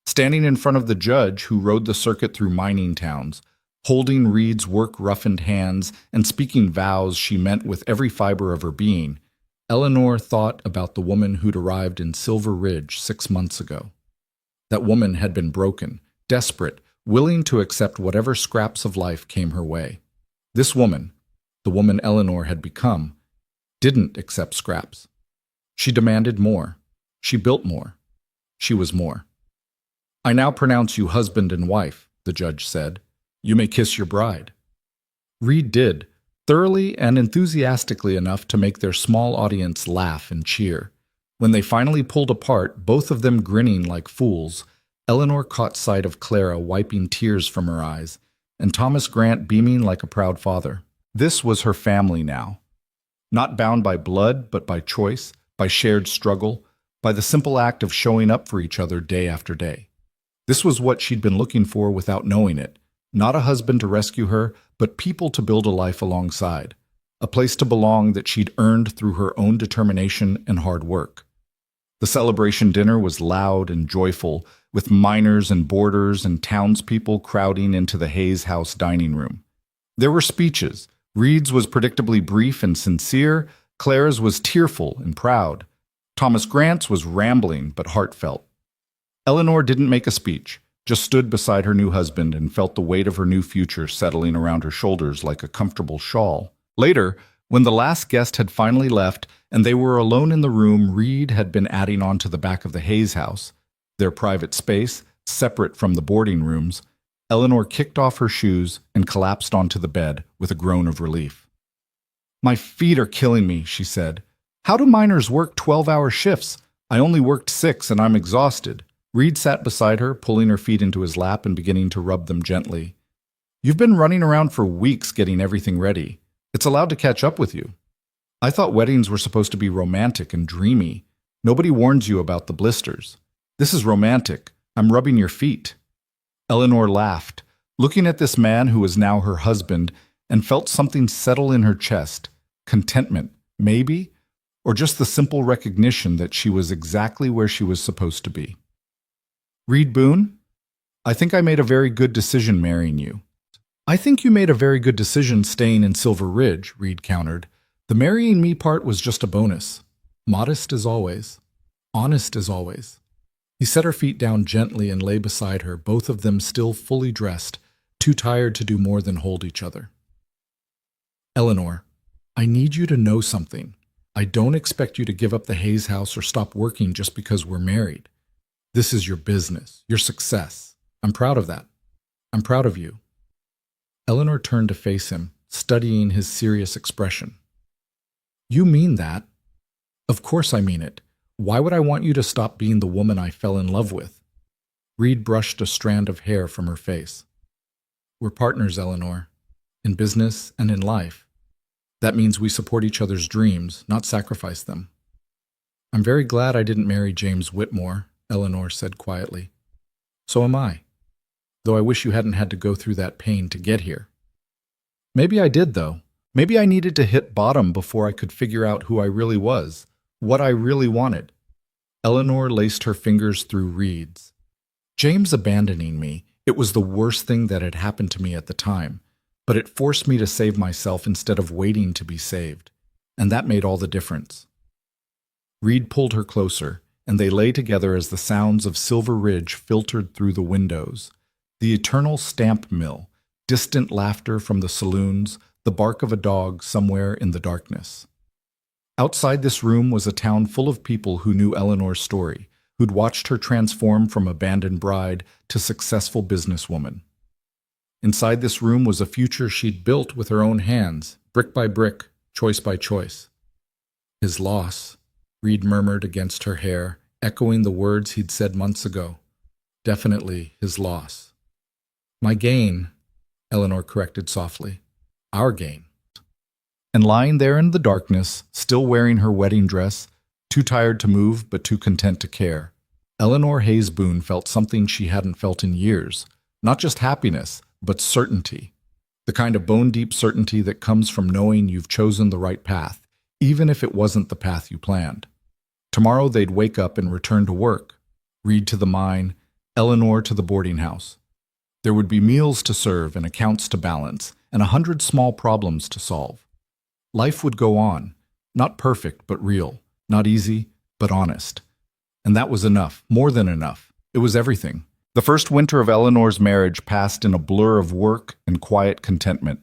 Standing in front of the judge who rode the circuit through mining towns, holding Reed's work-roughened hands and speaking vows she meant with every fiber of her being, Eleanor thought about the woman who'd arrived in Silver Ridge 6 months ago. That woman had been broken, desperate, willing to accept whatever scraps of life came her way. This woman, the woman Eleanor had become, didn't accept scraps. She demanded more. She built more. She was more. "I now pronounce you husband and wife," the judge said. "You may kiss your bride." Reed did, thoroughly and enthusiastically enough to make their small audience laugh and cheer. When they finally pulled apart, both of them grinning like fools, Eleanor caught sight of Clara wiping tears from her eyes, and Thomas Grant beaming like a proud father. This was her family now. Not bound by blood, but by choice, by shared struggle, by the simple act of showing up for each other day after day. This was what she'd been looking for without knowing it. Not a husband to rescue her, but people to build a life alongside. a place to belong that she'd earned through her own determination and hard work. The celebration dinner was loud and joyful, with miners and boarders and townspeople crowding into the Hayes house dining room. There were speeches. Reed's was predictably brief and sincere, Clara's was tearful and proud. Thomas Grant's was rambling but heartfelt. Eleanor didn't make a speech, just stood beside her new husband and felt the weight of her new future settling around her shoulders like a comfortable shawl. Later, when the last guest had finally left and they were alone in the room Reed had been adding on to the back of the Hayes house, their private space, separate from the boarding rooms, Eleanor kicked off her shoes and collapsed onto the bed with a groan of relief. "My feet are killing me," she said. "How do miners work 12-hour shifts? I only worked 6 and I'm exhausted." Reed sat beside her, pulling her feet into his lap and beginning to rub them gently. "You've been running around for weeks getting everything ready. It's allowed to catch up with you. I thought weddings were supposed to be romantic and dreamy. Nobody warns you about the blisters. This is romantic. I'm rubbing your feet." Eleanor laughed, looking at this man who was now her husband, and felt something settle in her chest. Contentment, maybe, or just the simple recognition that she was exactly where she was supposed to be. "Reed Boone, I think I made a very good decision marrying you." "I think you made a very good decision staying in Silver Ridge," Reed countered. "The marrying me part was just a bonus. Modest as always. Honest as always." He set her feet down gently and lay beside her, both of them still fully dressed, too tired to do more than hold each other. "Eleanor, I need you to know something. I don't expect you to give up the Hayes house or stop working just because we're married. This is your business, your success. I'm proud of that. I'm proud of you." Eleanor turned to face him, studying his serious expression. "You mean that?" "Of course I mean it. Why would I want you to stop being the woman I fell in love with?" Reed brushed a strand of hair from her face. "We're partners, Eleanor, in business and in life. That means we support each other's dreams, not sacrifice them." "I'm very glad I didn't marry James Whitmore," Eleanor said quietly. "So am I, though I wish you hadn't had to go through that pain to get here." "Maybe I did, though. Maybe I needed to hit bottom before I could figure out who I really was, what I really wanted." Eleanor laced her fingers through Reed's. "James abandoning me, it was the worst thing that had happened to me at the time, but it forced me to save myself instead of waiting to be saved, and that made all the difference." Reed pulled her closer, and they lay together as the sounds of Silver Ridge filtered through the windows. The eternal stamp mill, distant laughter from the saloons, the bark of a dog somewhere in the darkness. Outside this room was a town full of people who knew Eleanor's story, who'd watched her transform from abandoned bride to successful businesswoman. Inside this room was a future she'd built with her own hands, brick by brick, choice by choice. "His loss," Reed murmured against her hair, echoing the words he'd said months ago. "Definitely his loss." "My gain," Eleanor corrected softly. "Our gain." And lying there in the darkness, still wearing her wedding dress, too tired to move but too content to care, Eleanor Hayes Boone felt something she hadn't felt in years. Not just happiness, but certainty. The kind of bone-deep certainty that comes from knowing you've chosen the right path, even if it wasn't the path you planned. Tomorrow they'd wake up and return to work. Reed to the mine, Eleanor to the boarding house. There would be meals to serve and accounts to balance, and 100 small problems to solve. Life would go on, not perfect but real, not easy but honest. And that was enough, more than enough. It was everything. The first winter of Eleanor's marriage passed in a blur of work and quiet contentment.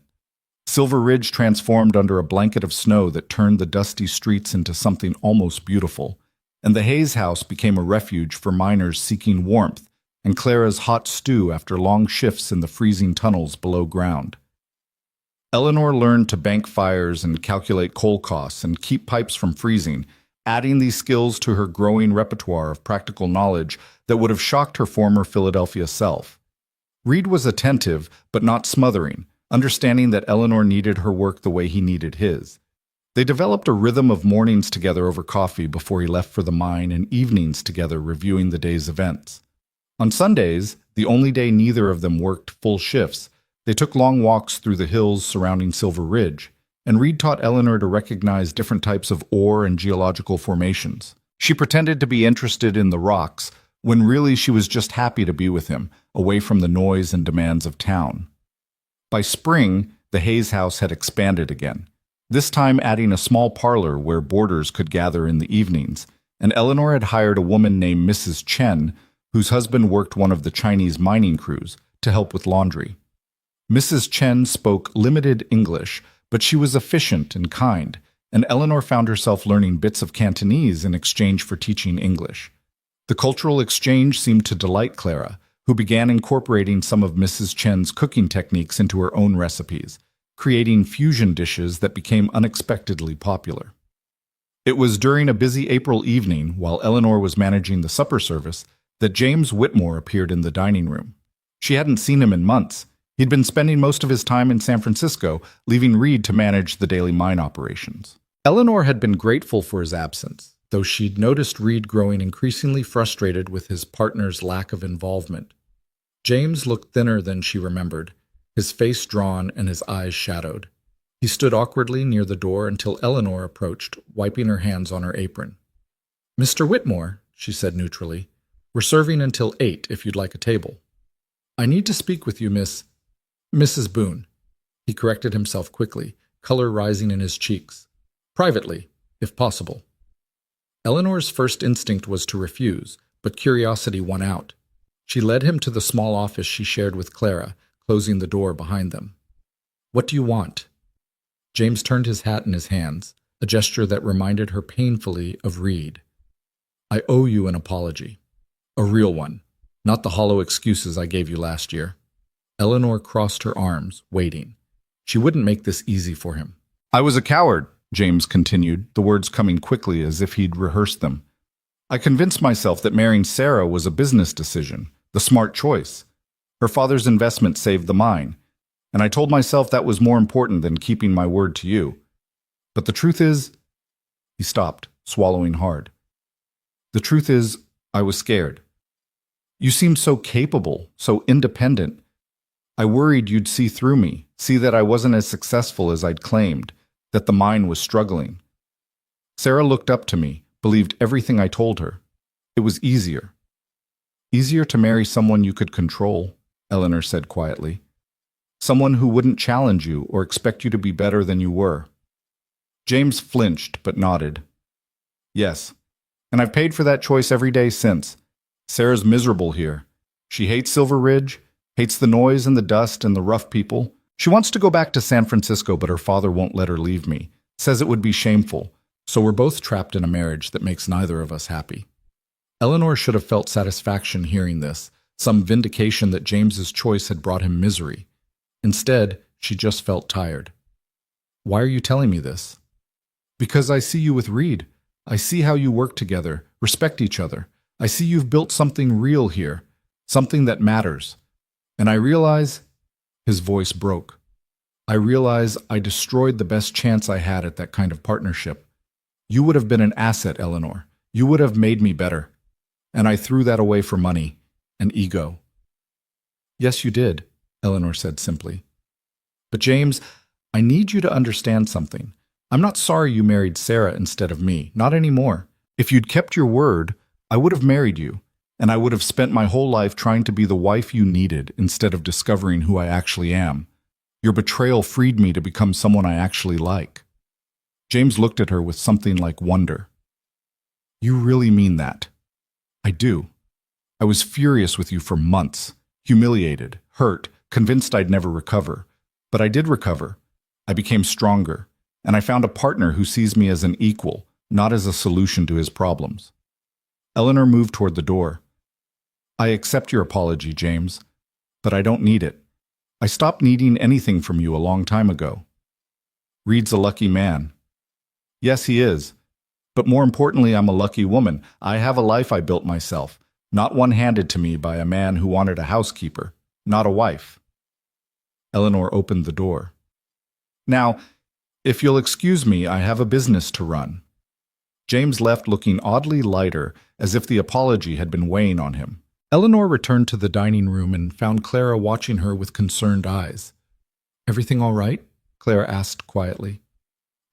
Silver Ridge transformed under a blanket of snow that turned the dusty streets into something almost beautiful, and the Hayes house became a refuge for miners seeking warmth and Clara's hot stew after long shifts in the freezing tunnels below ground. Eleanor learned to bank fires and calculate coal costs and keep pipes from freezing, adding these skills to her growing repertoire of practical knowledge that would have shocked her former Philadelphia self. Reed was attentive, but not smothering, understanding that Eleanor needed her work the way he needed his. They developed a rhythm of mornings together over coffee before he left for the mine and evenings together reviewing the day's events. On Sundays, the only day neither of them worked full shifts, they took long walks through the hills surrounding Silver Ridge, and Reed taught Eleanor to recognize different types of ore and geological formations. She pretended to be interested in the rocks, when really she was just happy to be with him, away from the noise and demands of town. By spring, the Hayes house had expanded again, this time adding a small parlor where boarders could gather in the evenings, and Eleanor had hired a woman named Mrs. Chen, whose husband worked one of the Chinese mining crews, to help with laundry. Mrs. Chen spoke limited English, but she was efficient and kind, and Eleanor found herself learning bits of Cantonese in exchange for teaching English. The cultural exchange seemed to delight Clara, who began incorporating some of Mrs. Chen's cooking techniques into her own recipes, creating fusion dishes that became unexpectedly popular. It was during a busy April evening, while Eleanor was managing the supper service, that James Whitmore appeared in the dining room. She hadn't seen him in months. He'd been spending most of his time in San Francisco, leaving Reed to manage the daily mine operations. Eleanor had been grateful for his absence, though she'd noticed Reed growing increasingly frustrated with his partner's lack of involvement. James looked thinner than she remembered, his face drawn and his eyes shadowed. He stood awkwardly near the door until Eleanor approached, wiping her hands on her apron. "Mr. Whitmore," she said neutrally, "we're serving until 8 if you'd like a table." "I need to speak with you, Mrs. Boone." He corrected himself quickly, color rising in his cheeks. "Privately, if possible." Eleanor's first instinct was to refuse, but curiosity won out. She led him to the small office she shared with Clara, closing the door behind them. "What do you want?" James turned his hat in his hands, a gesture that reminded her painfully of Reed. "I owe you an apology. A real one, not the hollow excuses I gave you last year." Eleanor crossed her arms, waiting. She wouldn't make this easy for him. "I was a coward," James continued, the words coming quickly as if he'd rehearsed them. "I convinced myself that marrying Sarah was a business decision, the smart choice. Her father's investment saved the mine, and I told myself that was more important than keeping my word to you. But the truth is—" He stopped, swallowing hard. "The truth is, I was scared. You seemed so capable, so independent. I worried you'd see through me, see that I wasn't as successful as I'd claimed, that the mine was struggling. Sarah looked up to me, believed everything I told her. It was easier. Easier to marry someone you could control," Eleanor said quietly. "Someone who wouldn't challenge you or expect you to be better than you were." James flinched but nodded. "Yes, and I've paid for that choice every day since. Sarah's miserable here. She hates Silver Ridge, hates the noise and the dust and the rough people. She wants to go back to San Francisco, but her father won't let her leave me, says it would be shameful, so we're both trapped in a marriage that makes neither of us happy." Eleanor should have felt satisfaction hearing this, some vindication that James's choice had brought him misery. Instead, she just felt tired. "Why are you telling me this?" "Because I see you with Reed. I see how you work together, respect each other. I see you've built something real here, something that matters. And I realize—" His voice broke. "I realize I destroyed the best chance I had at that kind of partnership. You would have been an asset, Eleanor. You would have made me better. And I threw that away for money and ego." "Yes, you did," Eleanor said simply. "But James, I need you to understand something. I'm not sorry you married Sarah instead of me, not anymore. If you'd kept your word, I would have married you, and I would have spent my whole life trying to be the wife you needed instead of discovering who I actually am. Your betrayal freed me to become someone I actually like." James looked at her with something like wonder. "You really mean that?" "I do. I was furious with you for months, humiliated, hurt, convinced I'd never recover. But I did recover. I became stronger, and I found a partner who sees me as an equal, not as a solution to his problems." Eleanor moved toward the door. "I accept your apology, James, but I don't need it. I stopped needing anything from you a long time ago." "Reed's a lucky man." "Yes, he is. But more importantly, I'm a lucky woman. I have a life I built myself, not one handed to me by a man who wanted a housekeeper, not a wife." Eleanor opened the door. "Now, if you'll excuse me, I have a business to run." James left looking oddly lighter, as if the apology had been weighing on him. Eleanor returned to the dining room and found Clara watching her with concerned eyes. "Everything all right?" Clara asked quietly.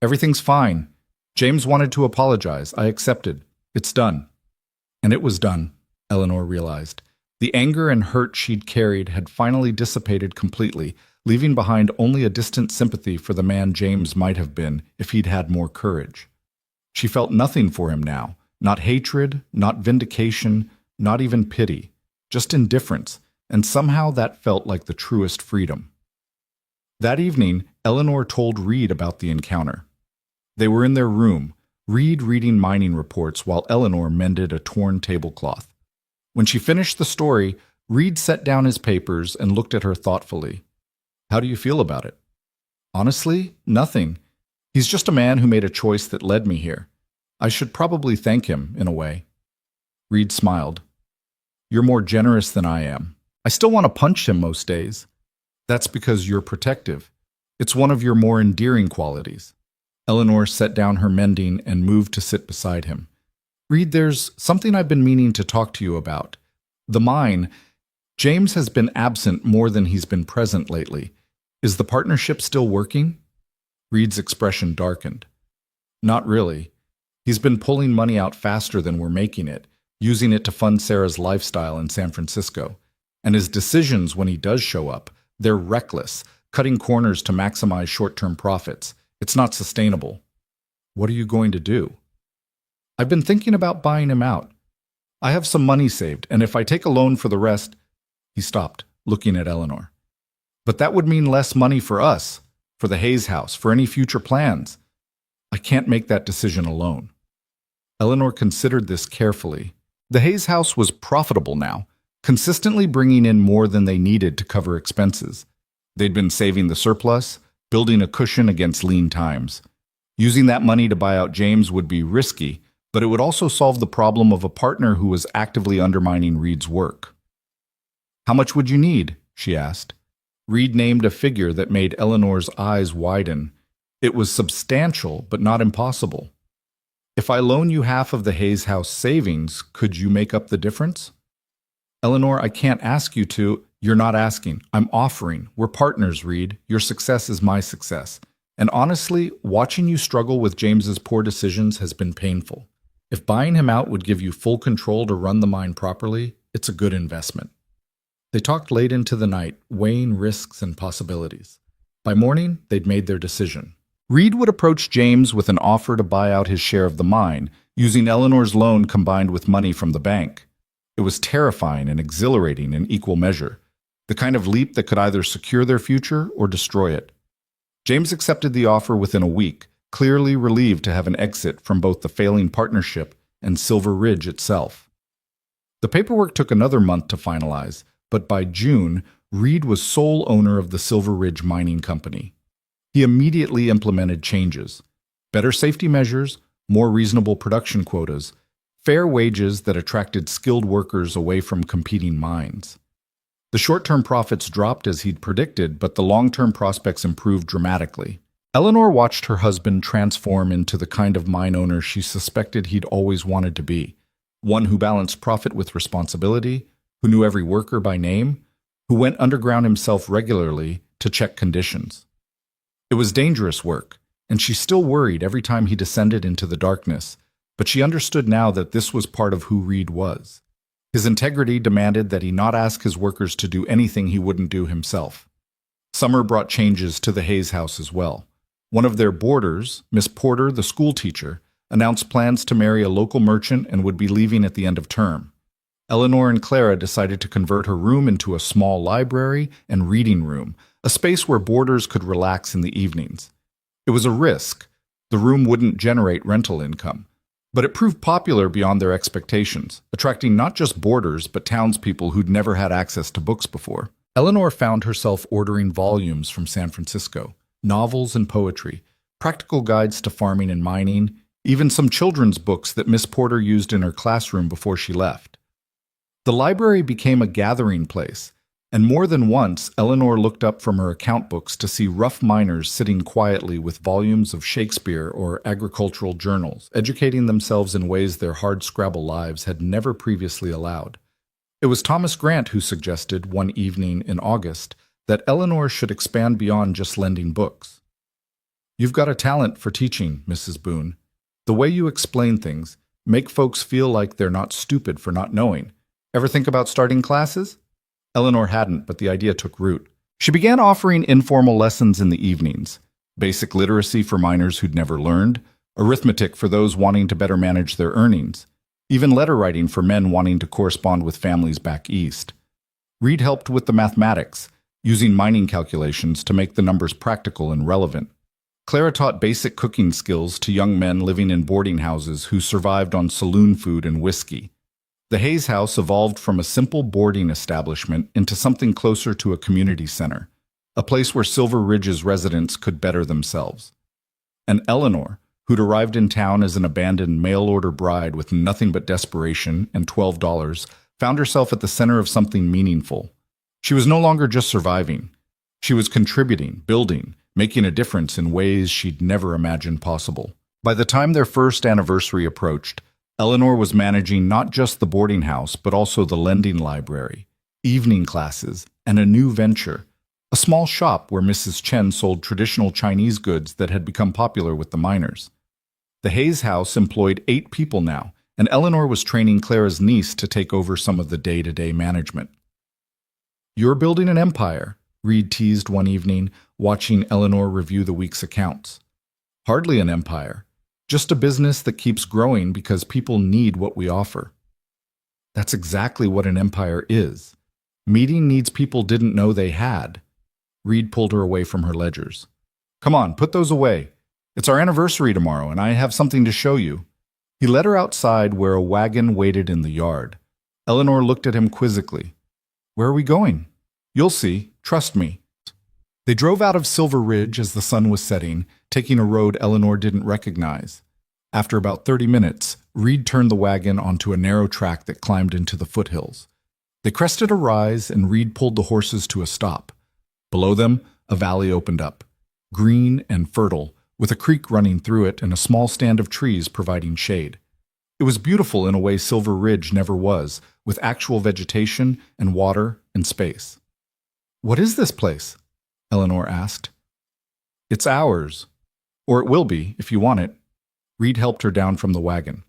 Everything's fine. James wanted to apologize. I accepted. It's done. And it was done, Eleanor realized. The anger and hurt she'd carried had finally dissipated completely, leaving behind only a distant sympathy for the man James might have been if he'd had more courage. She felt nothing for him now, not hatred, not vindication, not even pity, just indifference, and somehow that felt like the truest freedom. That evening, Eleanor told Reed about the encounter. They were in their room, Reed reading mining reports while Eleanor mended a torn tablecloth. When she finished the story, Reed set down his papers and looked at her thoughtfully. How do you feel about it? Honestly, nothing. He's just a man who made a choice that led me here. I should probably thank him, in a way. Reed smiled. You're more generous than I am. I still want to punch him most days. That's because you're protective. It's one of your more endearing qualities. Eleanor set down her mending and moved to sit beside him. Reed, there's something I've been meaning to talk to you about. The mine. James has been absent more than he's been present lately. Is the partnership still working? Reed's expression darkened. Not really. He's been pulling money out faster than we're making it, using it to fund Sarah's lifestyle in San Francisco. And his decisions when he does show up, they're reckless, cutting corners to maximize short-term profits. It's not sustainable. What are you going to do? I've been thinking about buying him out. I have some money saved, and if I take a loan for the rest... He stopped, looking at Eleanor. But that would mean less money for us, for the Hayes house, for any future plans. I can't make that decision alone. Eleanor considered this carefully. The Hayes house was profitable now, consistently bringing in more than they needed to cover expenses. They'd been saving the surplus, building a cushion against lean times. Using that money to buy out James would be risky, but it would also solve the problem of a partner who was actively undermining Reed's work. How much would you need? She asked. Reed named a figure that made Eleanor's eyes widen. It was substantial, but not impossible. If I loan you half of the Hayes house savings, could you make up the difference? Eleanor, I can't ask you to. You're not asking. I'm offering. We're partners, Reed. Your success is my success. And honestly, watching you struggle with James's poor decisions has been painful. If buying him out would give you full control to run the mine properly, it's a good investment. They talked late into the night, weighing risks and possibilities. By morning, they'd made their decision. Reed would approach James with an offer to buy out his share of the mine, using Eleanor's loan combined with money from the bank. It was terrifying and exhilarating in equal measure, the kind of leap that could either secure their future or destroy it. James accepted the offer within a week, clearly relieved to have an exit from both the failing partnership and Silver Ridge itself. The paperwork took another month to finalize, but by June, Reed was sole owner of the Silver Ridge Mining Company. He immediately implemented changes: better safety measures, more reasonable production quotas, fair wages that attracted skilled workers away from competing mines. The short-term profits dropped as he'd predicted, but the long-term prospects improved dramatically. Eleanor watched her husband transform into the kind of mine owner she suspected he'd always wanted to be, one who balanced profit with responsibility, who knew every worker by name, who went underground himself regularly to check conditions. It was dangerous work, and she still worried every time he descended into the darkness, but she understood now that this was part of who Reed was. His integrity demanded that he not ask his workers to do anything he wouldn't do himself. Summer brought changes to the Hayes house as well. One of their boarders, Miss Porter, the school teacher, announced plans to marry a local merchant and would be leaving at the end of term. Eleanor and Clara decided to convert her room into a small library and reading room, a space where boarders could relax in the evenings. It was a risk. The room wouldn't generate rental income, but it proved popular beyond their expectations, attracting not just boarders but townspeople who'd never had access to books before. Eleanor found herself ordering volumes from San Francisco, novels and poetry, practical guides to farming and mining, even some children's books that Miss Porter used in her classroom before she left. The library became a gathering place, and more than once Eleanor looked up from her account books to see rough miners sitting quietly with volumes of Shakespeare or agricultural journals, educating themselves in ways their hard-scrabble lives had never previously allowed. It was Thomas Grant who suggested, one evening in August, that Eleanor should expand beyond just lending books. You've got a talent for teaching, Mrs. Boone. The way you explain things make folks feel like they're not stupid for not knowing. Ever think about starting classes? Eleanor hadn't, but the idea took root. She began offering informal lessons in the evenings, basic literacy for minors who'd never learned, arithmetic for those wanting to better manage their earnings, even letter writing for men wanting to correspond with families back east. Reed helped with the mathematics, using mining calculations to make the numbers practical and relevant. Clara taught basic cooking skills to young men living in boarding houses who survived on saloon food and whiskey. The Hayes House evolved from a simple boarding establishment into something closer to a community center, a place where Silver Ridge's residents could better themselves. And Eleanor, who'd arrived in town as an abandoned mail-order bride with nothing but desperation and $12, found herself at the center of something meaningful. She was no longer just surviving. She was contributing, building, making a difference in ways she'd never imagined possible. By the time their first anniversary approached, Eleanor was managing not just the boarding house, but also the lending library, evening classes, and a new venture, a small shop where Mrs. Chen sold traditional Chinese goods that had become popular with the miners. The Hayes house employed 8 people now, and Eleanor was training Clara's niece to take over some of the day-to-day management. "You're building an empire," Reed teased one evening, watching Eleanor review the week's accounts. "Hardly an empire. Just a business that keeps growing because people need what we offer." "That's exactly what an empire is. Meeting needs people didn't know they had." Reed pulled her away from her ledgers. "Come on, put those away. It's our anniversary tomorrow, and I have something to show you." He led her outside where a wagon waited in the yard. Eleanor looked at him quizzically. "Where are we going?" "You'll see. Trust me." They drove out of Silver Ridge as the sun was setting, taking a road Eleanor didn't recognize. After about 30 minutes, Reed turned the wagon onto a narrow track that climbed into the foothills. They crested a rise, and Reed pulled the horses to a stop. Below them, a valley opened up, green and fertile, with a creek running through it and a small stand of trees providing shade. It was beautiful in a way Silver Ridge never was, with actual vegetation and water and space. "What is this place?" Eleanor asked. "It's ours. Or it will be, if you want it." Reed helped her down from the wagon.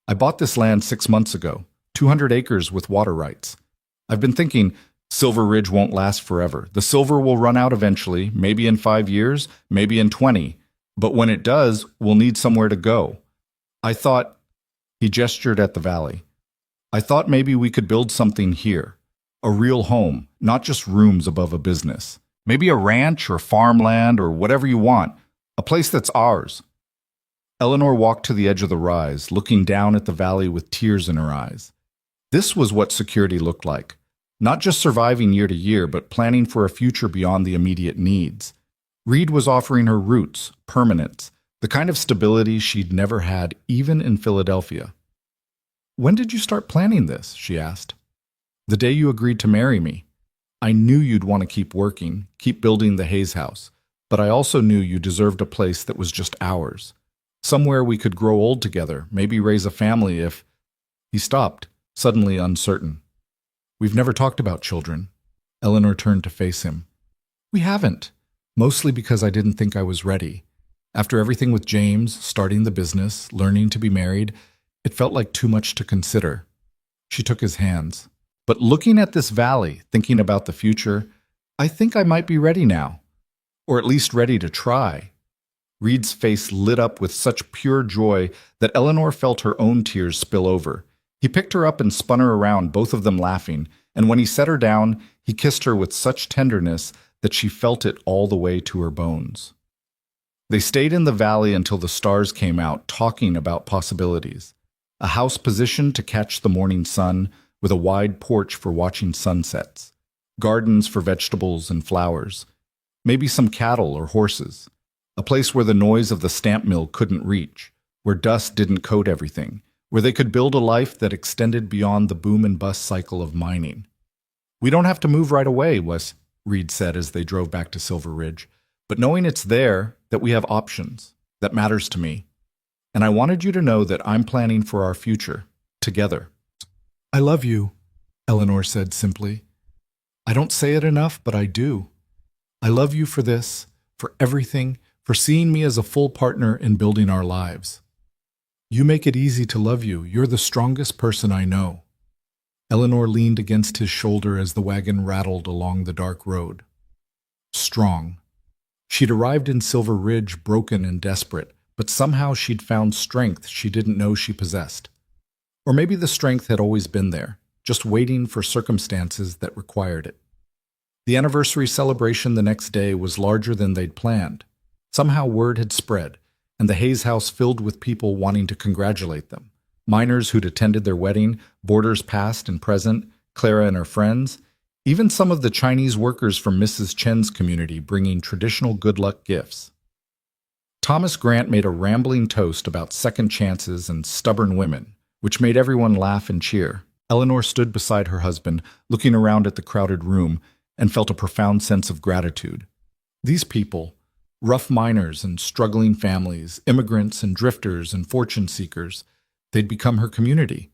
"I bought this land 6 months ago, 200 acres with water rights. I've been thinking, Silver Ridge won't last forever. The silver will run out eventually, maybe in 5 years, maybe in 20. But when it does, we'll need somewhere to go. I thought," he gestured at the valley, "I thought maybe we could build something here. A real home, not just rooms above a business. Maybe a ranch or farmland or whatever you want. A place that's ours." Eleanor walked to the edge of the rise, looking down at the valley with tears in her eyes. This was what security looked like. Not just surviving year to year, but planning for a future beyond the immediate needs. Reed was offering her roots, permanence, the kind of stability she'd never had even in Philadelphia. "When did you start planning this?" she asked. "The day you agreed to marry me. I knew you'd want to keep working, keep building the Hayes house, but I also knew you deserved a place that was just ours. Somewhere we could grow old together, maybe raise a family if—" He stopped, suddenly uncertain. "We've never talked about children." Eleanor turned to face him. "We haven't, mostly because I didn't think I was ready. After everything with James, starting the business, learning to be married, it felt like too much to consider." She took his hands. "But looking at this valley, thinking about the future, I think I might be ready now. Or at least ready to try." Reed's face lit up with such pure joy that Eleanor felt her own tears spill over. He picked her up and spun her around, both of them laughing, and when he set her down, he kissed her with such tenderness that she felt it all the way to her bones. They stayed in the valley until the stars came out, talking about possibilities. A house positioned to catch the morning sun, with a wide porch for watching sunsets, gardens for vegetables and flowers, maybe some cattle or horses, a place where the noise of the stamp mill couldn't reach, where dust didn't coat everything, where they could build a life that extended beyond the boom and bust cycle of mining. "We don't have to move right away," Reed said as they drove back to Silver Ridge, "but knowing it's there, that we have options, that matters to me. And I wanted you to know that I'm planning for our future, together." "I love you," Eleanor said simply. "I don't say it enough, but I do. I love you for this, for everything, for seeing me as a full partner in building our lives. You make it easy to love you. You're the strongest person I know. Eleanor leaned against his shoulder as the wagon rattled along the dark road. Strong. She'd arrived in Silver Ridge broken and desperate, but somehow she'd found strength she didn't know she possessed. Or maybe the strength had always been there, just waiting for circumstances that required it. The anniversary celebration the next day was larger than they'd planned. Somehow word had spread, and the Hayes house filled with people wanting to congratulate them. Miners who'd attended their wedding, boarders past and present, Clara and her friends, even some of the Chinese workers from Mrs. Chen's community bringing traditional good luck gifts. Thomas Grant made a rambling toast about second chances and stubborn women, which made everyone laugh and cheer. Eleanor stood beside her husband, looking around at the crowded room, and felt a profound sense of gratitude. These people, rough miners and struggling families, immigrants and drifters and fortune seekers, they'd become her community.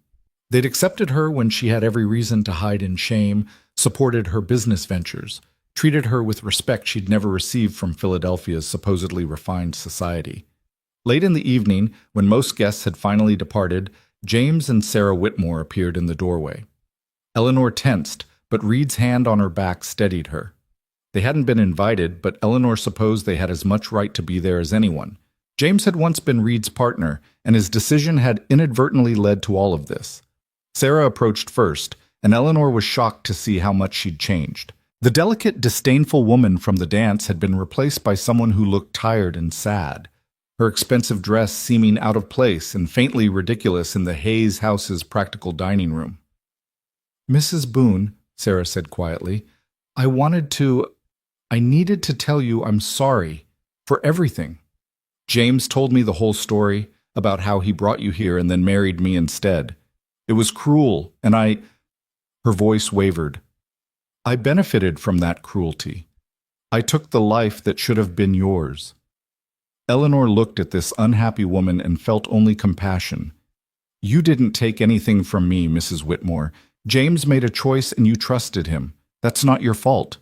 They'd accepted her when she had every reason to hide in shame, supported her business ventures, treated her with respect she'd never received from Philadelphia's supposedly refined society. Late in the evening, when most guests had finally departed, James and Sarah Whitmore appeared in the doorway. Eleanor tensed, but Reed's hand on her back steadied her. They hadn't been invited, but Eleanor supposed they had as much right to be there as anyone. James had once been Reed's partner, and his decision had inadvertently led to all of this. Sarah approached first, and Eleanor was shocked to see how much she'd changed. The delicate, disdainful woman from the dance had been replaced by someone who looked tired and sad, her expensive dress seeming out of place and faintly ridiculous in the Hayes house's practical dining room. "Mrs. Boone," Sarah said quietly, I needed to tell you I'm sorry for everything. James told me the whole story about how he brought you here and then married me instead. It was cruel, and Her voice wavered. I benefited from that cruelty. I took the life that should have been yours. Eleanor looked at this unhappy woman and felt only compassion. You didn't take anything from me, Mrs. Whitmore. James made a choice and you trusted him. That's not your fault.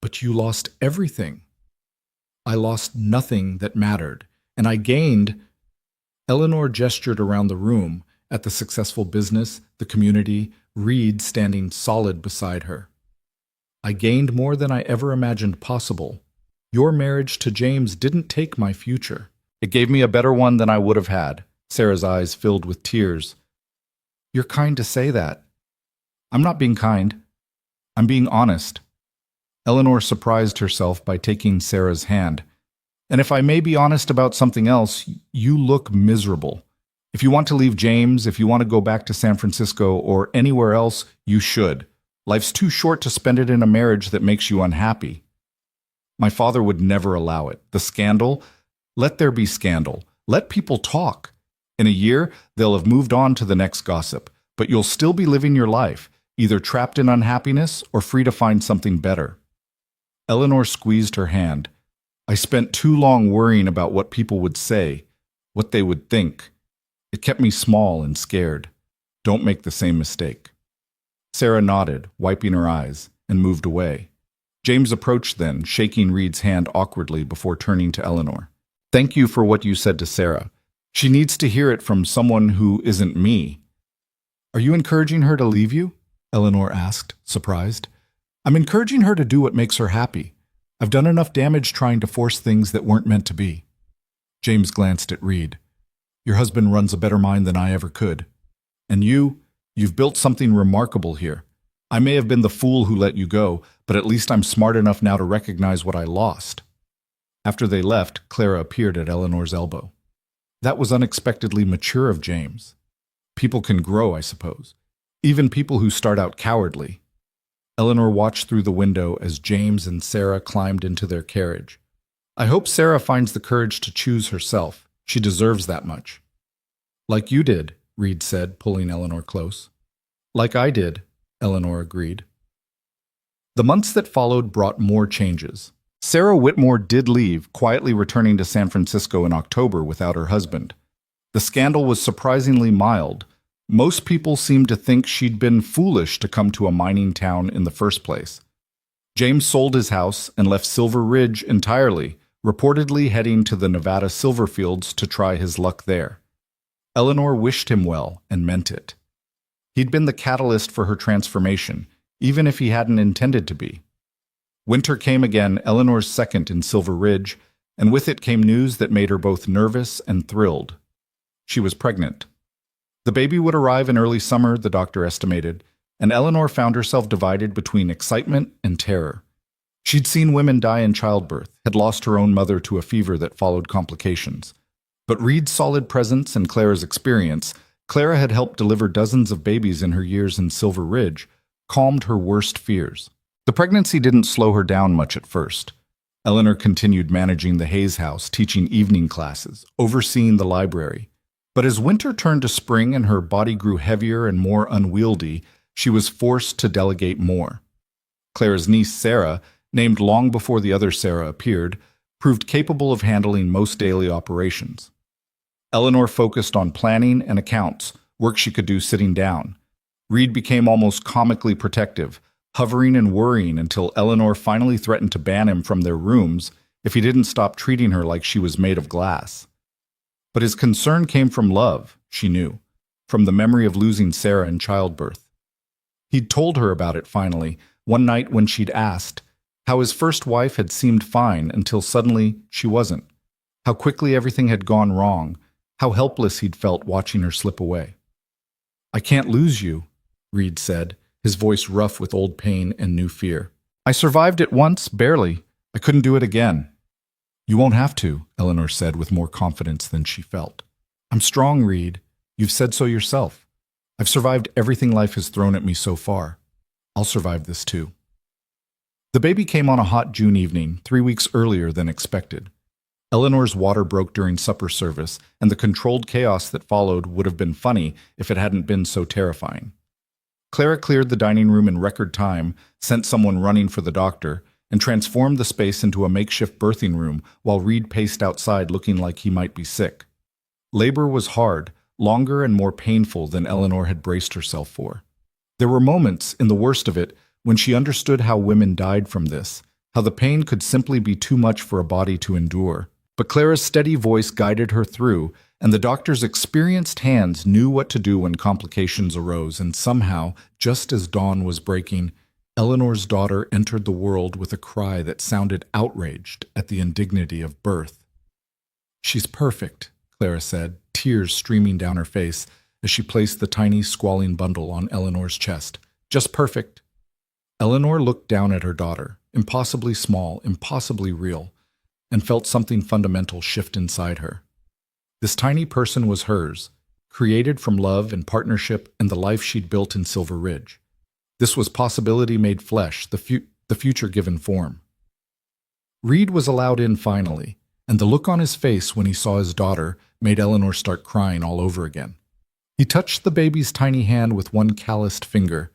But you lost everything. I lost nothing that mattered, and I gained. Eleanor gestured around the room at the successful business, the community, Reed standing solid beside her. I gained more than I ever imagined possible. Your marriage to James didn't take my future. It gave me a better one than I would have had. Sarah's eyes filled with tears. You're kind to say that. I'm not being kind. I'm being honest. Eleanor surprised herself by taking Sarah's hand. And if I may be honest about something else, you look miserable. If you want to leave James, if you want to go back to San Francisco or anywhere else, you should. Life's too short to spend it in a marriage that makes you unhappy. My father would never allow it. The scandal? Let there be scandal. Let people talk. In a year, they'll have moved on to the next gossip, but you'll still be living your life, either trapped in unhappiness or free to find something better. Eleanor squeezed her hand. I spent too long worrying about what people would say, what they would think. It kept me small and scared. Don't make the same mistake. Sarah nodded, wiping her eyes, and moved away. James approached then, shaking Reed's hand awkwardly before turning to Eleanor. Thank you for what you said to Sarah. She needs to hear it from someone who isn't me. Are you encouraging her to leave you? Eleanor asked, surprised. I'm encouraging her to do what makes her happy. I've done enough damage trying to force things that weren't meant to be. James glanced at Reed. Your husband runs a better mind than I ever could. And you've built something remarkable here. I may have been the fool who let you go, but at least I'm smart enough now to recognize what I lost. After they left, Clara appeared at Eleanor's elbow. That was unexpectedly mature of James. People can grow, I suppose. Even people who start out cowardly. Eleanor watched through the window as James and Sarah climbed into their carriage. I hope Sarah finds the courage to choose herself. She deserves that much. Like you did, Reed said, pulling Eleanor close. Like I did, Eleanor agreed. The months that followed brought more changes. Sarah Whitmore did leave, quietly returning to San Francisco in October without her husband. The scandal was surprisingly mild. Most people seemed to think she'd been foolish to come to a mining town in the first place. James sold his house and left Silver Ridge entirely, reportedly heading to the Nevada silver fields to try his luck there. Eleanor wished him well and meant it. He'd been the catalyst for her transformation, even if he hadn't intended to be. Winter came again, Eleanor's second in Silver Ridge, and with it came news that made her both nervous and thrilled. She was pregnant. The baby would arrive in early summer, the doctor estimated, and Eleanor found herself divided between excitement and terror. She'd seen women die in childbirth, had lost her own mother to a fever that followed complications. But Reed's solid presence and Clara's experience, Clara had helped deliver dozens of babies in her years in Silver Ridge, calmed her worst fears. The pregnancy didn't slow her down much at first. Eleanor continued managing the Hayes house, teaching evening classes, overseeing the library. But as winter turned to spring and her body grew heavier and more unwieldy, she was forced to delegate more. Clara's niece, Sarah, named long before the other Sarah appeared, proved capable of handling most daily operations. Eleanor focused on planning and accounts, work she could do sitting down. Reed became almost comically protective, hovering and worrying until Eleanor finally threatened to ban him from their rooms if he didn't stop treating her like she was made of glass. But his concern came from love, she knew, from the memory of losing Sarah in childbirth. He'd told her about it finally, one night when she'd asked, how his first wife had seemed fine until suddenly she wasn't, how quickly everything had gone wrong, how helpless he'd felt watching her slip away. "I can't lose you," Reed said, his voice rough with old pain and new fear. "I survived it once, barely. I couldn't do it again." "You won't have to," Eleanor said with more confidence than she felt. "I'm strong, Reed. You've said so yourself. I've survived everything life has thrown at me so far. I'll survive this too." The baby came on a hot June evening, 3 weeks earlier than expected. Eleanor's water broke during supper service, and the controlled chaos that followed would have been funny if it hadn't been so terrifying. Clara cleared the dining room in record time, sent someone running for the doctor, and transformed the space into a makeshift birthing room while Reed paced outside looking like he might be sick. Labor was hard, longer and more painful than Eleanor had braced herself for. There were moments, in the worst of it, when she understood how women died from this, how the pain could simply be too much for a body to endure. But Clara's steady voice guided her through, and the doctor's experienced hands knew what to do when complications arose, and somehow, just as dawn was breaking, Eleanor's daughter entered the world with a cry that sounded outraged at the indignity of birth. "She's perfect," Clara said, tears streaming down her face as she placed the tiny, squalling bundle on Eleanor's chest. "Just perfect." Eleanor looked down at her daughter, impossibly small, impossibly real, and felt something fundamental shift inside her. This tiny person was hers, created from love and partnership and the life she'd built in Silver Ridge. This was possibility made flesh, the future given form. Reed was allowed in finally, and the look on his face when he saw his daughter made Eleanor start crying all over again. He touched the baby's tiny hand with one calloused finger,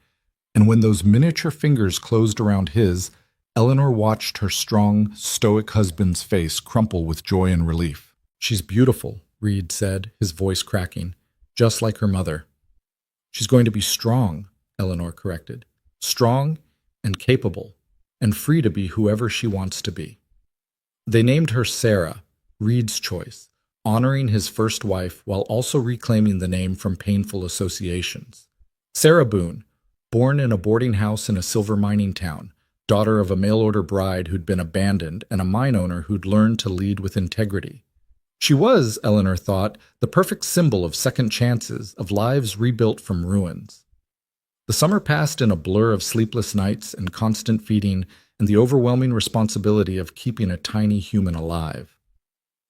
and when those miniature fingers closed around his, Eleanor watched her strong, stoic husband's face crumple with joy and relief. "She's beautiful," Reed said, his voice cracking, "just like her mother." "She's going to be strong," Eleanor corrected. "Strong and capable, and free to be whoever she wants to be." They named her Sarah, Reed's choice, honoring his first wife while also reclaiming the name from painful associations. Sarah Boone, born in a boarding house in a silver mining town, daughter of a mail-order bride who'd been abandoned and a mine owner who'd learned to lead with integrity. She was, Eleanor thought, the perfect symbol of second chances, of lives rebuilt from ruins. The summer passed in a blur of sleepless nights and constant feeding and the overwhelming responsibility of keeping a tiny human alive.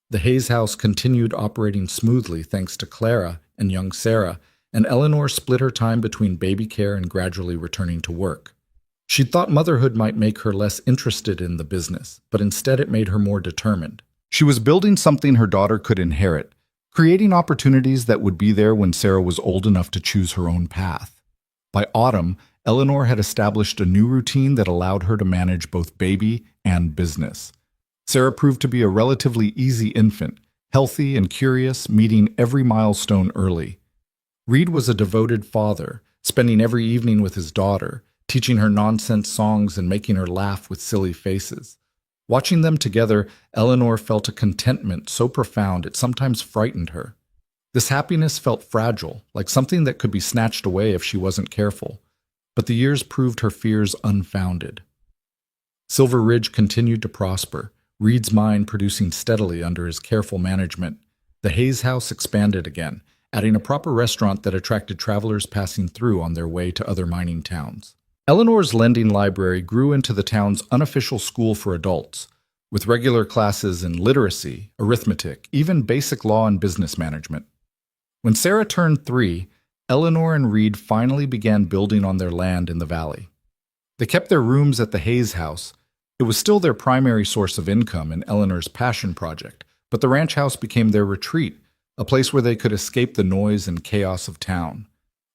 The Hayes house continued operating smoothly thanks to Clara and young Sarah, and Eleanor split her time between baby care and gradually returning to work. She'd thought motherhood might make her less interested in the business, but instead it made her more determined. She was building something her daughter could inherit, creating opportunities that would be there when Sarah was old enough to choose her own path. By autumn, Eleanor had established a new routine that allowed her to manage both baby and business. Sarah proved to be a relatively easy infant, healthy and curious, meeting every milestone early. Reed was a devoted father, spending every evening with his daughter, teaching her nonsense songs and making her laugh with silly faces. Watching them together, Eleanor felt a contentment so profound it sometimes frightened her. This happiness felt fragile, like something that could be snatched away if she wasn't careful. But the years proved her fears unfounded. Silver Ridge continued to prosper, Reed's mine producing steadily under his careful management. The Hayes house expanded again, adding a proper restaurant that attracted travelers passing through on their way to other mining towns. Eleanor's lending library grew into the town's unofficial school for adults, with regular classes in literacy, arithmetic, even basic law and business management. When Sarah turned 3, Eleanor and Reed finally began building on their land in the valley. They kept their rooms at the Hayes house. It was still their primary source of income and Eleanor's passion project, but the ranch house became their retreat, a place where they could escape the noise and chaos of town.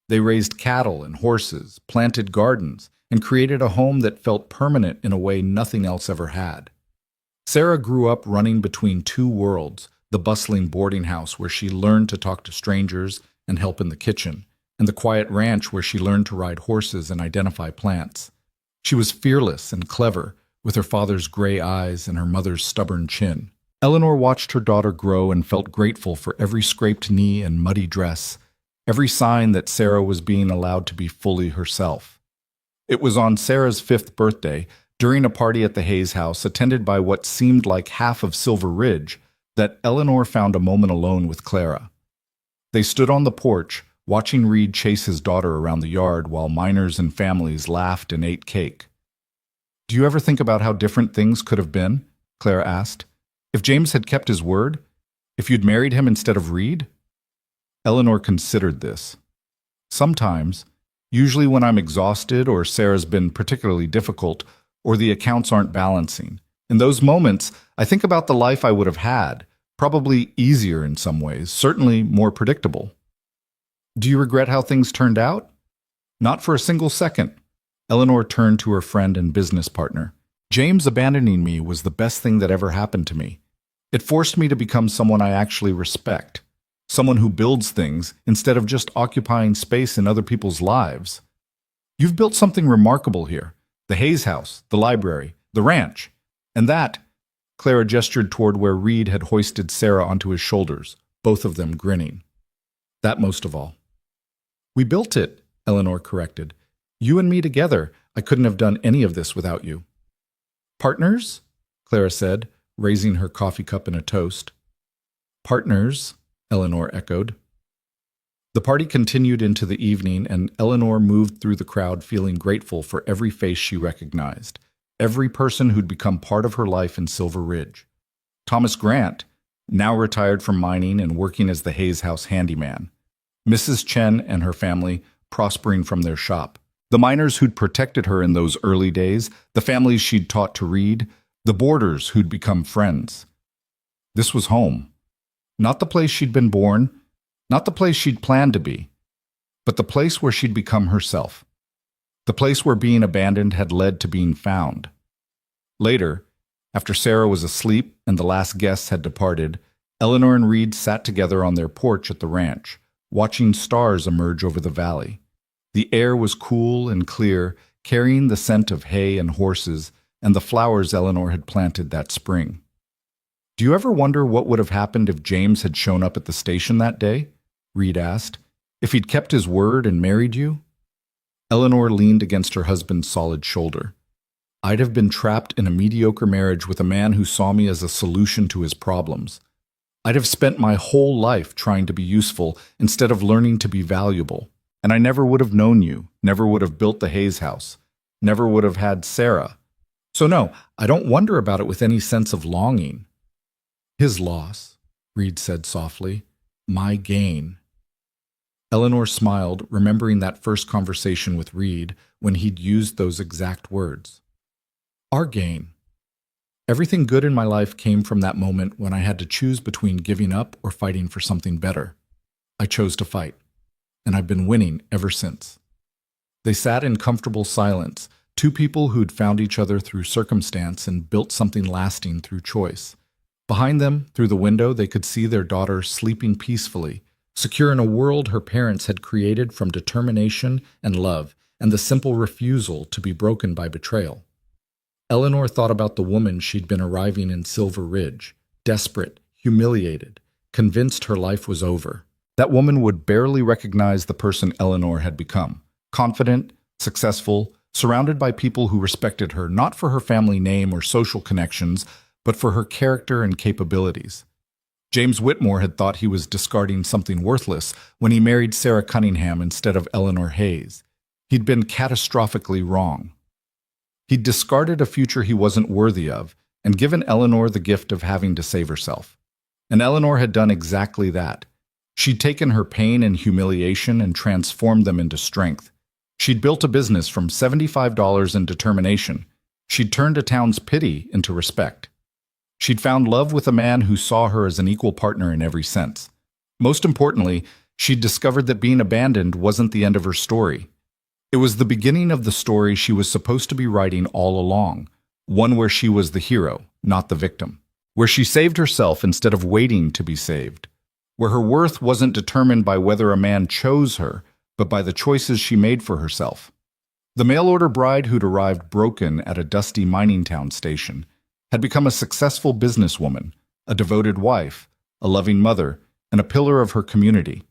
They raised cattle and horses, planted gardens, and created a home that felt permanent in a way nothing else ever had. Sarah grew up running between two worlds, the bustling boarding house where she learned to talk to strangers and help in the kitchen, and the quiet ranch where she learned to ride horses and identify plants. She was fearless and clever, with her father's gray eyes and her mother's stubborn chin. Eleanor watched her daughter grow and felt grateful for every scraped knee and muddy dress, every sign that Sarah was being allowed to be fully herself. It was on Sarah's 5th birthday, during a party at the Hayes house attended by what seemed like half of Silver Ridge, that Eleanor found a moment alone with Clara. They stood on the porch, watching Reed chase his daughter around the yard while miners and families laughed and ate cake. "Do you ever think about how different things could have been?" Clara asked. "If James had kept his word? If you'd married him instead of Reed?" Eleanor considered this. "Sometimes, usually when I'm exhausted or Sarah's been particularly difficult or the accounts aren't balancing. In those moments, I think about the life I would have had, probably easier in some ways, certainly more predictable." "Do you regret how things turned out?" "Not for a single second." Eleanor turned to her friend and business partner. "James abandoning me was the best thing that ever happened to me. It forced me to become someone I actually respect, someone who builds things instead of just occupying space in other people's lives. You've built something remarkable here. The Hayes house, the library, the ranch. And that," Clara gestured toward where Reed had hoisted Sarah onto his shoulders, both of them grinning. "That most of all." "We built it," Eleanor corrected. "You and me together. I couldn't have done any of this without you." "Partners?" Clara said, raising her coffee cup in a toast. "Partners," Eleanor echoed. The party continued into the evening, and Eleanor moved through the crowd feeling grateful for every face she recognized, every person who'd become part of her life in Silver Ridge. Thomas Grant, now retired from mining and working as the Hayes house handyman. Mrs. Chen and her family prospering from their shop. The miners who'd protected her in those early days, the families she'd taught to read, the boarders who'd become friends. This was home. Not the place she'd been born, not the place she'd planned to be, but the place where she'd become herself. The place where being abandoned had led to being found. Later, after Sarah was asleep and the last guests had departed, Eleanor and Reed sat together on their porch at the ranch, watching stars emerge over the valley. The air was cool and clear, carrying the scent of hay and horses and the flowers Eleanor had planted that spring. "Do you ever wonder what would have happened if James had shown up at the station that day?" Reed asked. "If he'd kept his word and married you?" Eleanor leaned against her husband's solid shoulder. "I'd have been trapped in a mediocre marriage with a man who saw me as a solution to his problems. I'd have spent my whole life trying to be useful instead of learning to be valuable. And I never would have known you, never would have built the Hayes house, never would have had Sarah. So no, I don't wonder about it with any sense of longing." "His loss," Reed said softly. "My gain." Eleanor smiled, remembering that first conversation with Reed when he'd used those exact words. "Our gain. Everything good in my life came from that moment when I had to choose between giving up or fighting for something better. I chose to fight, and I've been winning ever since." They sat in comfortable silence, two people who'd found each other through circumstance and built something lasting through choice. Behind them, through the window, they could see their daughter sleeping peacefully, secure in a world her parents had created from determination and love, and the simple refusal to be broken by betrayal. Eleanor thought about the woman she'd been arriving in Silver Ridge, desperate, humiliated, convinced her life was over. That woman would barely recognize the person Eleanor had become, confident, successful, surrounded by people who respected her not for her family name or social connections, but for her character and capabilities. James Whitmore had thought he was discarding something worthless when he married Sarah Cunningham instead of Eleanor Hayes. He'd been catastrophically wrong. He'd discarded a future he wasn't worthy of and given Eleanor the gift of having to save herself. And Eleanor had done exactly that. She'd taken her pain and humiliation and transformed them into strength. She'd built a business from $75 in determination. She'd turned a town's pity into respect. She'd found love with a man who saw her as an equal partner in every sense. Most importantly, she'd discovered that being abandoned wasn't the end of her story. It was the beginning of the story she was supposed to be writing all along, one where she was the hero, not the victim, where she saved herself instead of waiting to be saved, where her worth wasn't determined by whether a man chose her, but by the choices she made for herself. The mail-order bride who'd arrived broken at a dusty mining town station had become a successful businesswoman, a devoted wife, a loving mother, and a pillar of her community.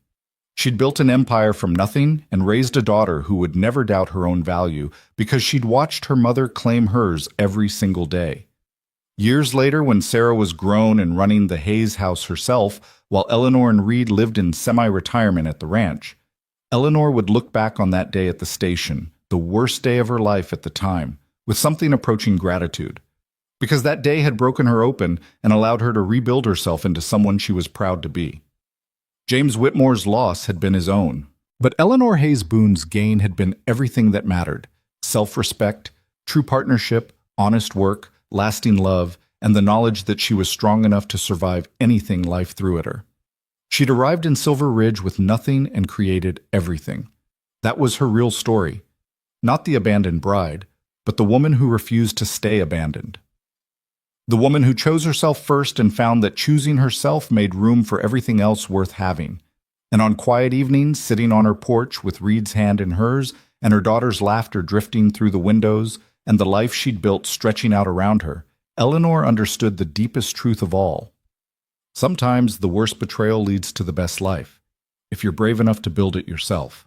She'd built an empire from nothing and raised a daughter who would never doubt her own value because she'd watched her mother claim hers every single day. Years later, when Sarah was grown and running the Hayes house herself, while Eleanor and Reed lived in semi-retirement at the ranch, Eleanor would look back on that day at the station, the worst day of her life at the time, with something approaching gratitude. Because that day had broken her open and allowed her to rebuild herself into someone she was proud to be. James Whitmore's loss had been his own, but Eleanor Hayes Boone's gain had been everything that mattered: self-respect, true partnership, honest work, lasting love, and the knowledge that she was strong enough to survive anything life threw at her. She'd arrived in Silver Ridge with nothing and created everything. That was her real story. Not the abandoned bride, but the woman who refused to stay abandoned. The woman who chose herself first and found that choosing herself made room for everything else worth having. And on quiet evenings, sitting on her porch with Reed's hand in hers and her daughter's laughter drifting through the windows and the life she'd built stretching out around her, Eleanor understood the deepest truth of all. Sometimes the worst betrayal leads to the best life, if you're brave enough to build it yourself.